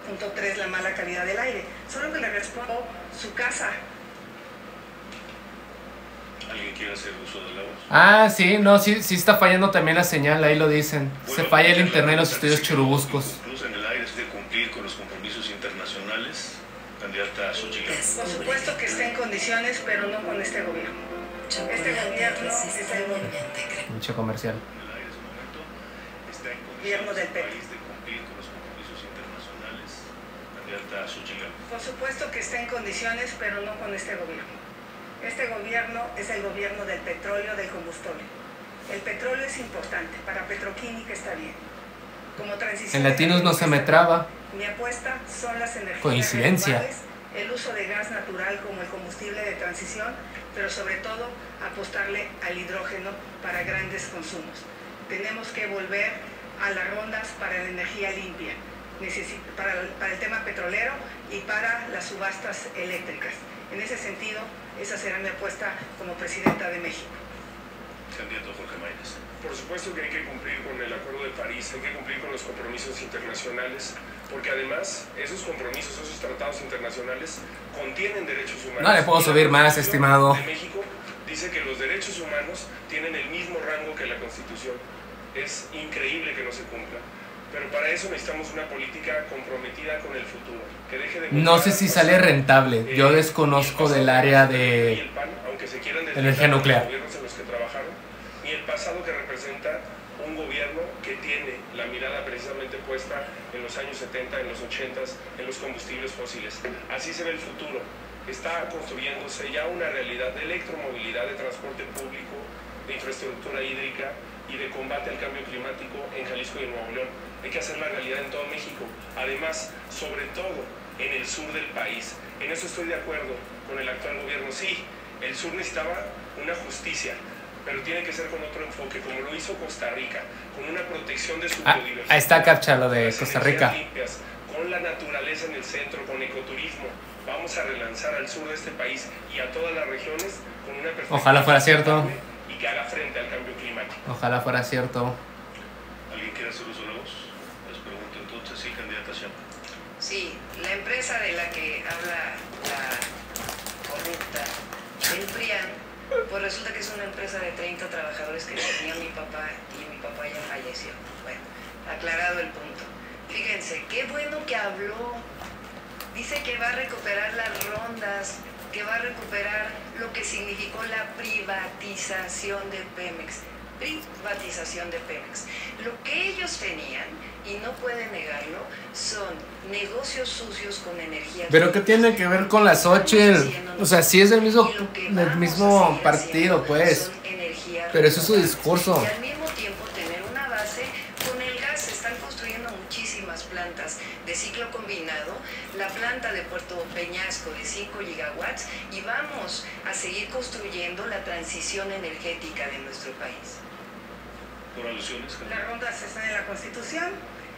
Punto 3, la mala calidad del aire. Solo que le respondo su casa. ¿Alguien quiere hacer uso de la voz? Ah, sí, no, sí está fallando también la señal, ahí lo dicen. Bueno, se falla el internet en los estudios churubuscos. Incluso en el aire es de cumplir con los compromisos internacionales. Candidata Xochitl. Por supuesto que está en condiciones, pero no con este gobierno. Este gobierno es el Mucho comercial. gobierno del PP. Por supuesto que está en condiciones, pero no con este gobierno. Este gobierno es el gobierno del petróleo, del combustible. El petróleo es importante, para petroquímica está bien. Como transición En Latinos no se me traba. Mi apuesta son las energías Coincidencia. renovables, el uso de gas natural como el combustible de transición, pero sobre todo apostarle al hidrógeno para grandes consumos. Tenemos que volver a las rondas para la energía limpia, para el tema petrolero y para las subastas eléctricas. En ese sentido, esa será mi apuesta como presidenta de México. Candidato Jorge Maynes. Por supuesto que hay que cumplir con el Acuerdo de París, hay que cumplir con los compromisos internacionales, porque además esos compromisos, esos tratados internacionales contienen derechos humanos. No le puedo subir más, estimado. De México dice que los derechos humanos tienen el mismo rango que la Constitución. Es increíble que no se cumpla. Pero para eso necesitamos una política comprometida con el futuro, que deje de... No sé si sale rentable. Yo desconozco del área de energía nuclear. Gobiernos en los que trabajaron, ni el pasado que representa un gobierno que tiene la mirada precisamente puesta en los años 70, en los 80, en los combustibles fósiles. Así se ve el futuro. Está construyéndose ya una realidad de electromovilidad, de transporte público, de infraestructura hídrica y de combate al cambio climático en Jalisco y en Nuevo León. Hay que hacer la realidad en todo México. Además, sobre todo en el sur del país. En eso estoy de acuerdo con el actual gobierno. Sí, el sur necesitaba una justicia, pero tiene que ser con otro enfoque, como lo hizo Costa Rica, con una protección de su biodiversidad. Ahí está Captcha, lo de Costa Rica. Limpias, con la naturaleza en el centro, con ecoturismo. Vamos a relanzar al sur de este país y a todas las regiones con una perspectiva. Ojalá fuera cierto. Y que haga frente al cambio climático. Ojalá fuera cierto. ¿Alguien quiere hacer uso de la voz? Les pregunto entonces, sí, candidata Xian. Sí, la empresa de la que habla la corrupta, el PRIAN, pues resulta que es una empresa de 30 trabajadores que tenía mi papá y mi papá ya falleció. Bueno, aclarado el punto. Fíjense, qué bueno que habló. Dice que va a recuperar las rondas, que va a recuperar lo que significó la privatización de Pemex. Privatización de Pemex. Lo que ellos tenían, y no pueden negarlo, son negocios sucios con energía. ¿Pero qué tiene que ver con la Xochitl? O sea, sí es del mismo partido, pues. Pero eso es su discurso. Y al mismo tiempo tener una base con el gas. Se están construyendo muchísimas plantas de ciclo combinado. La planta de Puerto Peñasco de 5 gigawatts. Y vamos a seguir construyendo la transición energética de nuestro país. Por alusiones. Las rondas están en la Constitución.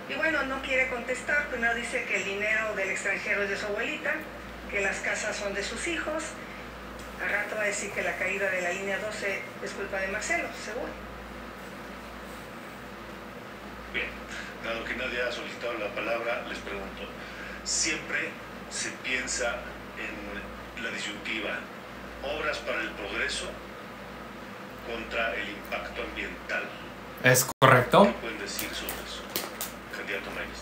Y bueno, no quiere contestar. Primero dice que el dinero del extranjero es de su abuelita, que las casas son de sus hijos. Al rato va a decir que la caída de la línea 12 es culpa de Marcelo, seguro. Bien, dado que nadie ha solicitado la palabra, les pregunto. Siempre se piensa en la disyuntiva, obras para el progreso contra el impacto ambiental. ¿Es correcto? ¿Qué pueden decir sobre eso? Candidato Maynes.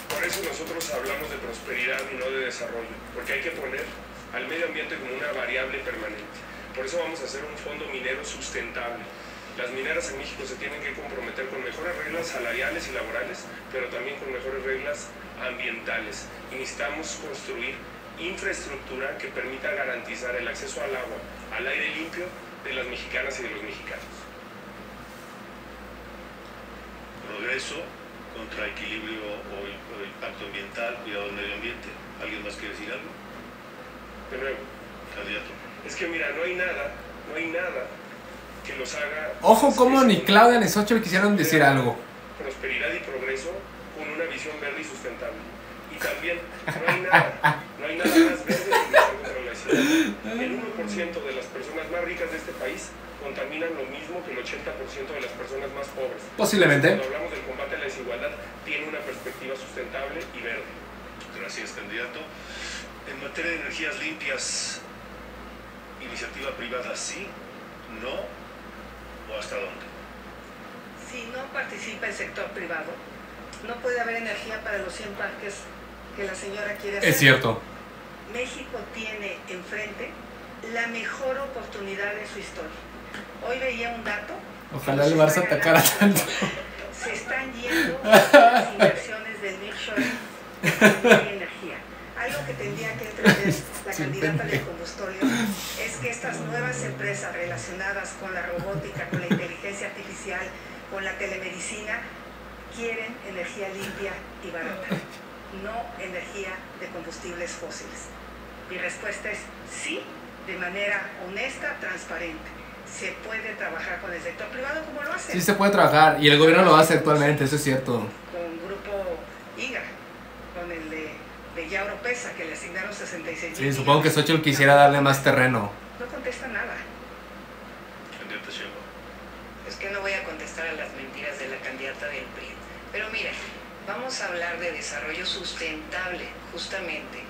Por eso nosotros hablamos de prosperidad y no de desarrollo, porque hay que poner al medio ambiente como una variable permanente. Por eso vamos a hacer un fondo minero sustentable. Las mineras en México se tienen que comprometer con mejores reglas salariales y laborales, pero también con mejores reglas ambientales. Y necesitamos construir infraestructura que permita garantizar el acceso al agua, al aire limpio de las mexicanas y de los mexicanos. progreso contra equilibrio o impacto ambiental, cuidado del medio ambiente. ¿Alguien más quiere decir algo? De nuevo, candidato. Es que mira, no hay nada que los haga... Ojo como ni Claudia ni Xochitl quisieron decir algo. Prosperidad y progreso con una visión verde y sustentable. Y también no hay nada más verde que luchar contra la desigualdad. El 1% de las personas más ricas de este país contaminan lo mismo que el 80% de las personas más pobres. Posiblemente. Cuando hablamos del combate a la desigualdad, tiene una perspectiva sustentable y verde. Gracias, candidato. En materia de energías limpias, iniciativa privada sí, no, o hasta dónde. Si no participa el sector privado, no puede haber energía para los 100 parques que la señora quiere hacer. Es cierto. México tiene enfrente la mejor oportunidad de su historia. Hoy veía un dato. Ojalá el Barça atacara tanto. Se están yendo las inversiones del nearshoring de energía. Algo que tendría que entender la candidata del combustorio es que estas nuevas empresas relacionadas con la robótica, con la inteligencia artificial, con la telemedicina, quieren energía limpia y barata, no energía de combustibles fósiles. Mi respuesta es sí, de manera honesta, transparente. Se puede trabajar con el sector privado como lo hace. Sí se puede trabajar y el gobierno lo hace actualmente, eso es cierto. Con Grupo IGA, con el de Yauro Pesa, que le asignaron 66 Sí, supongo que Xochitl quisiera darle más terreno. No contesta nada. Es que no voy a contestar a las mentiras de la candidata del PRI. Pero mira, vamos a hablar de desarrollo sustentable, justamente.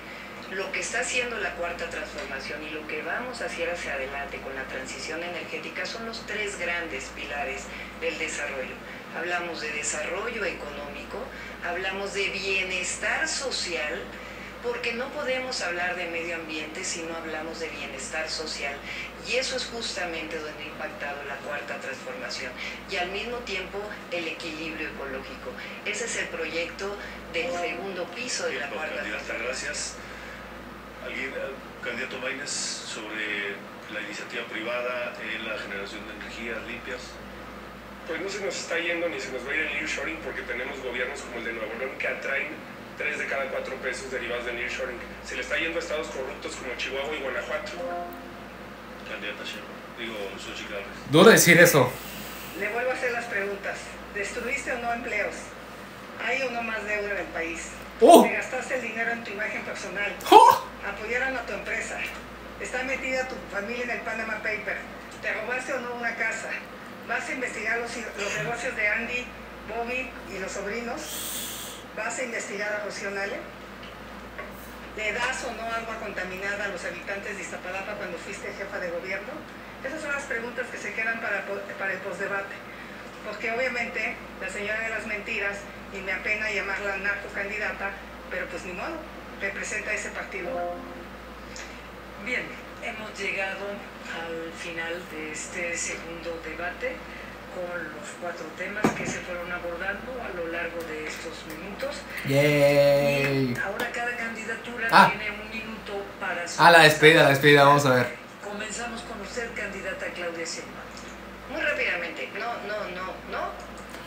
Lo que está haciendo la Cuarta Transformación y lo que vamos a hacer hacia adelante con la transición energética son los tres grandes pilares del desarrollo. Hablamos de desarrollo económico, hablamos de bienestar social, porque no podemos hablar de medio ambiente si no hablamos de bienestar social. Y eso es justamente donde ha impactado la Cuarta Transformación. Y al mismo tiempo el equilibrio ecológico. Ese es el proyecto del segundo piso de la Cuarta Transformación. Gracias. ¿Alguien, candidato Maínez, sobre la iniciativa privada en la generación de energías limpias? Pues no se nos está yendo ni se nos va a ir el nearshoring porque tenemos gobiernos como el de Nuevo León que atraen 3 de cada 4 pesos derivados del nearshoring. Se le está yendo a estados corruptos como Chihuahua y Guanajuato. Candidata Xochitl. Duro decir eso. Le vuelvo a hacer las preguntas. ¿Destruiste o no empleos? ¿Hay o no más deuda en el país? ¿Te gastaste el dinero en tu imagen personal? ¿Apoyaron a tu empresa? ¿Está metida tu familia en el Panama Paper? ¿Te robaste o no una casa? ¿Vas a investigar los negocios de Andy, Bobby y los sobrinos? ¿Vas a investigar a Rocío Nale? ¿Le das o no agua contaminada a los habitantes de Iztapalapa cuando fuiste jefa de gobierno? Esas son las preguntas que se quedan para el postdebate. Porque obviamente la señora de las mentiras, y me apena llamarla narcocandidata, pero pues ni modo, representa ese partido. Bien, hemos llegado al final de este segundo debate con los 4 temas que se fueron abordando a lo largo de estos minutos. Yay. Y ahora cada candidatura tiene un minuto para su... La despedida, vamos a ver. Comenzamos con usted, candidata Claudia Sheinbaum. Muy rápidamente, no,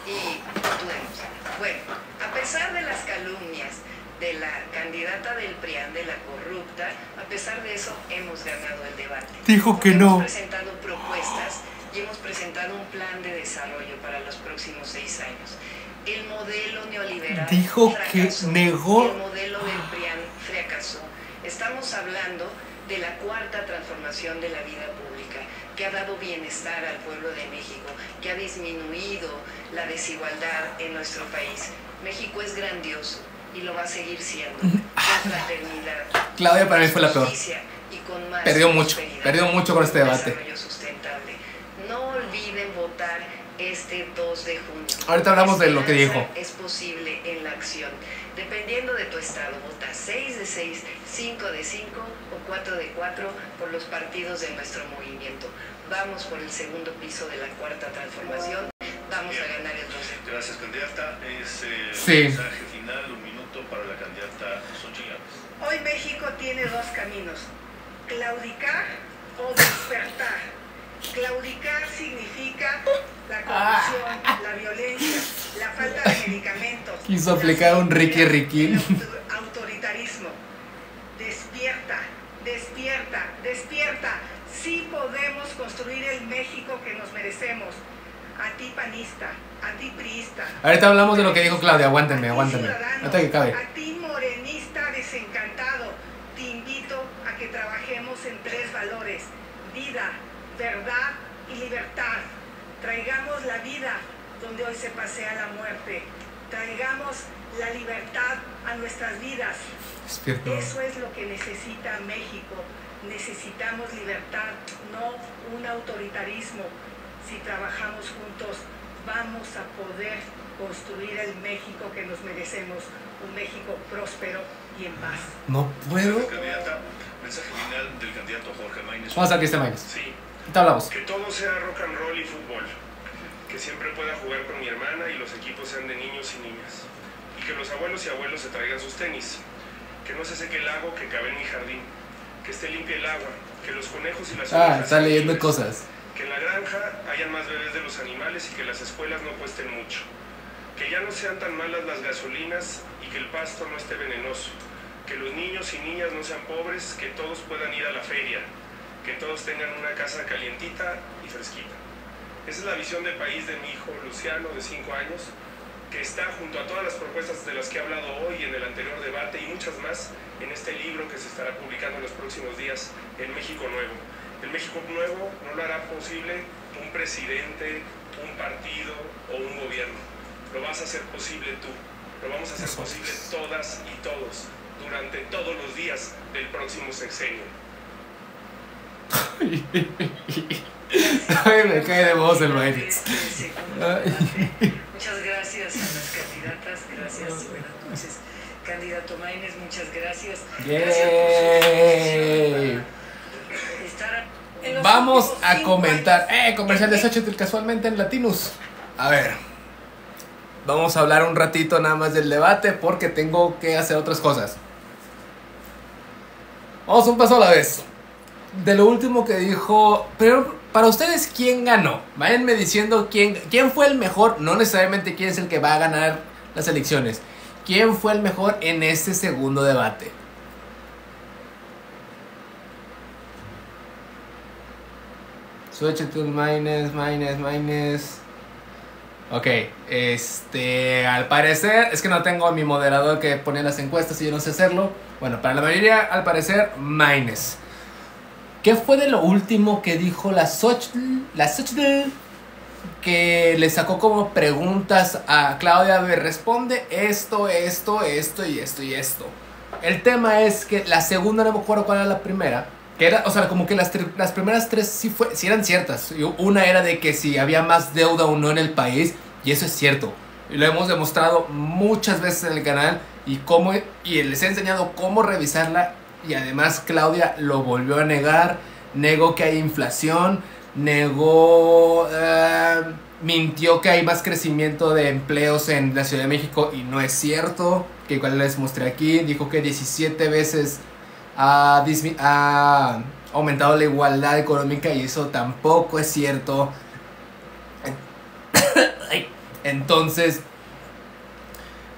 y continuemos. Bueno, a pesar de las calumnias de la candidata del PRIAN, de la corrupta, a pesar de eso hemos ganado el debate. Dijo que no. Hemos presentado propuestas y hemos presentado un plan de desarrollo para los próximos 6 años. El modelo neoliberal dijo fracasó, que negó. el modelo del PRIAN fracasó. Estamos hablando de la Cuarta Transformación de la vida pública, que ha dado bienestar al pueblo de México, que ha disminuido la desigualdad en nuestro país. México es grandioso y lo va a seguir siendo, con fraternidad. Claudia para mí fue la peor. Y con más perdió mucho con este debate. Desarrollo sustentable. No olviden votar este 2 de junio. Ahorita hablamos de lo que dijo. Es posible en la acción. Dependiendo de tu estado, vota 6 de 6, 5 de 5 o 4 de 4 por los partidos de nuestro movimiento. Vamos por el segundo piso de la Cuarta Transformación. Vamos a ganar el 12. Gracias, candidata. Mensaje final, un minuto para la candidata Xochitl. Hoy México tiene 2 caminos: claudicar o despertar. Claudicar significa la corrupción, la violencia, la falta de medicamentos. Quiso aplicar un Ricky Riquín. Autoritarismo. Despierta, despierta, despierta. Sí podemos construir el México que nos merecemos. A ti panista, a ti priista. Ahorita hablamos de lo que dijo Claudia, aguántenme. Ahorita que cabe. A ti morenista desencantado, te invito a que trabajemos en 3 valores: vida, verdad y libertad. Traigamos la vida donde hoy se pasea la muerte. Traigamos la libertad a nuestras vidas. Despierto. Eso es lo que necesita México. Necesitamos libertad, no un autoritarismo. Si trabajamos juntos, vamos a poder construir el México que nos merecemos. Un México próspero y en paz. No puedo. Candidata, mensaje final del candidato Jorge Maínez. Vamos a ver, Maínez. Sí. Te hablamos. Que todo sea rock and roll y fútbol. Que siempre pueda jugar con mi hermana y los equipos sean de niños y niñas. Y que los abuelos y abuelos se traigan sus tenis. Que no se seque el lago que cabe en mi jardín. Que esté limpia el agua. Que los conejos y las ovejas está leyendo libres. cosas. Que en la granja hayan más bebés de los animales y que las escuelas no cuesten mucho. Que ya no sean tan malas las gasolinas y que el pasto no esté venenoso. Que los niños y niñas no sean pobres, que todos puedan ir a la feria. Que todos tengan una casa calientita y fresquita. Esa es la visión de país de mi hijo Luciano, de 5 años, que está junto a todas las propuestas de las que he hablado hoy en el anterior debate y muchas más en este libro que se estará publicando en los próximos días, El México Nuevo. El México Nuevo no lo hará posible un presidente, un partido o un gobierno. Lo vas a hacer posible tú. Lo vamos a hacer posible todas y todos durante todos los días del próximo sexenio. Ay, me cae de voz el Maínez. Muchas gracias a las candidatas, gracias. Buenas noches. Candidato Maínez, muchas gracias. Vamos a comentar. Comercial de Xochitl casualmente en Latinus. A ver. Vamos a hablar un ratito nada más del debate porque tengo que hacer otras cosas. Vamos un paso a la vez. De lo último que dijo. Pero para ustedes, ¿quién ganó? Váyanme diciendo quién fue el mejor. No necesariamente quién es el que va a ganar las elecciones. ¿Quién fue el mejor en este segundo debate? Xochitl, Maínez. Ok, al parecer, es que no tengo a mi moderador que pone las encuestas y yo no sé hacerlo. Bueno, para la mayoría, al parecer, Maínez. ¿Qué fue de lo último que dijo la Xochitl? Que le sacó como preguntas a Claudia. A ver, responde esto y esto. El tema es que la segunda, no me acuerdo cuál era la primera. Que era, o sea, como que las primeras 3 sí eran ciertas. Una era de que si había más deuda o no en el país. Y eso es cierto. Y lo hemos demostrado muchas veces en el canal. Y les he enseñado cómo revisarla. Y además Claudia lo volvió a negar. Negó que hay inflación. Mintió que hay más crecimiento de empleos en la Ciudad de México. Y no es cierto. Que igual les mostré aquí. Dijo que 17 veces ha aumentado la igualdad económica. Y eso tampoco es cierto. Entonces,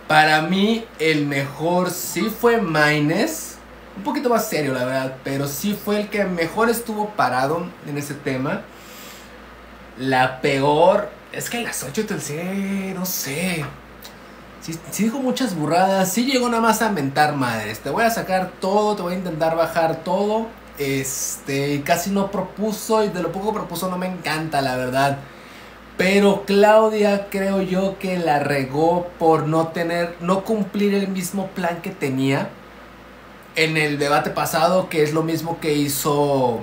para mí el mejor sí fue Maínez. Un poquito más serio, la verdad, pero sí fue el que mejor estuvo parado en ese tema. La peor es que la Xochitl, sí, no sé. Sí dijo muchas burradas. Sí llegó nada más a mentar madres. Te voy a sacar todo, te voy a intentar bajar todo. Casi no propuso, y de lo poco propuso no me encanta, la verdad. Pero Claudia creo yo que la regó por no cumplir el mismo plan que tenía en el debate pasado, que es lo mismo que hizo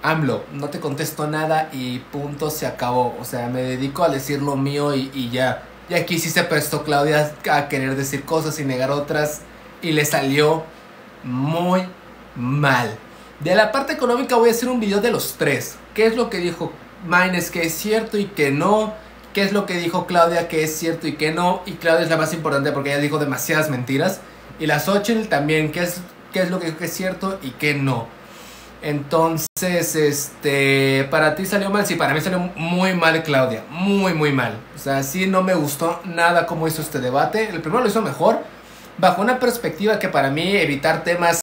AMLO. No te contesto nada y punto, se acabó. O sea, me dedico a decir lo mío y ya. Y aquí sí se prestó Claudia a querer decir cosas y negar otras, y le salió muy mal. De la parte económica voy a hacer un video de los 3. ¿Qué es lo que dijo Maínez que es cierto y que no? ¿Qué es lo que dijo Claudia que es cierto y que no? Y Claudia es la más importante porque ella dijo demasiadas mentiras. Y la Xochitl también, ¿qué es lo que dijo que es cierto y que no? Entonces, para ti salió mal. Sí, para mí salió muy mal, Claudia. Muy, muy mal. O sea, sí, no me gustó nada cómo hizo este debate. El primero lo hizo mejor, bajo una perspectiva que para mí evitar temas